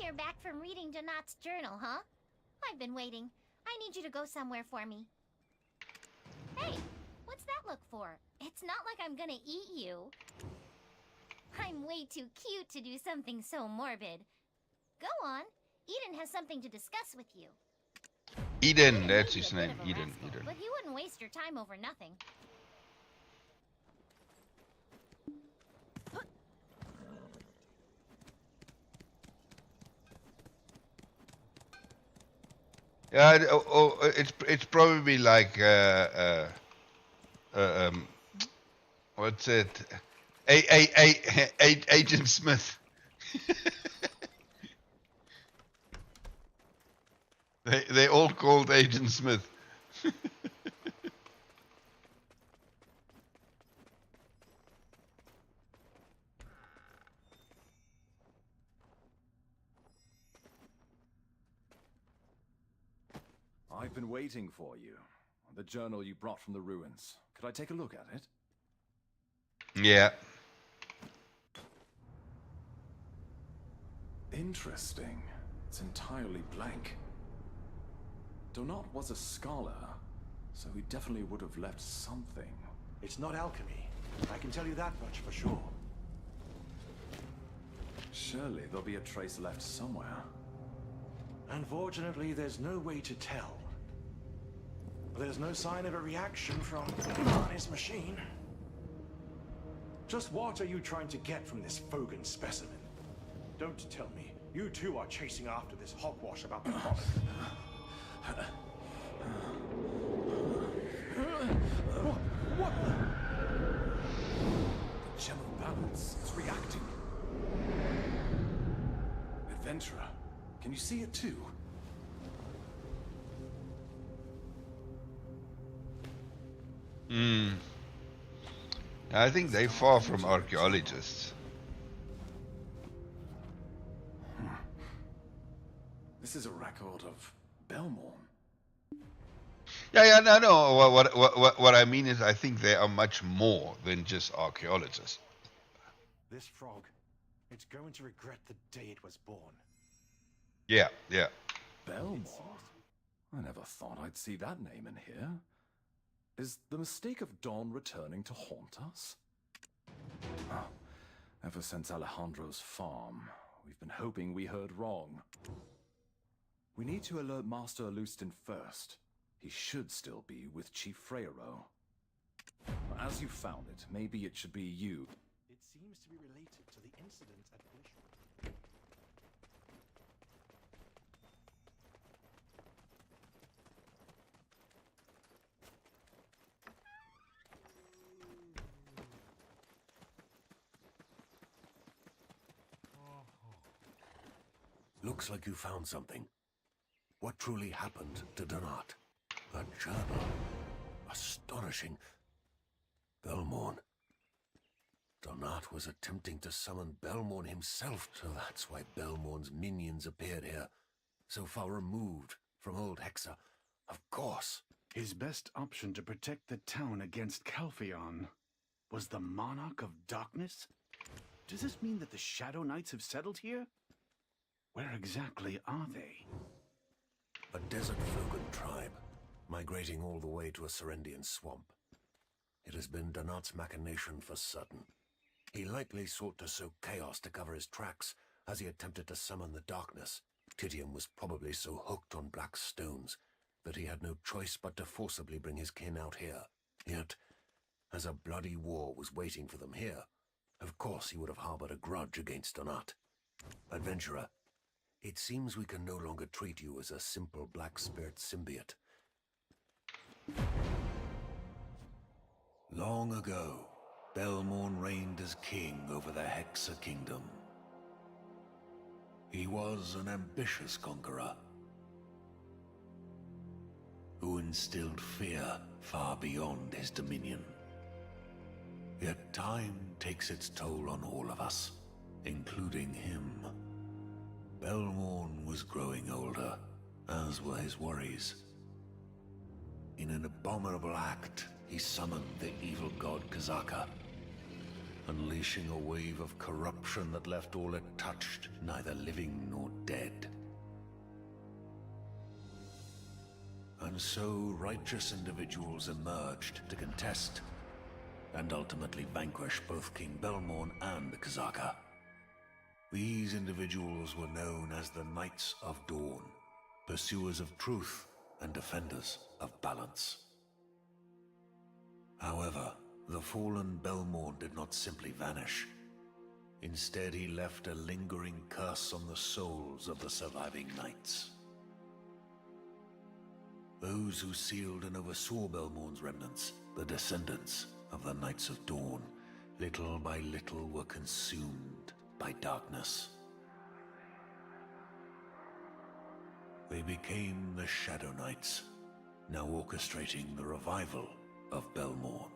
hear back from reading Donat's journal, huh? I've been waiting. I need you to go somewhere for me. Hey, what's that look for? It's not like I'm gonna eat you. I'm way too cute to do something so morbid. Go on. Eden has something to discuss with you. Eden, that's his name. Eden. But he wouldn't waste your time over nothing. Yeah, it's probably like what's it? Agent Smith. they all called Agent Smith. I've been waiting for you. The journal you brought from the ruins. Could I take a look at it? Yeah. Interesting. It's entirely blank. Donat was a scholar, so he definitely would have left something. It's not alchemy. I can tell you that much for sure. Surely there'll be a trace left somewhere. Unfortunately, there's no way to tell. There's no sign of a reaction from his machine. Just what are you trying to get from this Fogan specimen? Don't tell me you too are chasing after this hogwash about the product. What the? The gem of balance is reacting. Adventurer, can you see it too? I think they're far from archaeologists. This is a record of Belmorn. Yeah, no. What I mean is, I think they are much more than just archaeologists. This frog, it's going to regret the day it was born. Yeah. Belmorn? I never thought I'd see that name in here. Is the mistake of Dawn returning to haunt us? Oh, ever since Alejandro's farm, we've been hoping we heard wrong. We need to alert Master Alustin first. He should still be with Chief Freyro. As you found it, maybe it should be you. It seems to be related to the incident at Glishman. Looks like you found something. What truly happened to Donat? A journal. Astonishing. Belmorn. Donat was attempting to summon Belmorn himself, so that's why Belmorn's minions appeared here. So far removed from old Hexa. Of course. His best option to protect the town against Calpheon was the Monarch of Darkness? Does this mean that the Shadow Knights have settled here? Where exactly are they? A desert Fogan tribe, migrating all the way to a Serendian swamp. It has been Donat's machination for certain. He likely sought to sow chaos to cover his tracks as he attempted to summon the darkness. Titium was probably so hooked on black stones that he had no choice but to forcibly bring his kin out here. Yet, as a bloody war was waiting for them here, of course he would have harbored a grudge against Donat. Adventurer, it seems we can no longer treat you as a simple black spirit symbiote. Long ago, Belmorn reigned as king over the Hexa Kingdom. He was an ambitious conqueror who instilled fear far beyond his dominion. Yet time takes its toll on all of us, including him. Belmorn was growing older, as were his worries. In an abominable act, he summoned the evil god Kazaka. unleashing a wave of corruption that left all it touched neither living nor dead. And so righteous individuals emerged to contest and ultimately vanquish both King Belmorn and the Kazaka. These individuals were known as the Knights of Dawn, pursuers of truth and defenders of balance. However, the fallen Belmorn did not simply vanish. Instead, he left a lingering curse on the souls of the surviving knights. Those who sealed and oversaw Belmorn's remnants, the descendants of the Knights of Dawn, little by little were consumed by darkness. They became the Shadow Knights, now orchestrating the revival of Belmorn.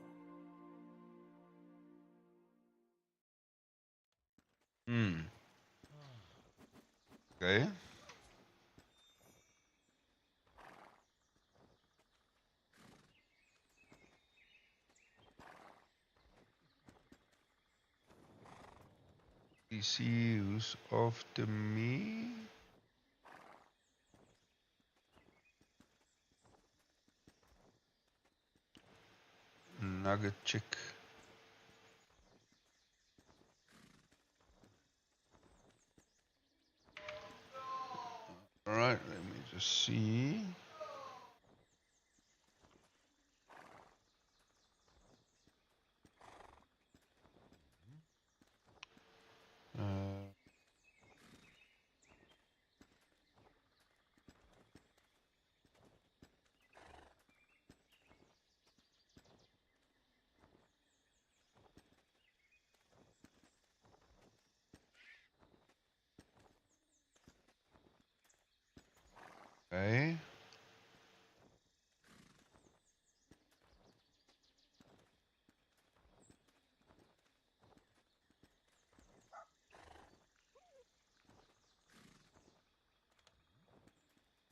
Okay. You see who's after me? Nugget chick. All right, let me just see. Okay.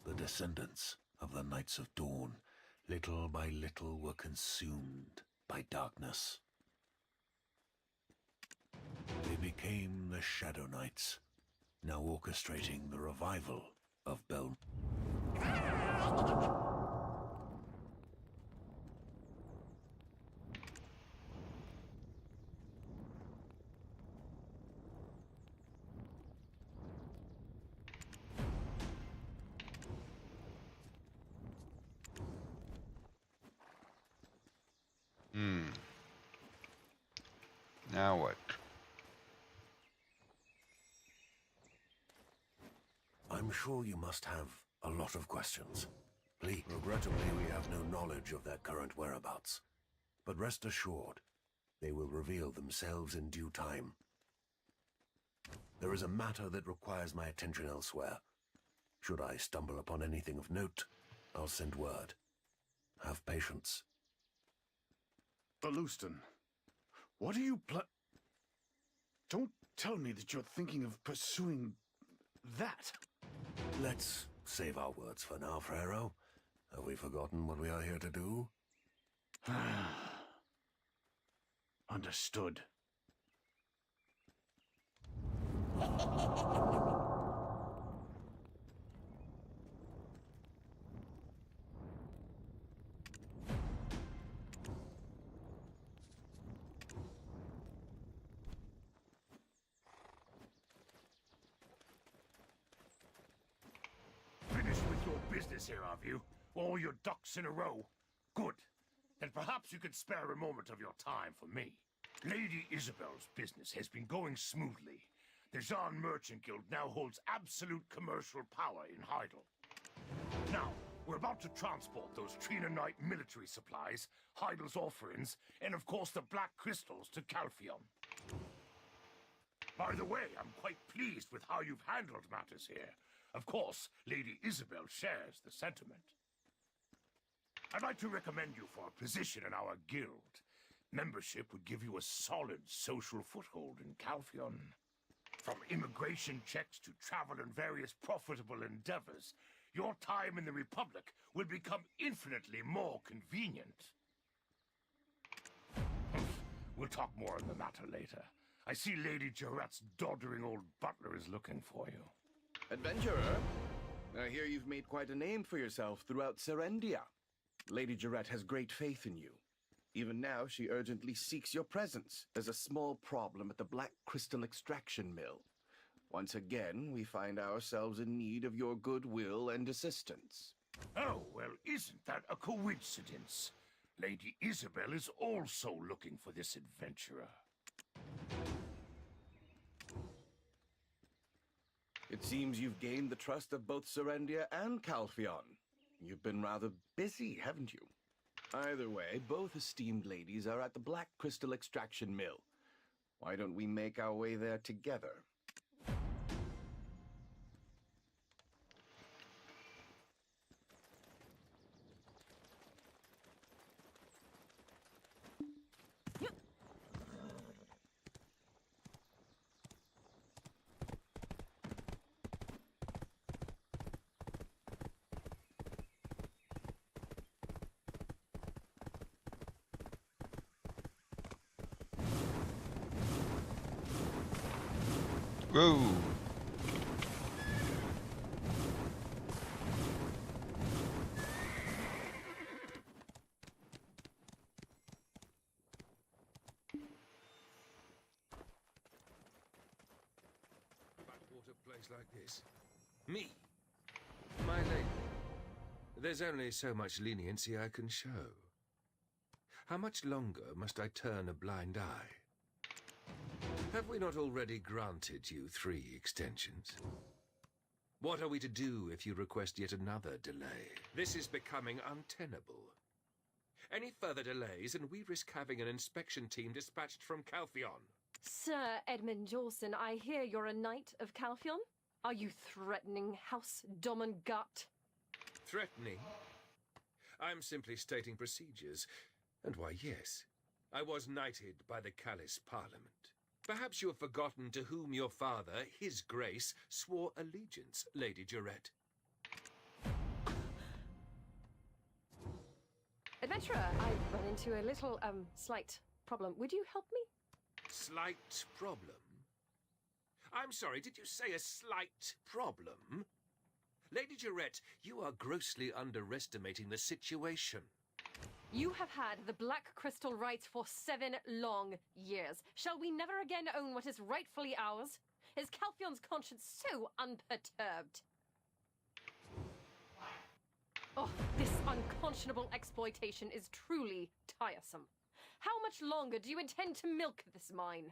The descendants of the Knights of Dawn, little by little, were consumed by darkness. They became the Shadow Knights, now orchestrating the revival of Belmorn. Now what? I'm sure you must have a lot of questions. Please, regrettably, we have no knowledge of their current whereabouts. But rest assured, they will reveal themselves in due time. There is a matter that requires my attention elsewhere. Should I stumble upon anything of note, I'll send word. Have patience. Alustan, what are you Don't tell me that you're thinking of pursuing that. Let's save our words for now, Frero. Have we forgotten what we are here to do? Understood. Finished with your business here, have you? All your ducks in a row? Good. Then perhaps you could spare a moment of your time for me. Lady Isabel's business has been going smoothly. The Zaan Merchant Guild now holds absolute commercial power in Heidel. Now, we're about to transport those Trina Knight military supplies, Heidel's offerings, and of course the Black Crystals to Calpheon. By the way, I'm quite pleased with how you've handled matters here. Of course, Lady Isabel shares the sentiment. I'd like to recommend you for a position in our guild. Membership would give you a solid social foothold in Calpheon. From immigration checks to travel and various profitable endeavors, your time in the Republic will become infinitely more convenient. We'll talk more on the matter later. I see Lady Jarrett's doddering old butler is looking for you. Adventurer, I hear you've made quite a name for yourself throughout Serendia. Lady Jarrett has great faith in you. Even now, she urgently seeks your presence. There's a small problem at the Black Crystal Extraction Mill. Once again, we find ourselves in need of your goodwill and assistance. Oh, well, isn't that a coincidence? Lady Isabel is also looking for this adventurer. It seems you've gained the trust of both Serendia and Calpheon. You've been rather busy, haven't you? Either way, both esteemed ladies are at the Black Crystal Extraction Mill. Why don't we make our way there together? Whoa. A place like this. Me? My lady. There's only so much leniency I can show. How much longer must I turn a blind eye? Have we not already granted you 3 extensions? What are we to do if you request yet another delay? This is becoming untenable. Any further delays and we risk having an inspection team dispatched from Calpheon. Sir Edmund Jawson, I hear you're a knight of Calpheon? Are you threatening House Domingut? Threatening? I'm simply stating procedures. And why, yes, I was knighted by the Callis Parliament. Perhaps you have forgotten to whom your father, His Grace, swore allegiance, Lady Jarrett. Adventurer, I've run into a little, slight problem. Would you help me? Slight problem? I'm sorry, did you say a slight problem? Lady Jarrett, you are grossly underestimating the situation. You have had the Black Crystal rights for 7 long years. Shall we never again own what is rightfully ours? Is Calpheon's conscience so unperturbed? Oh, this unconscionable exploitation is truly tiresome. How much longer do you intend to milk this mine?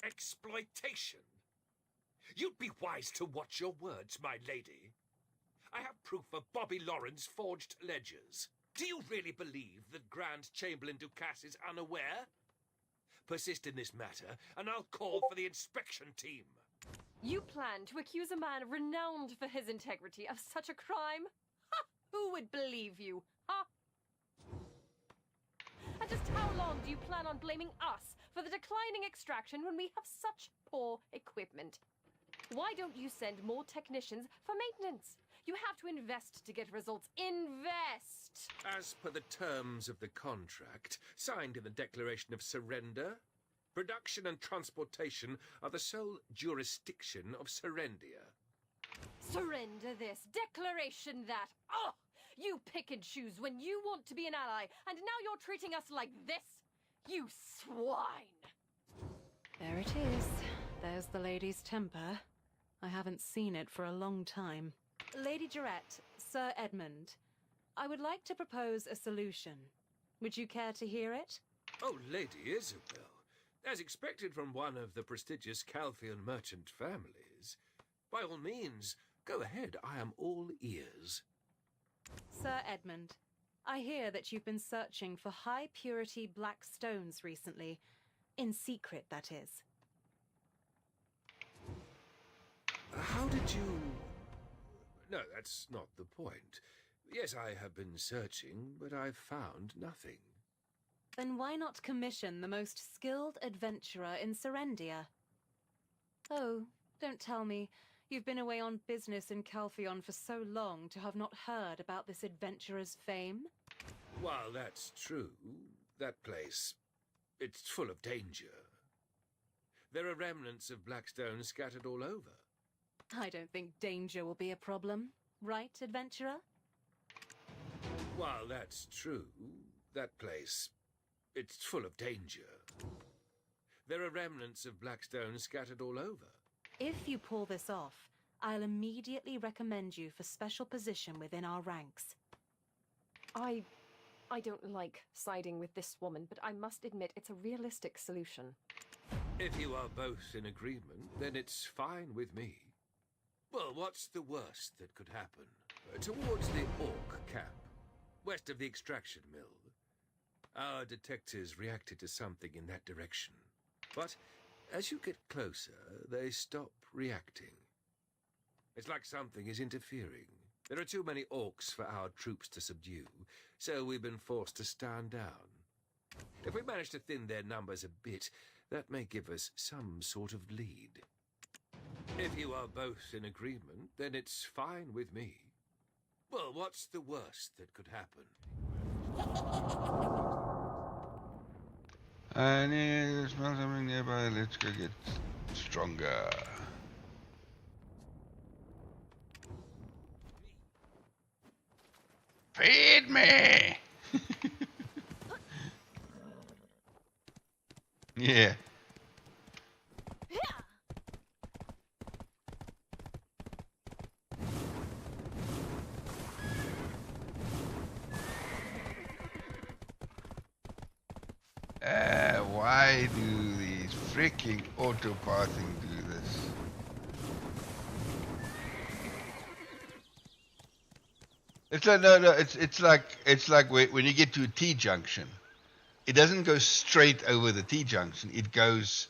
Exploitation? You'd be wise to watch your words, my lady. I have proof of Bobby Lauren's forged ledgers. Do you really believe that Grand Chamberlain Ducasse is unaware? Persist in this matter, and I'll call for the inspection team. You plan to accuse a man renowned for his integrity of such a crime? Ha! Who would believe you? Ha! And just how long do you plan on blaming us for the declining extraction when we have such poor equipment? Why don't you send more technicians for maintenance? You have to invest to get results. Invest! As per the terms of the contract, signed in the Declaration of Surrender, production and transportation are the sole jurisdiction of Serendia. Surrender this, declaration that. Oh! You pick and choose when you want to be an ally, and now you're treating us like this? You swine! There it is. There's the lady's temper. I haven't seen it for a long time. Lady Jarrett, Sir Edmund, I would like to propose a solution. Would you care to hear it? Oh, Lady Isabel. As expected from one of the prestigious Calpheon merchant families. By all means, go ahead. I am all ears. Sir Edmund, I hear that you've been searching for high-purity black stones recently. In secret, that is. How did you... No, that's not the point. Yes, I have been searching, but I've found nothing. Then why not commission the most skilled adventurer in Serendia? Oh, don't tell me. You've been away on business in Calpheon for so long to have not heard about this adventurer's fame? While that's true, that place it's full of danger. There are remnants of Blackstone scattered all over. I don't think danger will be a problem, right, adventurer? While that's true, that place, it's full of danger. There are remnants of Blackstone scattered all over. If you pull this off, I'll immediately recommend you for special position within our ranks. I don't like siding with this woman, but I must admit it's a realistic solution. If you are both in agreement, then it's fine with me. Well, what's the worst that could happen? Towards the Orc camp, west of the extraction mill. Our detectives reacted to something in that direction. But as you get closer, they stop reacting. It's like something is interfering. There are too many orcs for our troops to subdue, so we've been forced to stand down. If we manage to thin their numbers a bit, that may give us some sort of lead. If you are both in agreement, then it's fine with me. Well, what's the worst that could happen? I need to smell something nearby. Let's go get stronger. Feed me! Yeah. Why do these freaking auto-pathing do this? It's like, no, it's like when you get to a T-junction, it doesn't go straight over the T-junction. It goes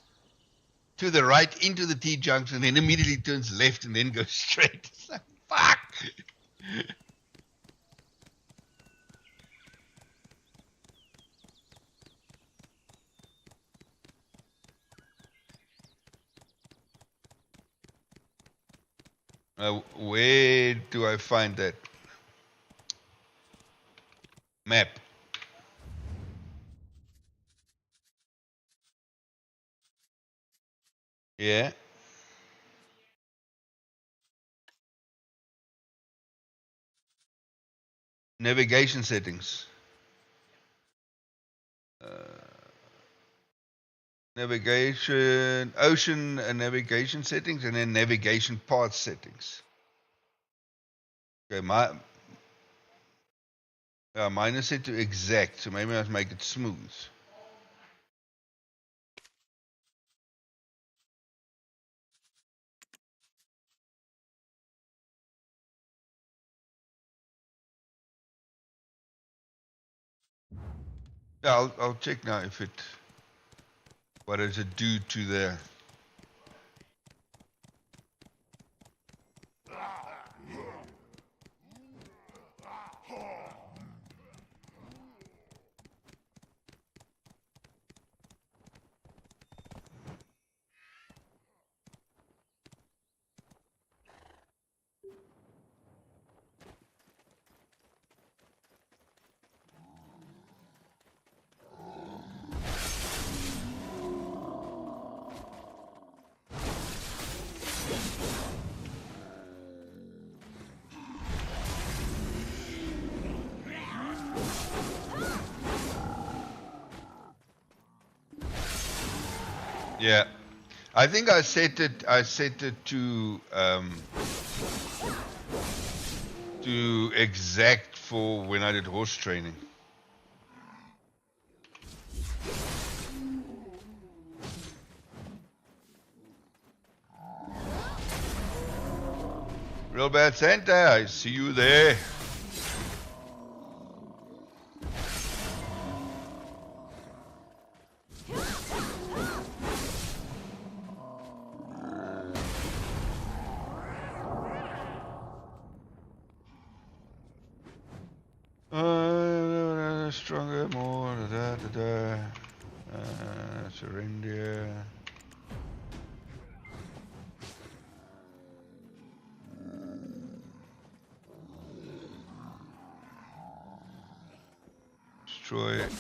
to the right into the T-junction, then immediately turns left and then goes straight. It's like, fuck! Where do I find that map? Yeah. Navigation settings. Navigation, ocean and navigation settings, and then navigation path settings. Okay, mine is set to exact, so maybe I must make it smooth. Yeah, I'll check now if it. What does it do to the? Yeah, I think I set it to exact for when I did horse training. Real bad Santa, I see you there. Stronger, more, surrender. Destroy that.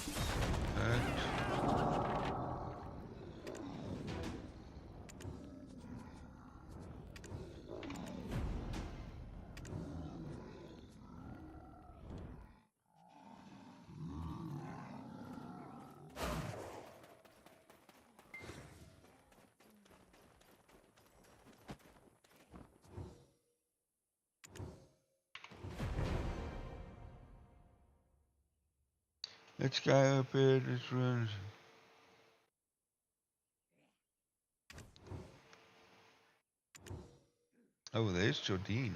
Let's go up here. Let's run. Oh, there's Jordine.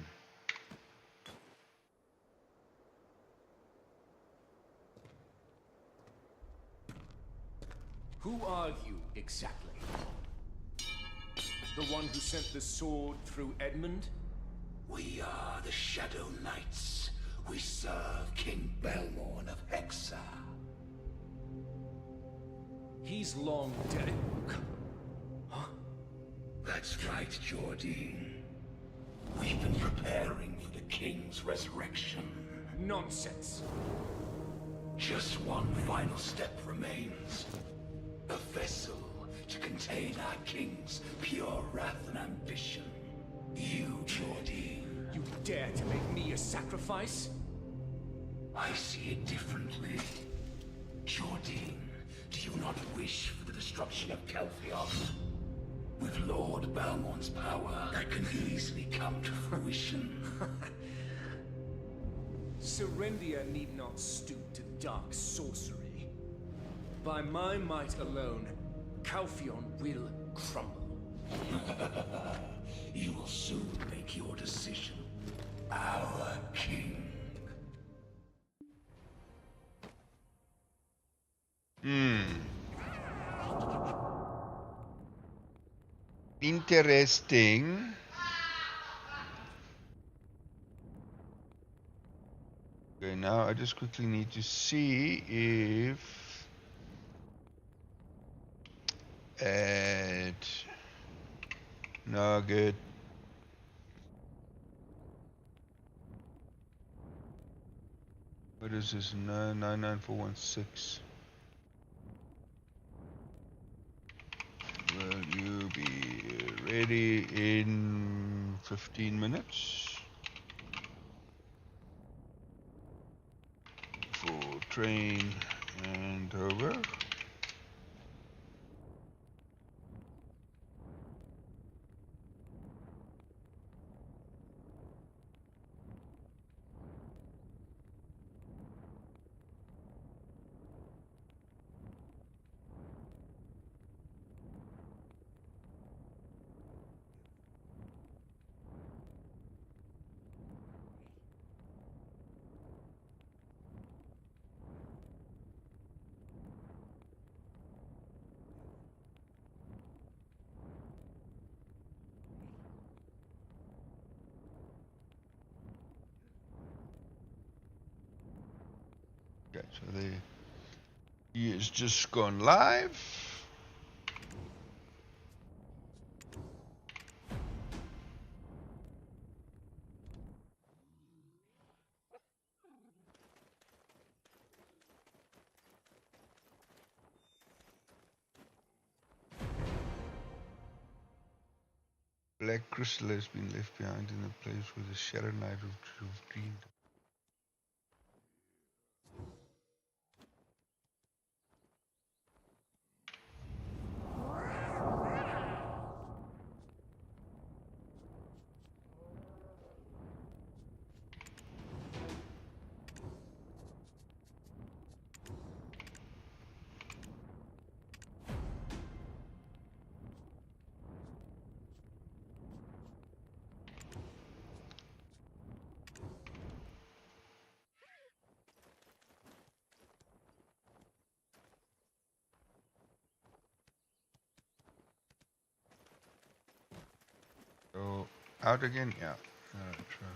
Who are you, exactly? The one who sent the sword through Edmund? We are the Shadow Knights. We serve King Belmorn of Hexa. He's long dead. Huh? That's right, Jordine. We've been preparing for the King's resurrection. Nonsense. Just one final step remains. A vessel to contain our King's pure wrath and ambition. You, Jordine. You dare to make me a sacrifice? I see it differently. Jordine, do you not wish for the destruction of Calpheon? With Lord Balmorn's power, that can easily come to fruition. Serendia need not stoop to dark sorcery. By my might alone, Calpheon will crumble. You will soon make your decision. Our king. Interesting. Okay, now I just quickly need to see if no good. What is this? 99416. Will you be ready in 15 minutes? For train and over. Okay, so he has just gone live. Black crystal has been left behind in the place where the Shadow Knight of dreamed. So out again, yeah. Sure.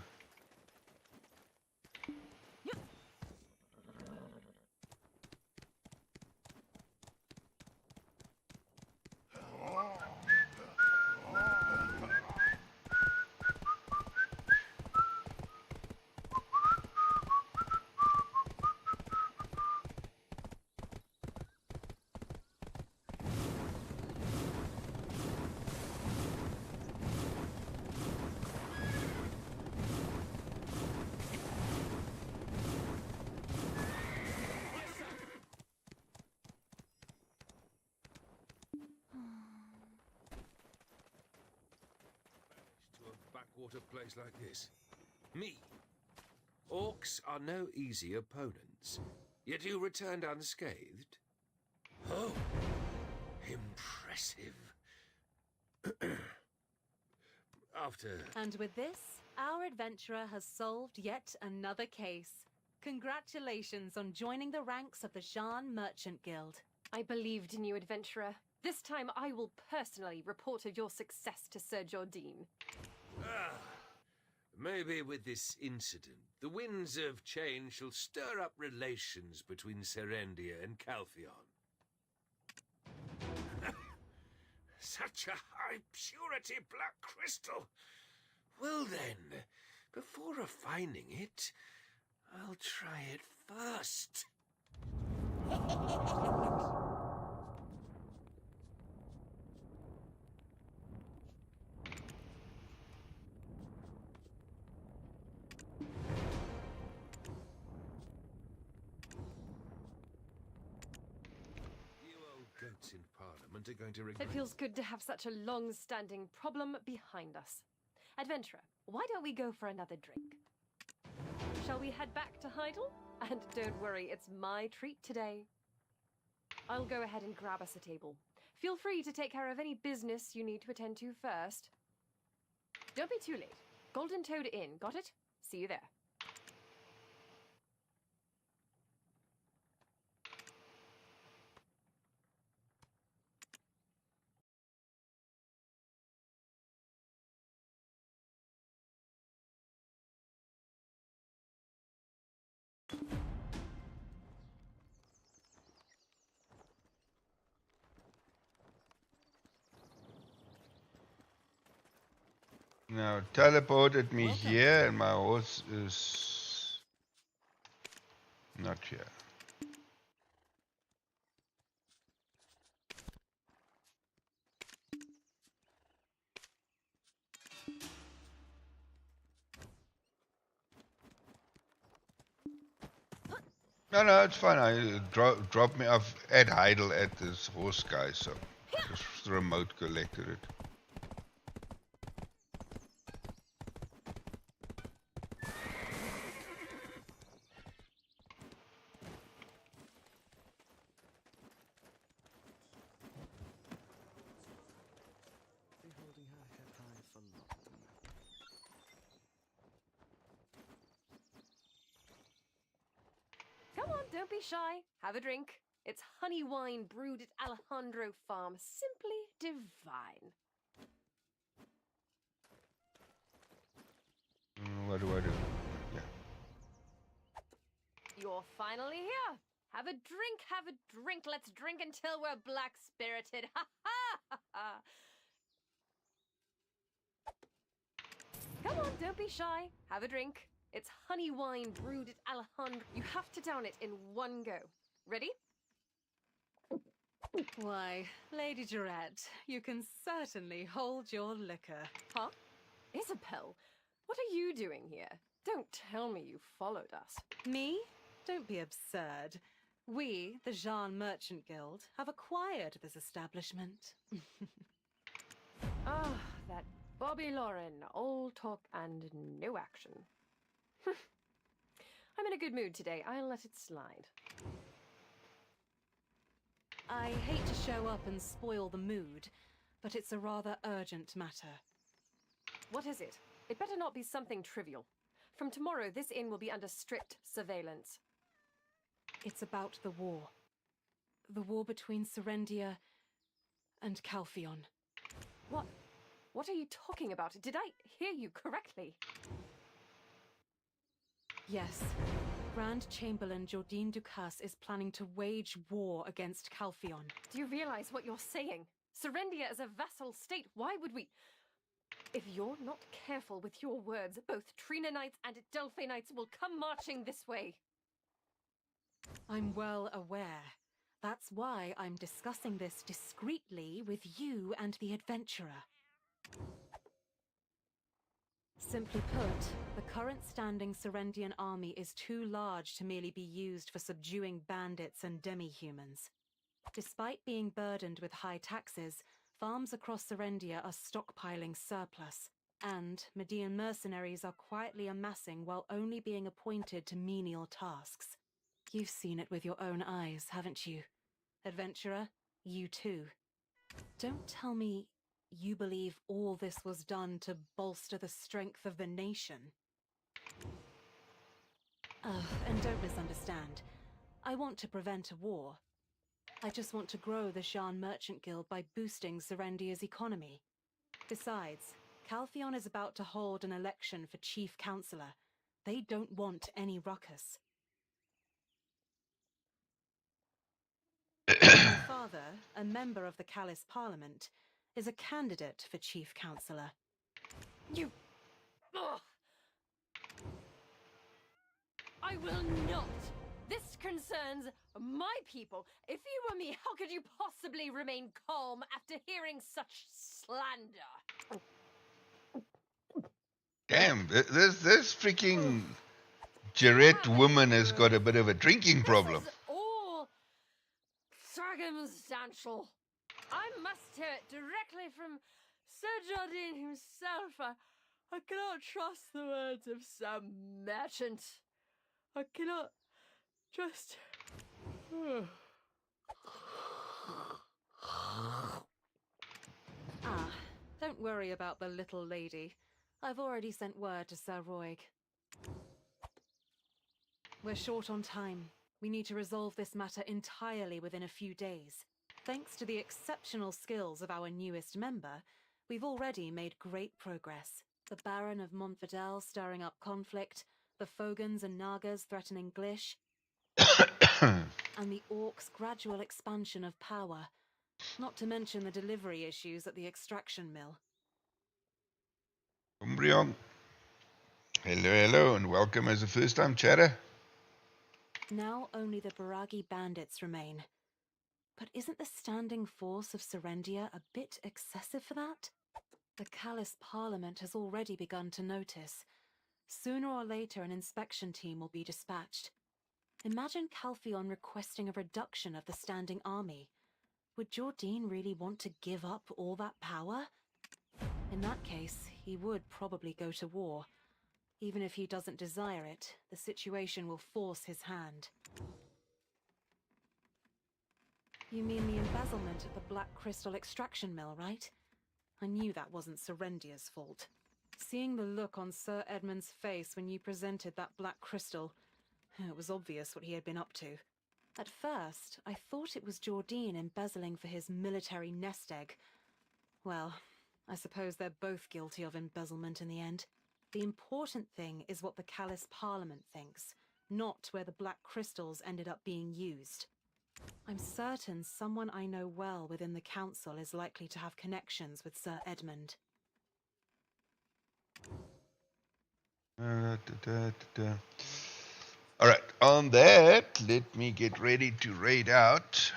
Backwater place like this. Me. Orcs are no easy opponents. Yet you returned unscathed? Oh, impressive. After... And with this, our adventurer has solved yet another case. Congratulations on joining the ranks of the Jean Merchant Guild. I believed in you, adventurer. This time I will personally report of your success to Sir Jordine. Maybe with this incident, the winds of change shall stir up relations between Serendia and Calpheon. Such a high-purity black crystal! Well then, before refining it, I'll try it first. Goats in Parliament are going to regret... It feels good to have such a long-standing problem behind us. Adventurer, why don't we go for another drink? Shall we head back to Heidel? And don't worry, it's my treat today. I'll go ahead and grab us a table. Feel free to take care of any business you need to attend to first. Don't be too late. Golden Toad Inn, got it? See you there. Now teleported me here, and my horse is not here. No, it's fine. I drop me off at Heidel at this horse guy, so just remote collected it. Don't be shy. Have a drink. It's honey wine brewed at Alejandro Farm. Simply divine. What do I do? Yeah. You're finally here. Have a drink, have a drink. Let's drink until we're black-spirited. Ha ha ha! Come on, don't be shy. Have a drink. It's honey wine brewed at Alejandro. You have to down it in one go. Ready? Why, Lady Jarette, you can certainly hold your liquor. Huh? Isabel, what are you doing here? Don't tell me you followed us. Me? Don't be absurd. We, the Jean Merchant Guild, have acquired this establishment. Ah, that Bobby Lauren. All talk and no action. I'm in a good mood today. I'll let it slide. I hate to show up and spoil the mood, but it's a rather urgent matter. What is it? It better not be something trivial. From tomorrow, this inn will be under strict surveillance. It's about the war. The war between Serendia and Calpheon. What? What are you talking about? Did I hear you correctly? Yes. Grand Chamberlain Jordine Ducasse is planning to wage war against Calpheon. Do you realize what you're saying? Serendia is a vassal state. Why would we... If you're not careful with your words, both Trina Knights and Delphi Knights will come marching this way. I'm well aware. That's why I'm discussing this discreetly with you and the adventurer. Simply put, the current standing Serendian army is too large to merely be used for subduing bandits and demi-humans. Despite being burdened with high taxes, farms across Serendia are stockpiling surplus, and Median mercenaries are quietly amassing while only being appointed to menial tasks. You've seen it with your own eyes, haven't you? Adventurer, you too. Don't tell me you believe all this was done to bolster the strength of the nation. Oh, and don't misunderstand. I want to prevent a war. I just want to grow the Shan Merchant Guild by boosting Serendia's economy. Besides, Calpheon is about to hold an election for Chief Counselor. They don't want any ruckus. My father, a member of the Callis Parliament, is a candidate for Chief Counselor. You... Ugh. I will not! This concerns my people. If you were me, how could you possibly remain calm after hearing such slander? Damn, this freaking Jarrett woman has got a bit of a drinking problem. All circumstantial. I must hear it directly from Sir Jardine himself. I cannot trust the words of some merchant. I cannot just... Don't worry about the little lady. I've already sent word to Sir Roig. We're short on time. We need to resolve this matter entirely within a few days. Thanks to the exceptional skills of our newest member, we've already made great progress. The Baron of Montfidel stirring up conflict, the Fogans and Nagas threatening Glish, and the Orcs' gradual expansion of power, not to mention the delivery issues at the extraction mill. Umbreon. Hello, and welcome as a first-time chatter. Now only the Baragi bandits remain. But isn't the standing force of Serendia a bit excessive for that? The Callis Parliament has already begun to notice. Sooner or later an inspection team will be dispatched. Imagine Calpheon requesting a reduction of the standing army. Would Jordine really want to give up all that power? In that case, he would probably go to war. Even if he doesn't desire it, the situation will force his hand. You mean the embezzlement at the Black Crystal extraction mill, right? I knew that wasn't Serendia's fault. Seeing the look on Sir Edmund's face when you presented that Black Crystal, it was obvious what he had been up to. At first, I thought it was Jordine embezzling for his military nest egg. Well, I suppose they're both guilty of embezzlement in the end. The important thing is what the Callis Parliament thinks, not where the Black Crystals ended up being used. I'm certain someone I know well within the council is likely to have connections with Sir Edmund. Alright, on that, let me get ready to raid out.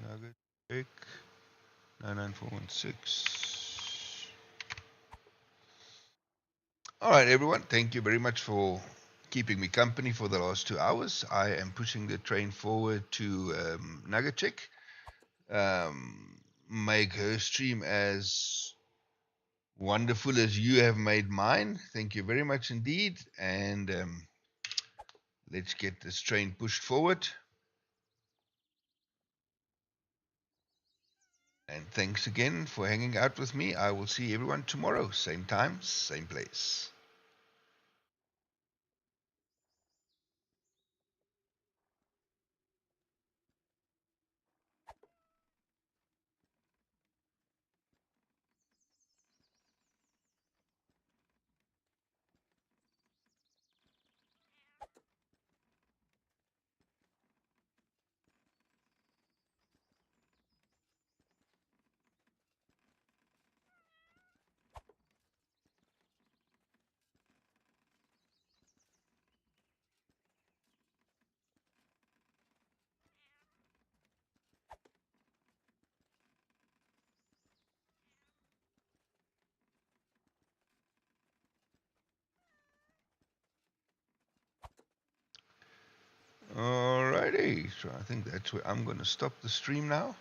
Nugget pick 99416. Alright everyone, thank you very much for keeping me company for the last 2 hours. I am pushing the train forward to Nuggetchick. Make her stream as wonderful as you have made mine. Thank you very much indeed. And let's get this train pushed forward. And thanks again for hanging out with me. I will see everyone tomorrow. Same time, same place. so I think that's where I'm going to stop the stream now.